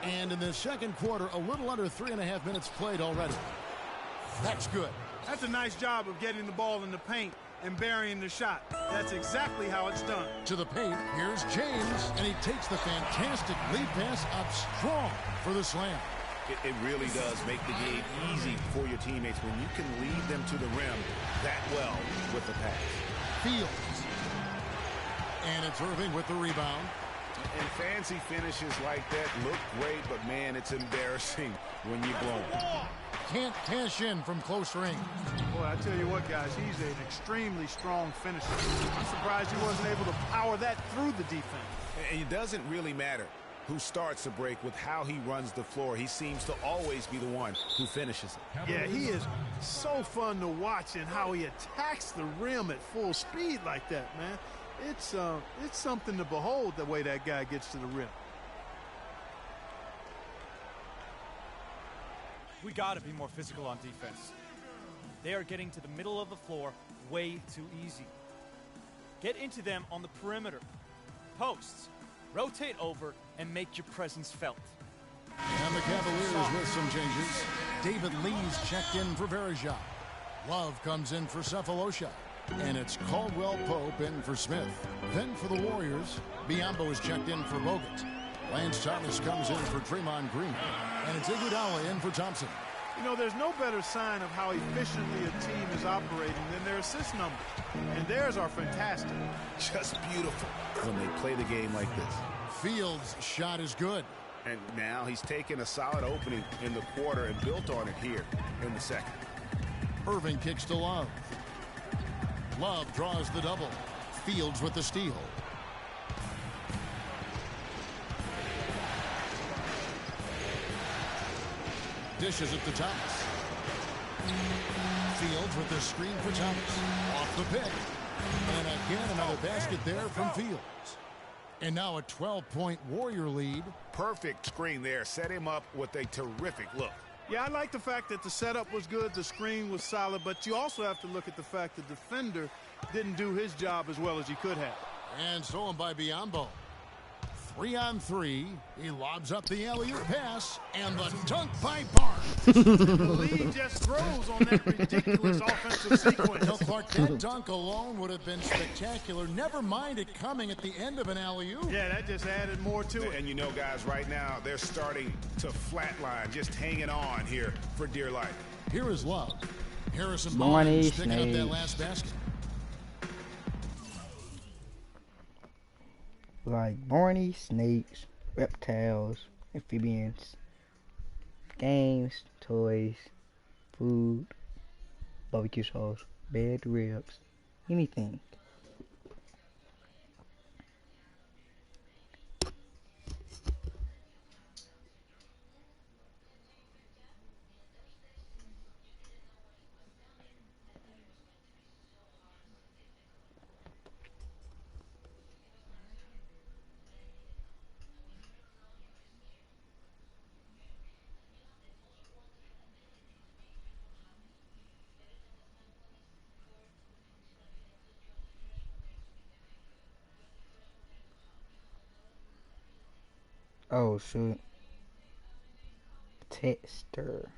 And in the second quarter, a little under 3.5 minutes played already. That's good. That's a nice job of getting the ball in the paint and burying the shot. That's exactly how it's done. To the paint, here's James, and he takes the fantastic lead pass up strong for the slam. It really does make the game easy for your teammates when you can lead them to the rim that well with the pass. Fields. And it's Irving with the rebound. And fancy finishes like that look great, but man, it's embarrassing when you blow them. Can't cash in from close range. Boy, I tell you what, guys, he's an extremely strong finisher. I'm surprised he wasn't able to power that through the defense. And it doesn't really matter who starts the break with how he runs the floor. He seems to always be the one who finishes it. Yeah, he is so fun to watch, and how he attacks the rim at full speed like that, man. It's something to behold, the way that guy gets to the rim. We got to be more physical on defense. They are getting to the middle of the floor way too easy. Get into them on the perimeter. Posts. Rotate over and make your presence felt. And the Cavaliers with some changes. David Lee's checked in for Verejao. Love comes in for Cephalosha. And it's Caldwell Pope in for Smith. Then for the Warriors, Biyombo is checked in for Bogut. Lance Thomas comes in for Draymond Green. And it's Iguodala in for Thompson. You know, there's no better sign of how efficiently a team is operating than their assist numbers. And theirs are fantastic. Just beautiful when they play the game like this. Fields' shot is good. And now he's taken a solid opening in the quarter and built on it here in the second. Irving kicks to Love. Love draws the double. Fields with the steal. Dishes it to Thomas. Fields with the screen for Thomas. Off the pick. And again another basket there from Fields. And now a 12-point Warrior lead. Perfect screen there. Set him up with a terrific look. Yeah, I like the fact that the setup was good, the screen was solid, but you also have to look at the fact the defender didn't do his job as well as he could have. And stolen by Biyombo. 3-on-3. He lobs up the alley-oop pass, and the dunk by Barnes. The lead just grows on that ridiculous offensive sequence. No, Clark, that dunk alone would have been spectacular. Never mind it coming at the end of an alley-oop. Yeah, that just added more to it. And you know, guys, right now they're starting to flatline, just hanging on here for dear life. Here is Love. Harrison Barnes picking up that last basket. Like Barney, snakes, reptiles, amphibians, games, toys, food, barbecue sauce, bed ribs, anything. Oh shoot. Tester.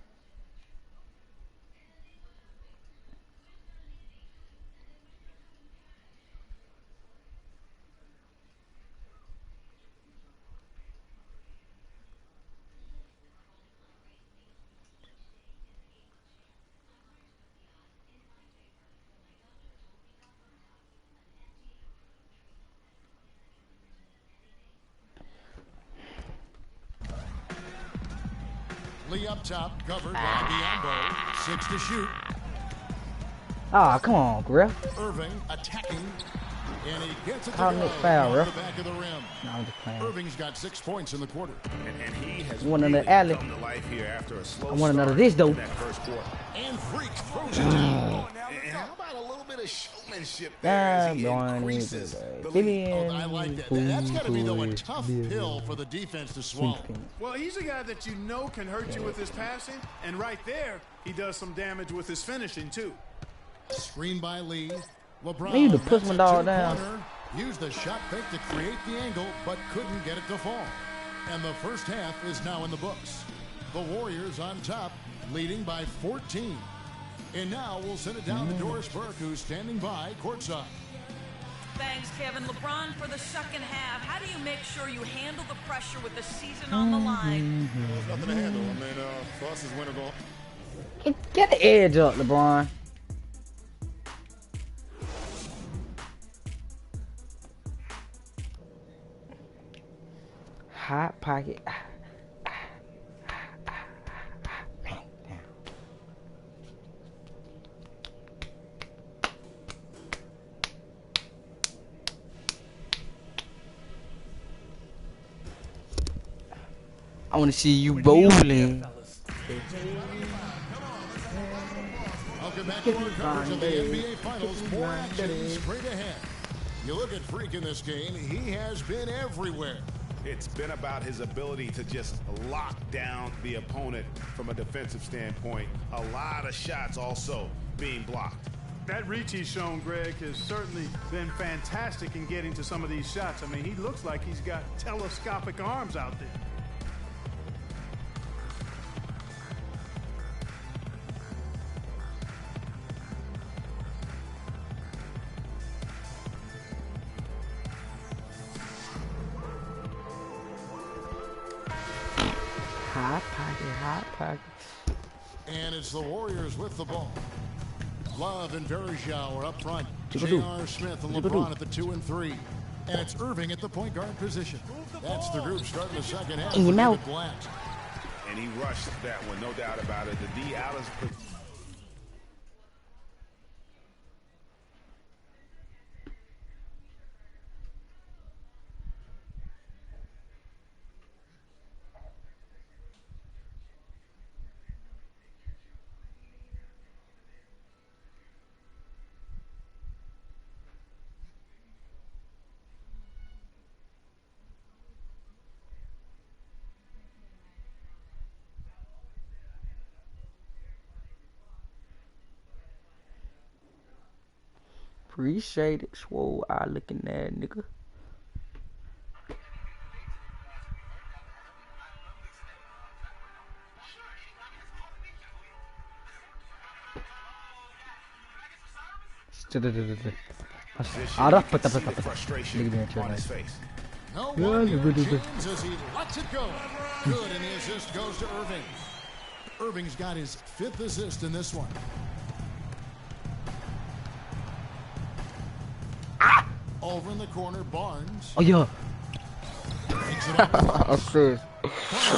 Lee up top, covered by Biyombo. 6 to shoot. Ah, come on, Griff. Irving attacking, and he gets it to Call go Nick foul, off Griff. the back of the rim. No, I'm just playing. Irving's got 6 points in the quarter. And he has One in really the alley. come to life here after a slow I want none of start this though. in that first quarter. And Freaks throws it down. And how about a little bit of showmanship there as he increases the lead? Oh, I like that. That's got to be a tough pill for the defense to swallow. Well, he's a guy that you know can hurt you with his passing, and right there, he does some damage with his finishing, too. Screen by Lee. LeBron. I need to push my dog down. Used the shot fake to create the angle, but couldn't get it to fall. And the first half is now in the books. The Warriors on top, leading by 14. And now we'll send it down to Doris Burke, who's standing by courtside. Thanks, Kevin. LeBron, for the second half, how do you make sure you handle the pressure with the season on the line? There's nothing to handle. I mean, for us, it's win or go. Get the edge up, LeBron. Hot pocket. I want to see you rolling. Welcome back to our coverage of the NBA Finals. More action straight ahead. You look at Freak in this game, he has been everywhere. It's been about his ability to just lock down the opponent from a defensive standpoint. A lot of shots also being blocked. That reach he's shown, Greg, has certainly been fantastic in getting to some of these shots. I mean, he looks like he's got telescopic arms out there. Hot pocket. And it's the Warriors with the ball. Love and Varejao are up front. J.R. Smith and LeBron at the 2 and 3. And it's Irving at the point guard position. That's the group starting the second half. In your mouth. And he rushed that one, no doubt about it. The D out of Appreciate it, swole eye looking at nigga. No one here James as he lets it go. Good, and the assist goes to Irving. Irving's got his 5th assist in this one. Over in the corner, Barnes. Oh yeah. Barnes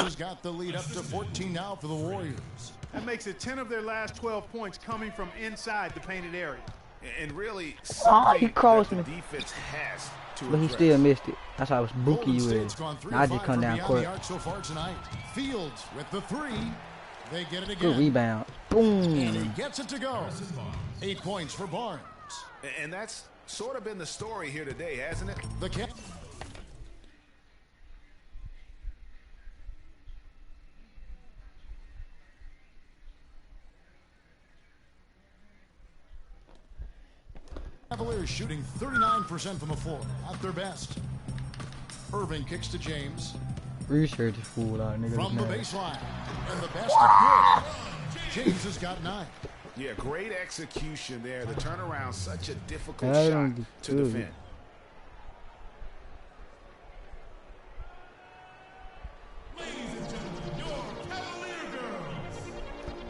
has got the lead up to 14 now for the Warriors. That makes it 10 of their last 12 points coming from inside the painted area. And really, he crossed me. Defense has to but he still missed it. That's how I was bookie you is. Now I just come down court. So far tonight. Fields with the 3. They get it again. Good rebound. Boom. And he gets it to go. 8 points for Barnes. And that's sort of been the story here today, hasn't it? The Cavaliers shooting 39% from the floor, at their best. Irving kicks to James. Research is fool out, nigga. From the baseline, and the best of good. James has got 9. Yeah, great execution there. The turnaround, such a difficult shot to defend.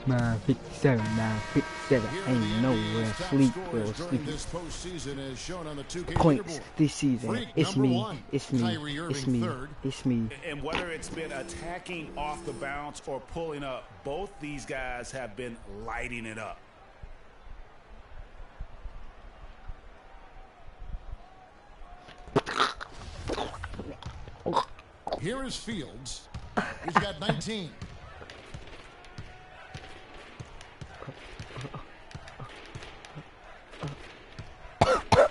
Man, 57, 57. Ain't nowhere sleep or sleep. Points this season. It's me. It's me. It's me. It's me. And whether it's been attacking off the bounce or pulling up, both these guys have been lighting it up. Here is Fields. He's got 19.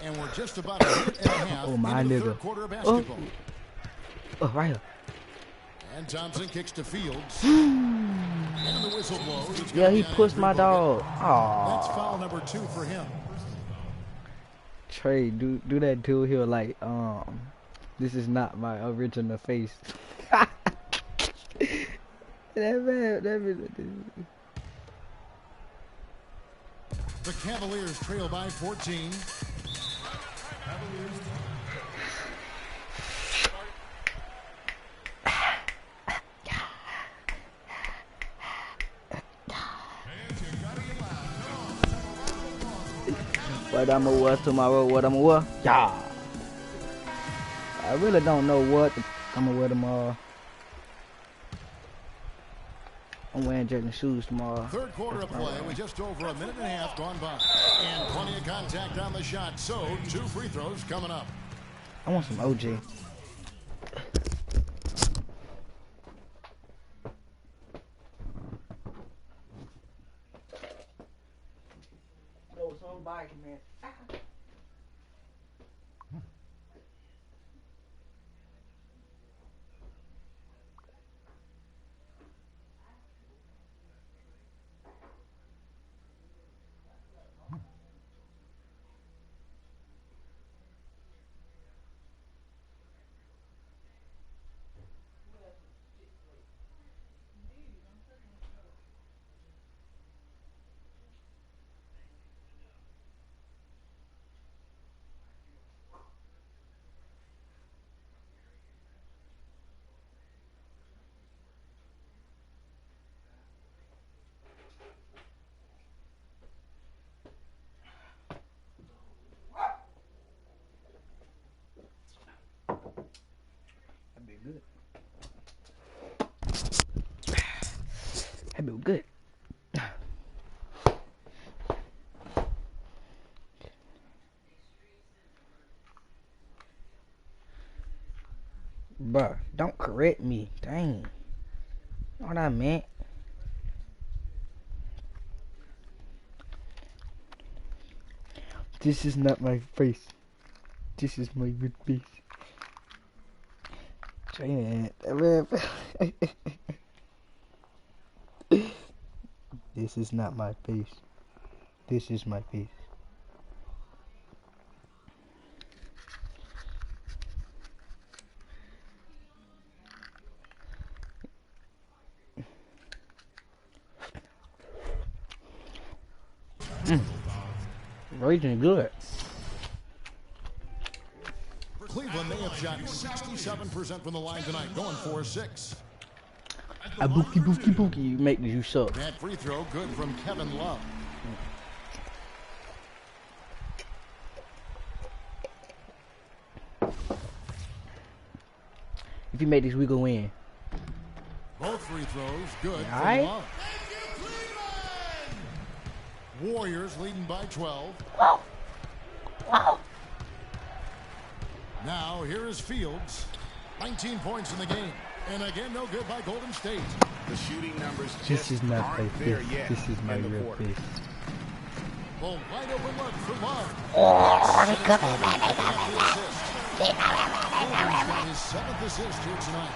And we're just about a minute and a half into the third quarter of basketball. Oh, right here. And Thompson kicks to Fields. And the whistle blows. Yeah, he pushed my dog. Aww. That's foul number 2 for him. Trey, do that dude here like, this is not my original face. The Cavaliers trail by 14. What I'ma wear tomorrow, what I'ma wear? Yeah. I really don't know what I'm gonna wear them I'm wearing Jordan shoes tomorrow. Third quarter of play with just over a minute and a half gone by. And plenty of contact on the shot. So 2 free throws coming up. I want some OJ. Man. Good. That'd be good. Bruh, don't correct me. Dang. What I meant. This is not my face. This is my good face. This is not my face. This is my face. Raging good. Cleveland, they have shot 67% from the line tonight, going 4-6. A bookie, you make the juice up. That free throw good from Kevin Love. If you make this, we go win. Both free throws good All from right. Love. Warriors leading by 12. Wow. Now here is Fields. 19 points in the game. And again, no good by Golden State. The shooting numbers This is not my aren't there face. yet. This is my real face. Well, wide open look for Love. Got his 7th assist here tonight.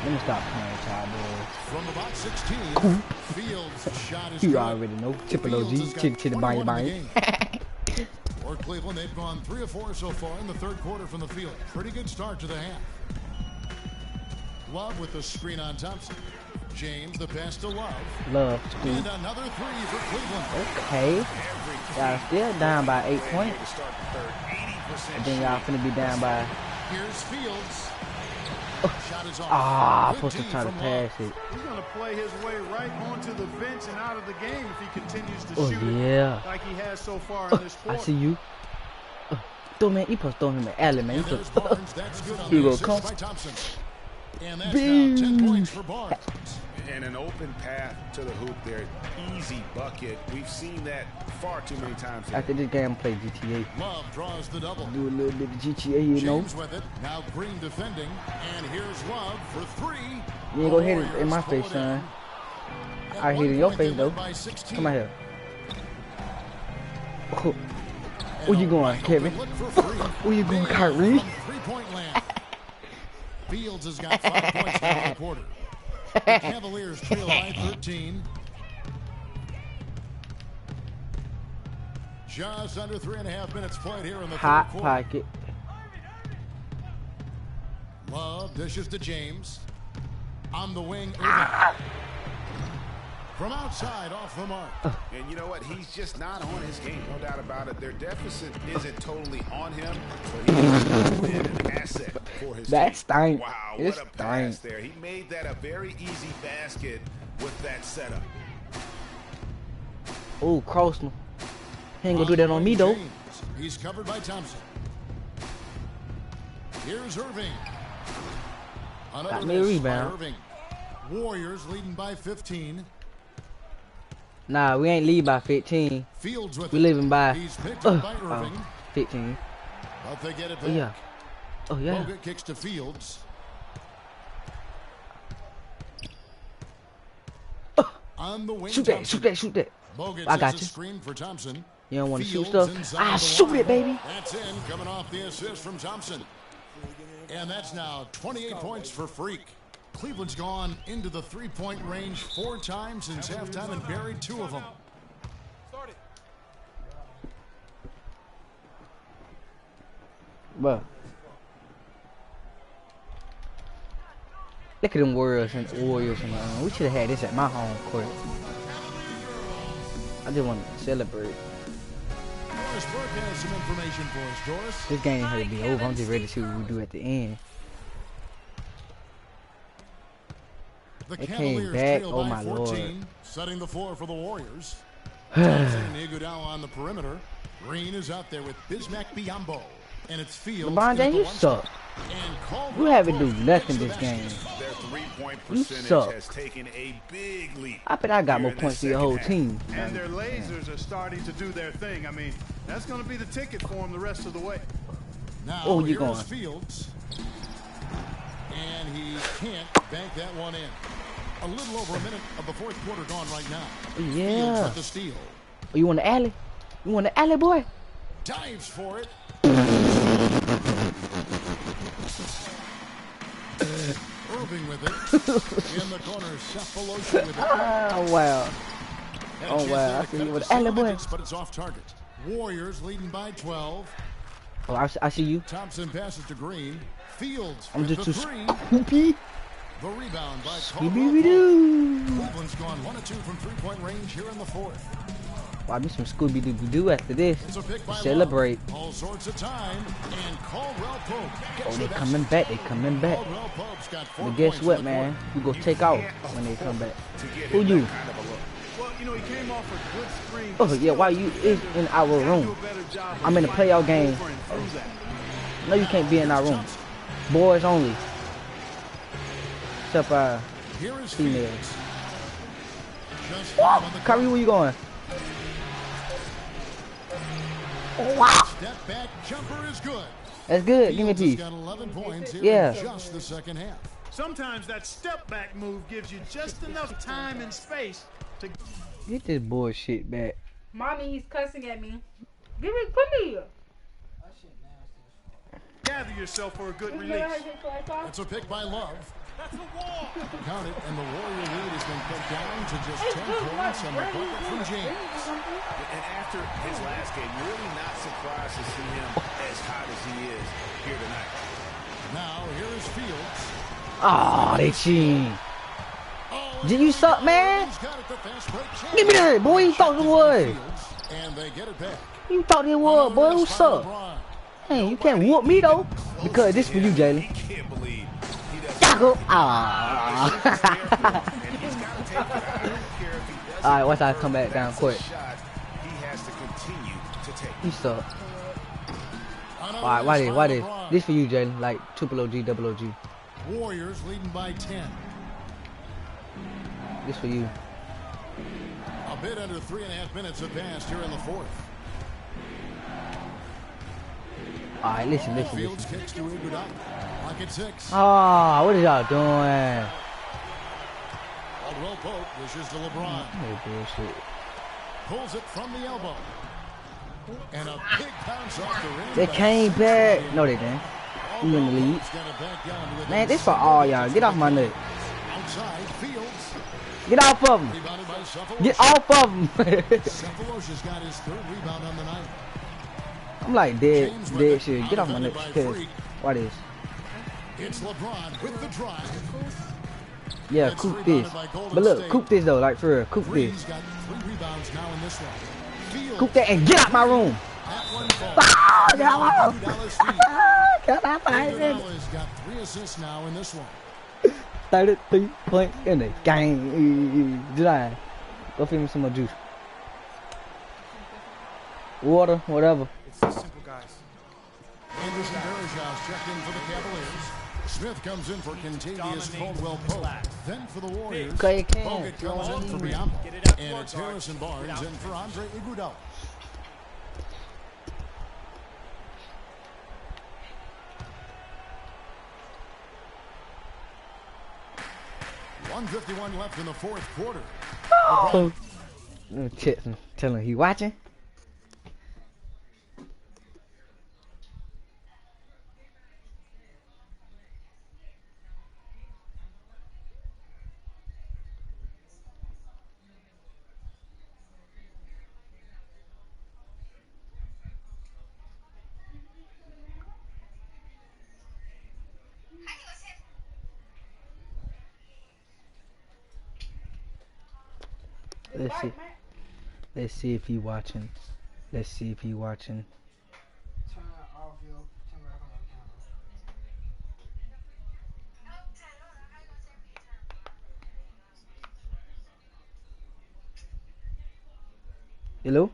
Let me stop playing, child boy. From about 16, Fields' shot is You good. already know. Triple OG, chitty bang bang. For Cleveland, they've gone 3 of 4 so far in the third quarter from the field. Pretty good start to the half. Love with the screen on Thompson. James, the pass to Love. Love. And another 3 for Cleveland. Okay. Y'all still down by 8 points. And then y'all finna be down by. Here's Fields. Shot is off. Ah, Good supposed to D try to from pass Love. it. He's going to play his way right onto the bench and out of the game if he continues to Oh, shoot yeah. it like he has so far in this I quarter. see you. Throw man, you supposed to throw him an alley, man. And there's Barnes. That's good on Here the go, assist come. by Thompson. And that's now 10 points for Barnes. And an open path to the hoop there. Easy bucket. We've seen that far too many times. After this game, play GTA. Love draws the double. Do a little bit of GTA, you know. James with it. Now Green defending. And here's Love for 3. You ain't gonna hit it in my face, son. I hit it in your face, though. Come on here. Oh. Where you going, Kevin? Where you going, Kyrie? 3-point land. Fields has got 5 points now in the quarter. The Cavaliers trail by 13. Just under 3.5 minutes played here in the Hot third quarter. pocket. Love dishes to James. On the wing, Irving. From outside, off the mark. And you know what? He's just not on his game. No doubt about it. Their deficit isn't totally on him, but he's been an asset for his That team. stank. Wow, It what a pass stank. there. He made that a very easy basket with that setup. Oh, Crossman. He ain't gonna do that on me, though. He's covered by Thompson. Here's Irving. Got me a rebound. Warriors leading by 15. Nah, we ain't lead by 15. Fields with we leaving by, He's picked up by Irving. 15. But they get it back. Oh yeah. Oh yeah. Bogut kicks to Fields. On the wing, shoot that, shoot that, shoot that. Bogut I got you. Screen for Thompson. You don't want to shoot stuff? Ah, shoot it, baby. That's in, coming off the assist from Thompson. And that's now 28 points for Freak. Cleveland's gone into the three-point range 4 times since halftime and buried 2 of them. Bro. Look at them Warriors and we should have had this at my home court. I just want to celebrate. Doris Burke has some information for us, Doris. This game had to be over. I'm just ready to see what we do at the end. The it came back. Oh my 14, lord. Setting the floor for the Warriors. Thompson and Iguodala on the perimeter. Green is out there with Bismack Biyombo. And it's Fields. LeBron James, you suck. You haven't do nothing this game. Their three-point you suck. Has taken a big leap. I bet I got more points than your whole team. And their lasers are starting to do their thing. I mean, that's going to be the ticket for them the rest of the way. Now, oh, you going? Fields. And he can't bank that one in. A little over a minute of the fourth quarter gone right now. Yeah. Fields with the steal. Oh, you want the alley? You want the alley, boy? Dives for it. Irving with it. In the corner, Cephalosha with it. Oh, wow. Oh, wow. I see you with the alley, boy. But it's off target. Warriors leading by 12. Oh, I see you. Thompson passes to Green. Fields I'm just too scoopy. The rebound by Caldwell. Cleveland's gone 1 of 2 from three-point range here in the fourth. I'll do some Scooby-Doo after this. Celebrate. All sorts of time, and Caldwell Pope. Oh, they coming back. They coming back. But guess what, man? You go take out when they come back. Who you? Well, you know, he came off a good screen. Oh, yeah, why you is in our room? I'm in a playoff game. No, you can't be in our room. Boys only. Except females. Whoa! Kyrie, where you going? Oh, wow. Step back jumper is good. That's good. Give me a piece. Got 11 points here yeah. in just the second half. Sometimes that step back move gives you just enough time and space to get this bullshit back. Mommy, he's cussing at me. Give it to me. Gather yourself for a good release. That's a pick by Love. That's a wall. Count it, and the Warrior lead has been cut down to just 10 points on the bucket from James. And after his last game, really not surprised to see him as hot as he is here tonight. Now, here is Fields. Oh, they cheating. Did you suck, man? Give me that, boy. You thought it was. And they get it back. You thought it was, boy. What's up? Hey, you can't whoop me, though. Because this for you, Jalen. Alright, once I come back down quick. You suck. Alright, why this? This for you, Jalen. Like triple OG, double OG. Warriors leading by 10. This for you. A bit under 3.5 minutes have passed here in the fourth. Alright, listen. Fields kicks to Iguodala. Lock at 6. Oh, what are y'all doing? Caldwell Pope wishes to LeBron. Oh, bullshit. Pulls it from the elbow. And a big bounce off the rim. They came back. No, they didn't. We in the lead. Man, this for all y'all. Get off my neck. Outside, Fields. Get off of him. Get off of him. Cephalosha's got his 3rd rebound on the night. I'm like dead shit. Get off my neck. What is? It's LeBron with the drive. Yeah, coop this. But look, coop this though, like for real. Coop this. Got 3 rebounds now in this one. Coop that and get out my room. Get out my room. Got 3 assists now in this one. 33 points in the game. July. Go feed me some more juice. Water, whatever. It's so simple, guys. Anderson Varejao checked in for the Cavaliers. Smith comes in for Contavious Caldwell-Pope. Then for the Warriors, Okay, Bogut comes in for Biombo. And it's Harrison Barnes in for Andre Iguodala. .151 left in the fourth quarter. Oh. Tell him he watching. Let's see. Let's see if he watching. Let's see if he watching. Hello?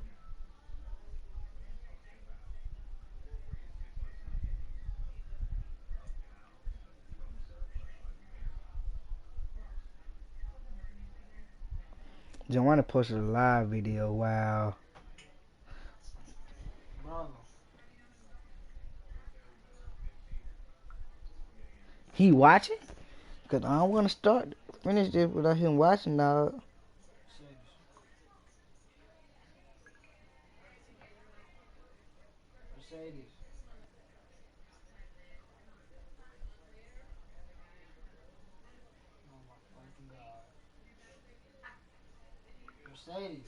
Joanna posted a live video. Wow. He watching? Cause I don't want to finish this without him watching, dog. Mercedes. Oh my fucking God. Mercedes.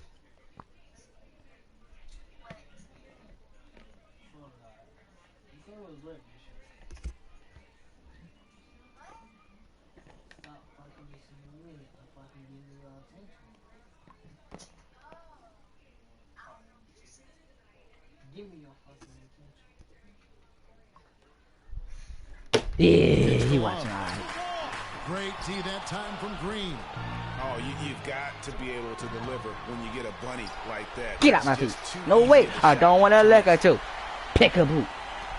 Oh God. You thought it was lit, this shit. Stop fucking listening to me. I'm fucking giving you all attention. Give me your fucking attention. Yeah, he watching all right. Great tee that time from Green. Oh, you've got to be able to deliver when you get a bunny like that. Get out my feet. No way. I don't want to let her to. Pick a boot.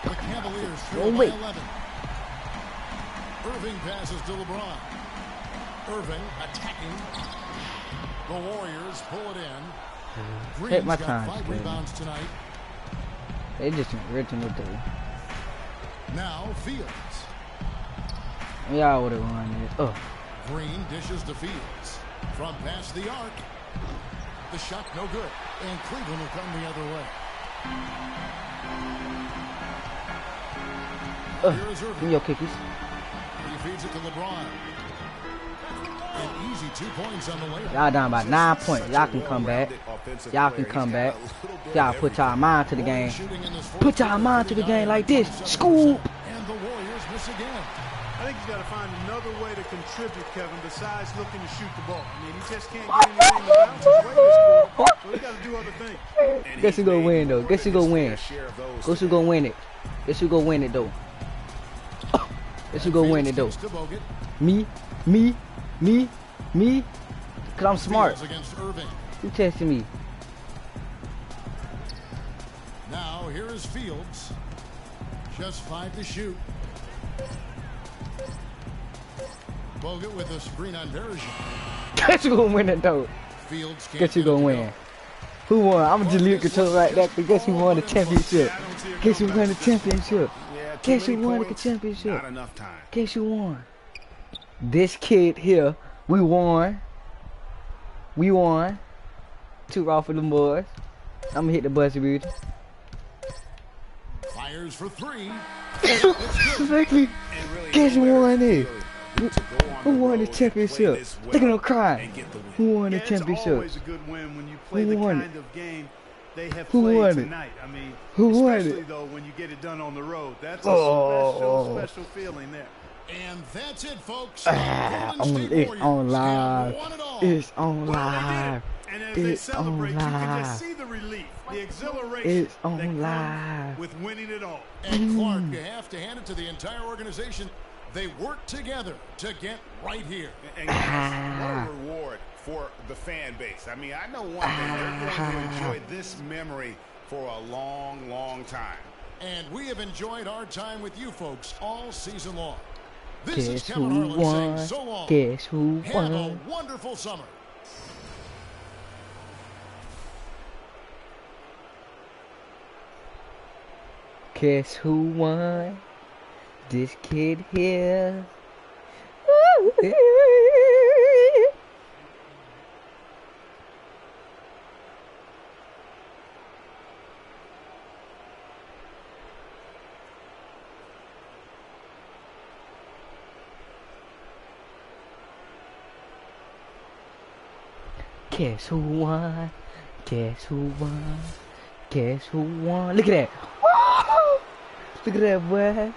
The Cavaliers No by way. 11. Irving passes to LeBron. Irving attacking. The Warriors pull it in. Hit my Green's got time, 5 man. rebounds tonight. They just original dude. Now Fields. Y'all would have run it. Oh. Green dishes to Fields. From past the arc. The shot no good. And Cleveland will come the other way. Here's Give me Irving. your kickies. He feeds it to LeBron. An easy 2 points on the layup. Y'all down by 9 points. Y'all can come back. Y'all can come back. Y'all put y'all mind to the game. Put y'all mind to the game like this. Scoop. And the Warriors miss again. I think he's got to find another way to contribute, Kevin, besides looking to shoot the ball. I mean, he just can't get anything to bounce his way this quarter, so he got to do other things. Guess who gonna win though? Guess who gonna win? Guess who gonna win it? Guess who gonna win it though? Guess who gonna win it though? Me? Cause I'm smart. Fields against Irving. You testing me? Now here is Fields. Just 5 to shoot. Bogut with a screen on Bergeron. Guess who gonna win it though? Fields can't Guess who get it gonna to win? Who won? I'm gonna delete control right there. Guess who won the championship? Guess who won the championship? Guess who won the championship? Not enough time. Guess who won? This kid here. We won. We won. 2 raw for them boys. I'm gonna hit the buzzer beater. Fires for 3. Exactly. Guess who won it? Who won the championship? Look at them crying. Who won the It's championship? always a good win when you play Who the won kind of game they have Who played won it? tonight. I mean, Who won especially it? though when you get it done on the road. That's a special feeling there. And that's it, folks. It's on live. It's on live. And as they It's celebrate, on you can just live. see the relief, the exhilaration It's that on comes live. with winning it all. And Clark, you have to hand it to the entire organization. They worked together to get right here. And guys, what a reward for the fan base. I mean, I know one thing. They're going to enjoy this memory for a long, long time. And we have enjoyed our time with you folks all season long. This is Guess Kevin who Harlan saying won? so long. Guess who Have a won? wonderful summer. Guess who won? This kid here. Guess who won? Guess who won? Guess who won? Look at that! Woo! Look at that, boy!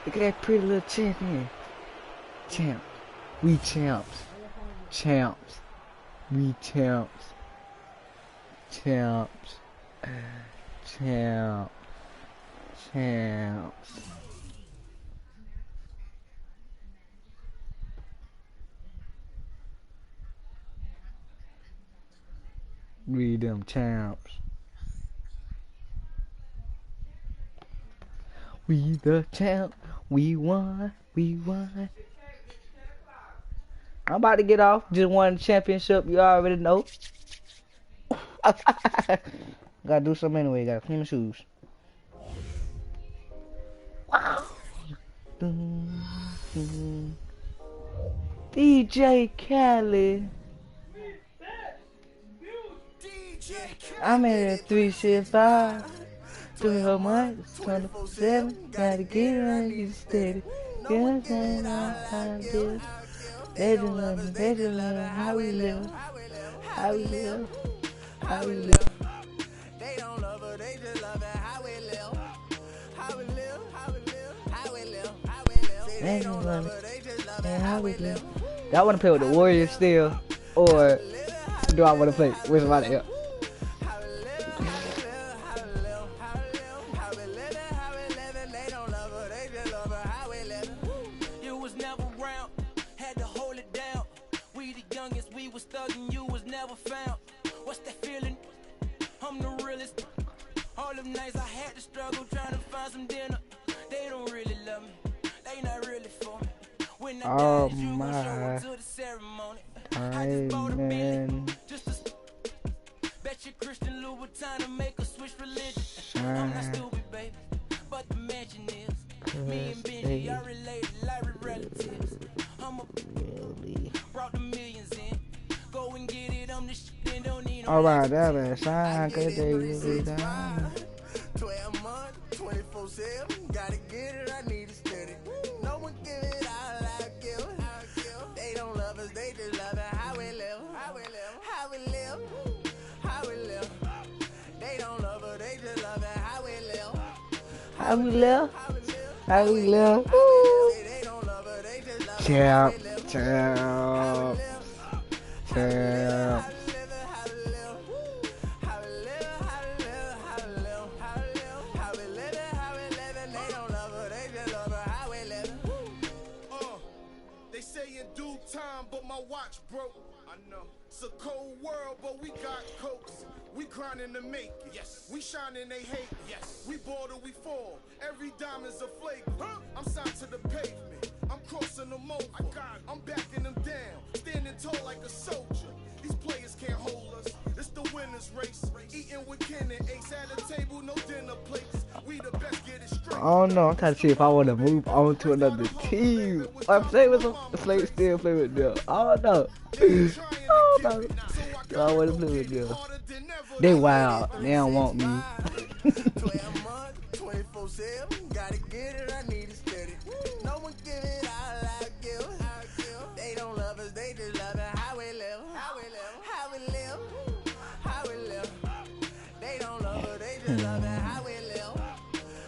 Look at that pretty little champion. Champ. We champs. Champs. We champs. Champs. Champ. Champs. We them champs. We the champ. We won. We won. I'm about to get off. Just won the championship. You already know. Gotta do something anyway. Gotta clean my shoes. DJ Khaled. I'm at a 365. 12 months, 24/7. Gotta get it on you steady. You know what I'm saying? How to do it. They just love me. They just love how we live. How we live. How we live. They don't love her, they just love it. How we live. How we live. How we live. How we live. How we live. They don't love it. They just love it. How we live. Do I want to play with the Warriors still? Or do I want to play with somebody else? Nights I had to struggle trying to find some dinner. They don't really love me. They not really for me. When I die, you gon' show up to the ceremony. I just bought a Bentley, just to bet you Christian Louboutin to make a switch religion. I'm not stupid, baby, but the mansion is. Me and Benji are related like relatives. I'm a brought the millions in. Go and get it, I'm the shit and don't need no. Alright, that man, shine, good day, you down. 12 months, 24/7, gotta get it, I need it steady. No one give it all I give. They don't love us, they just love it. How we live, how we live, how we live, how we live. They don't love us, they just love it. How we live, how we live, how we live. They don't love us, they just love it. Champ, champ, champ. Time, but my watch broke. I know it's a cold world, but we got cokes. We grinding to make it. Yes. We shining, they hate it. Yes. We border, we fall. Every dime is a flavor. Huh? I'm signed to the pavement. I'm crossing them over. I'm backing them down, standing tall like a soldier. These players can't hold us. It's the winner's race. Eating with Ken and Ace at a table, no dinner plates. We the best, get it straight. I don't know. I'm trying to see if I want to move on to another team. I'm playing with some. Still play with them. I don't know. I don't know. I want to play with them. They wild. They don't want me. 12 months, 24/7, gotta get it, I need it steady. No one give it all I give. They don't love us, they just love it. How we live, how we live, how we live, how we live. They don't love us, they just love it. How we live,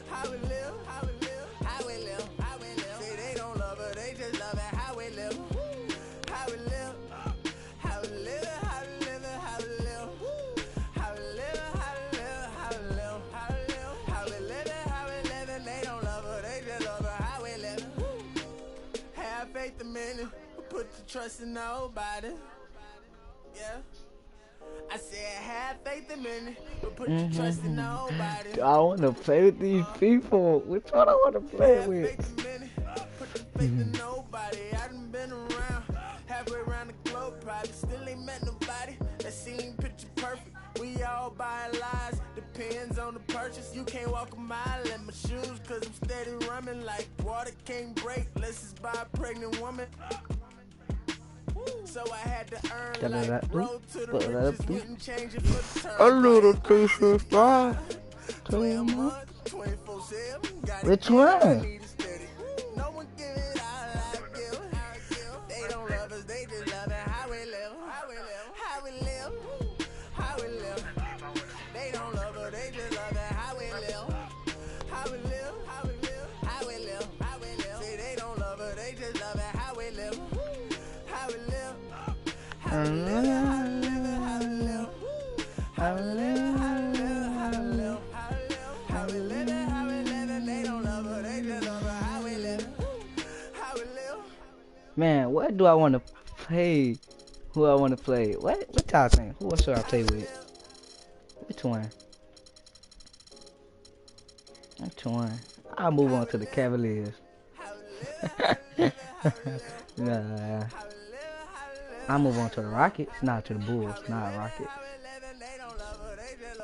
how we live, how we live, how we live, how we live. Say they don't love us, they just love it. How we live, how we live, how we live, how we live, how we live, how we live, how we live, how we live, how we live, how we live. They don't love us, they just love us. How we live. Have faith a minute, put your trust in nobody. Yeah. I said have faith a minute, but put your trust in nobody. I want to play with these people. Which one I want to play with? to nobody. I done been around, halfway around the globe, probably still ain't met nobody that seem picture perfect. We all buy lies, depends on the purchase. You can't walk a mile in my shoes, cause I'm steady running like water can't break. Let's just buy a pregnant woman. So I had to earn like road to the riches, wouldn't change it for the turn. A little taste of fire. 12 months. 24/7. Which one? No one give it out like you. They don't love us, they just love it. How we live, how we live, how we live, how we live. They don't love us, they just love it. How we live, how we live, how we live, how we live, how we live. Say they don't love us, they just love it. How we live, how we live, how we live, how we live, how we live, how we live, how we live, how we live. How we live it, how we live it, they don't love her, they just love her, how we live, how we live. Man, what do I want to play? Who I want to play? What y'all think? Who should I play with? Which one? Which one? I'll move on to the Cavaliers. Nah, I'll move on to the Rockets, not to the Bulls, not Rockets.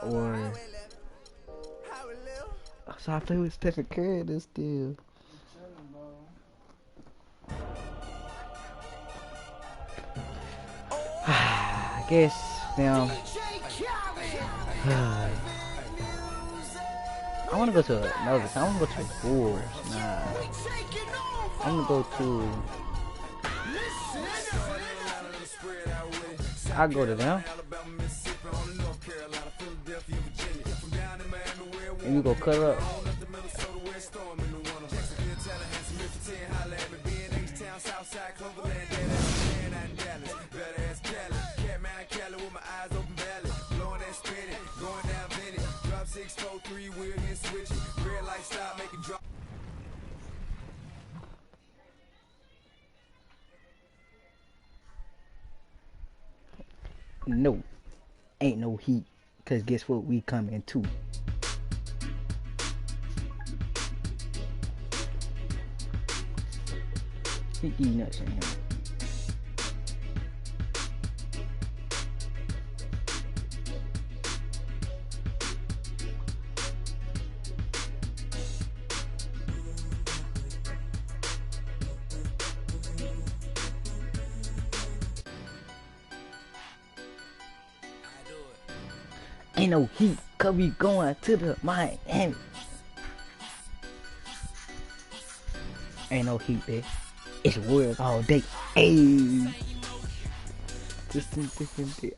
Or so I play with Stephen Curry this deal. I guess now I wanna go to another I wanna go to the Bulls. Nah. I'm gonna go to I'll go to them. And you go cut up. No, ain't no heat, cause guess what we coming to. Hit these nuts in here. Ain't no heat, cause we going to the Miami. Ain't no heat, bitch. It's work all day. Ayy. Different day.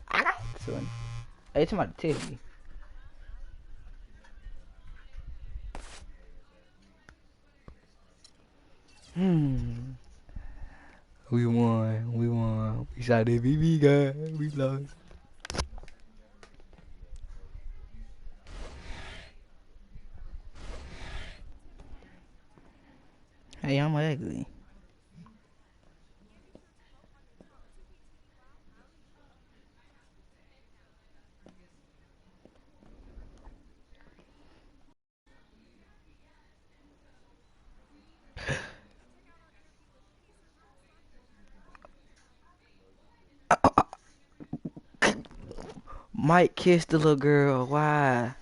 Son. Hey, somebody text me. We won. We shot that BB guy. We lost. Hey, I'm ugly. Mike kissed the little girl. Why?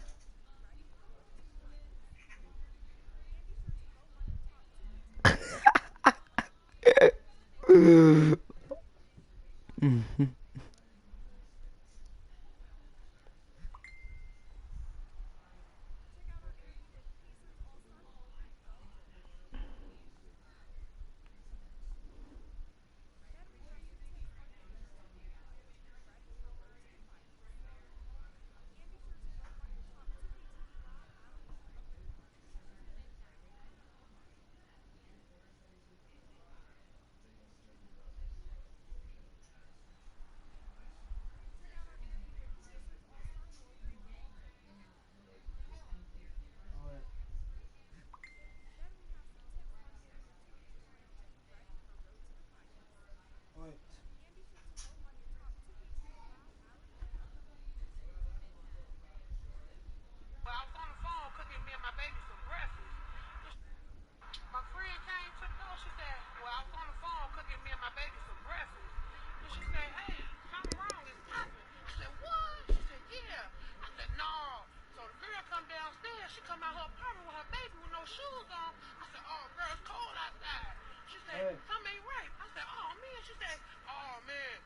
shoes on. I said, oh, girl, it's cold outside. She said, something ain't right. I said, oh, man. She said, oh, man,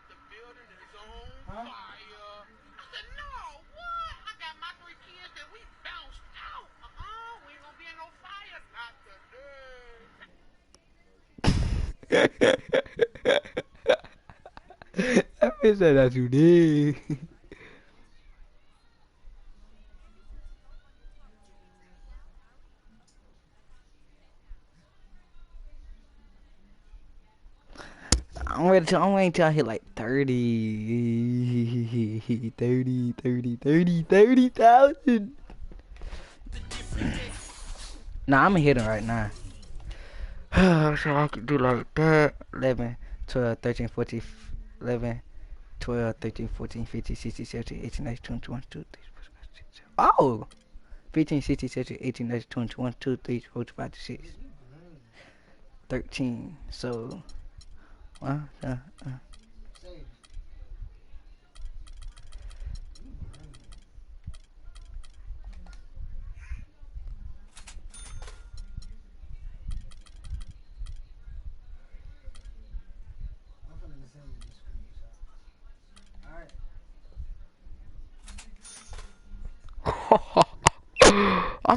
the building is on fire. I said, no, what? I got my 3 kids and we bounced out. We ain't gonna be in no fire. Not today. That bitch said that you did. I'm waiting till I hit like 30,000. Nah, I'm hitting right now. So I could do like that. 11, 12, 13, 14, 11, 12, 13, 14, 15, 16, 17, 18, 19, 20, 21, 22, 23, 24, 25, 26. Oh! 15, 16, 17, 18, 19, 20, 21, 22, 23, 24, 25, 26. 13. So... I'm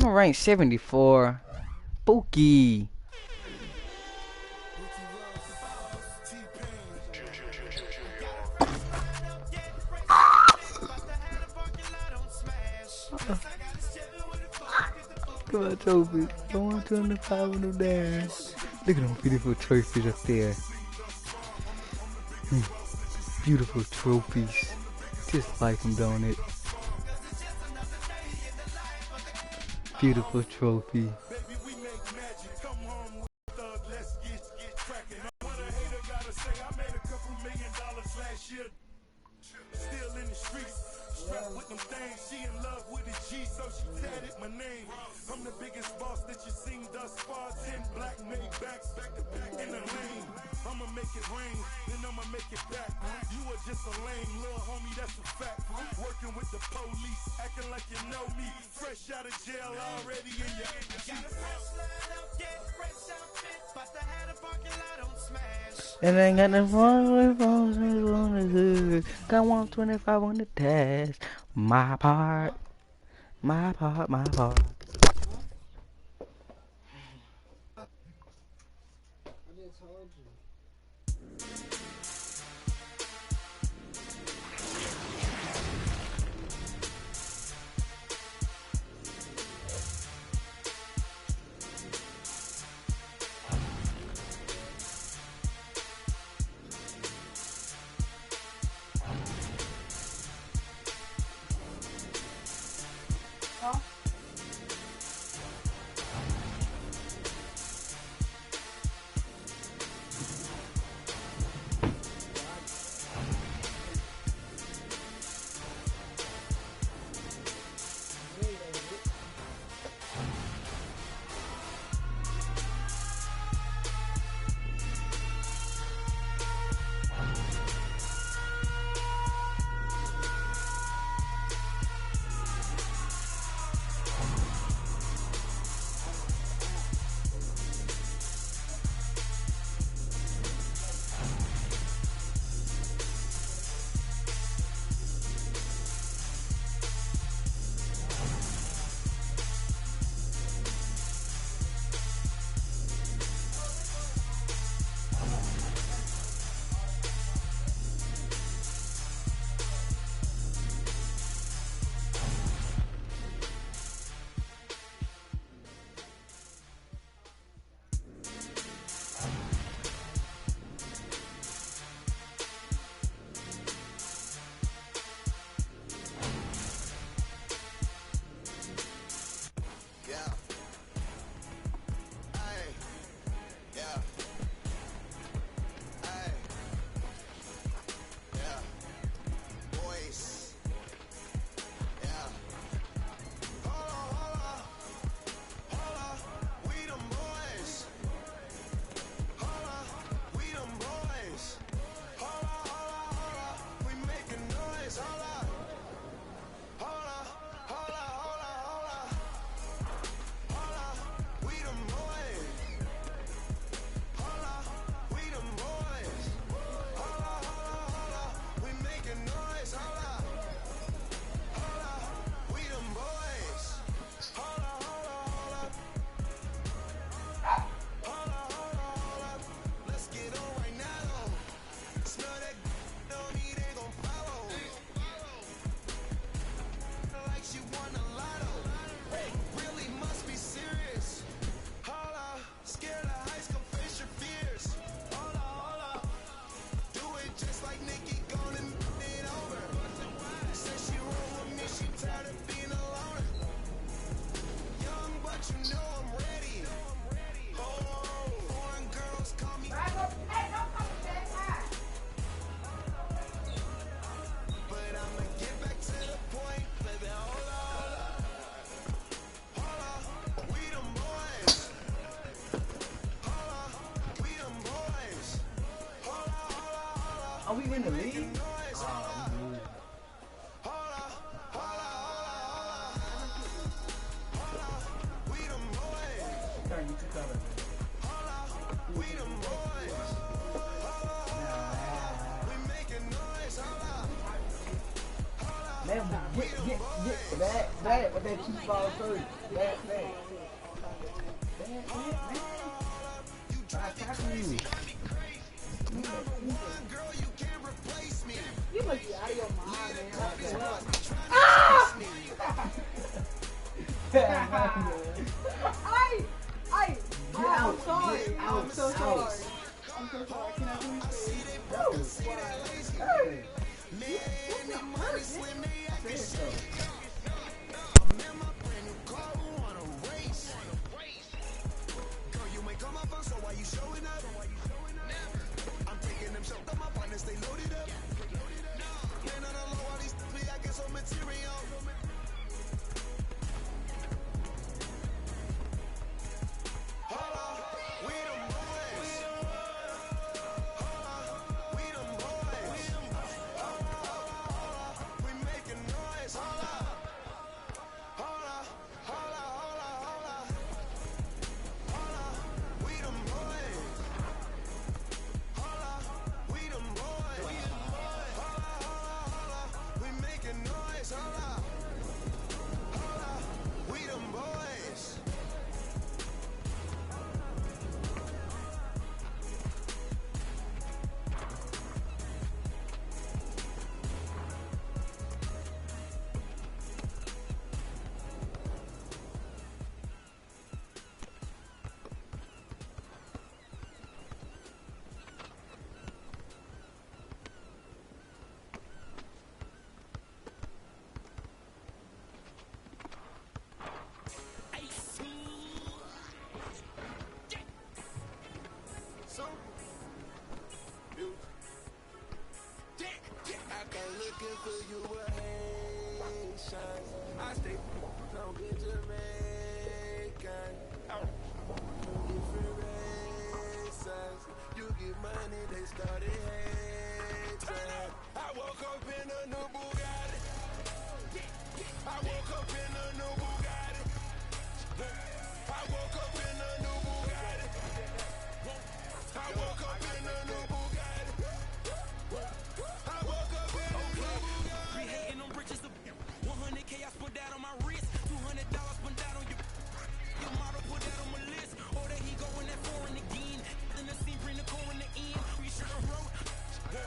a rank 74. Spooky. Come on, trophies. I want 25 of them there. Look at them beautiful trophies up there. Beautiful trophies. Just like them, don't it? Beautiful trophy. Still in the streets, strapped with them things. She in love with the G, so she tatted my name. I'm the biggest boss that you seen thus far. 10 black Maybachs back to back in the lane. I'ma make it rain, then I'ma make it back. You are just a lame little homie, that's a fact. Working with the police, acting like you know me. Fresh out of jail, already in your And then got the phone on the hood. Got 125 on the dash. My part. My part, my part. Get bad with that cheap ball 30. Bad. Stop tackling you. You must be out of your mind, man. Ah! I'm sorry. I'm so sorry. I'm so sorry. Can I please say? Hey. I'm taking them shots, my partners, they loaded up. Man, I don't know all these I get some material. Hold up, we them boys. Hold up, we them boys. We making noise. Hold up. Hold up, hold up, hold up, hold up. Hold up, we them boys. Hold up, we them boys. Hold up, we making noise. Hold up. Hold up, we them boys. So, I got looking for you a Haitian. I stay on good Jamaican. Different races. You get money, they started hating. I woke up in a new Bugatti. I woke up in a new Bugatti. I woke up in a new Bugatti. I woke up in a new Bugatti. I woke up in a new Bugatti. We hating on bridges of 100K, I spent that on my wrist. $200 spent that on your model, put that on my list. Oh, there he going that foreign again. In the scene, bring the core in the end. We should have wrote. The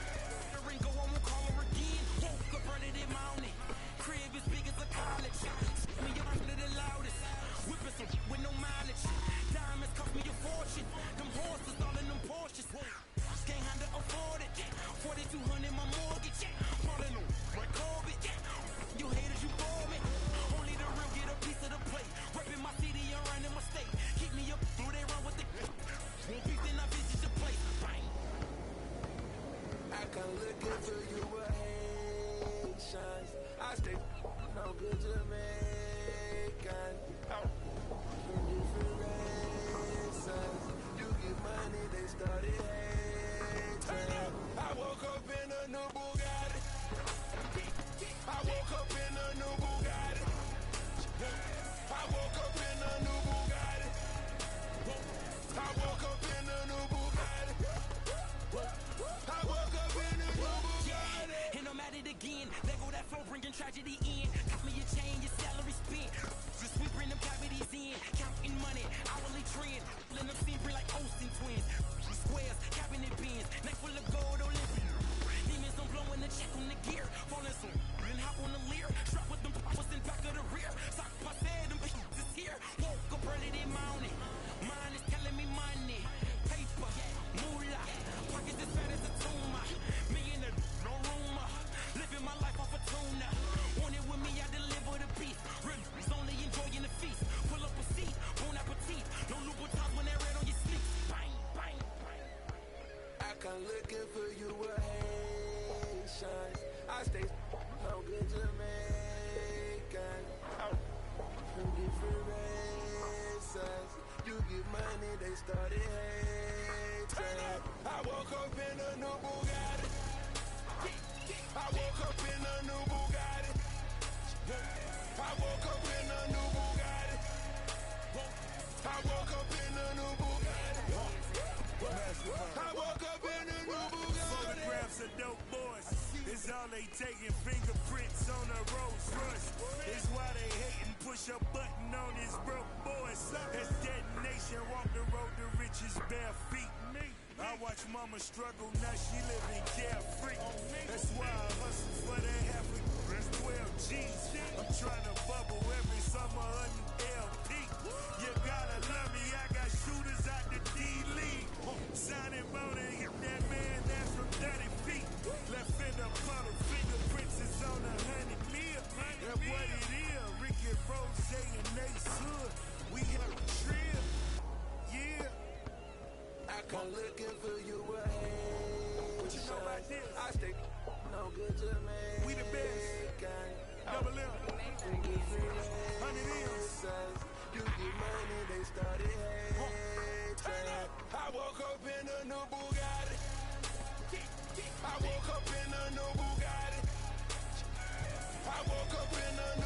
ring go on, we'll call her again. Woke up early this morning. Crib as big as a college. Me up under the loudest. Whipping some with no mileage. Diamonds cost me a fortune. Them horses all in them Porsches. Can't handle afford it. 4,200 my mortgage. Falling on my Corbett. You haters, you bore me. Only the real get a piece of the plate. Repping my city and running my state. Keep me up through they run with the. Won't beat then I visit your place. Bang. I come looking for you a Haitian. I stay on good Jamaican. Different races. You get money, they started hating. I woke up in a new Bugatti. I woke up in a new Bugatti. I woke up in a new Bugatti. I woke up in a new Bugatti. I woke up in a new Bugatti. And I'm at it again. There go that flow bringing tragedy in. Got me a chain, your salary spent. Just we bring them cavities in. Counting money, hourly trend. Let them see like Olsen twins. Squares, cabinet bins. Neck full of gold, Olympic. Demons don't blowing the check on the gear. Falling some and hop on the leer. Strap with them poppers in back of the rear. Sock passe, them bitches is here. Woke up early this morning. Mine is telling me money. Paper, moolah. Pockets as fat as a tumor. Me in the no rumor. Living my life off a tuna. Want it with me, I deliver the beef. Ribs only enjoying the feast. Pull up a seat, bon appetit. No Louboutins when they're red on your sleep. Bang, bang, bang. I come looking for you a Haitian. I stay on good Jamaican. Different races. You get money, they started hating. I woke up in a new Bugatti. I woke up in a new Bugatti. I woke up in a new Bugatti. I woke up in a new Bugatti. I woke up in a new Bugatti. Photographs of dope boys. It's all they taking. Fingerprints on a Rolls Royce. can walk the road to riches bare feet. I watch mama struggle, now she living carefree. That's why I hustle for that half a 12 G's. I'm trying to bubble every summer a new LP. You gotta love me, I got shooters out the D-League. Signing bone and hit that man, that's from 30 feet. Left in the puddle, fingerprints is on 100 mil. That's what it is, Ricky Rose and Ace Hood. We have a trip, yeah. I come looking for you, but hey, what you know about this? I stay no good to me. We the best. Double M. 100 M's. You get money, they started hating. I woke up in a new Bugatti. I woke up in a new Bugatti. I woke up in a new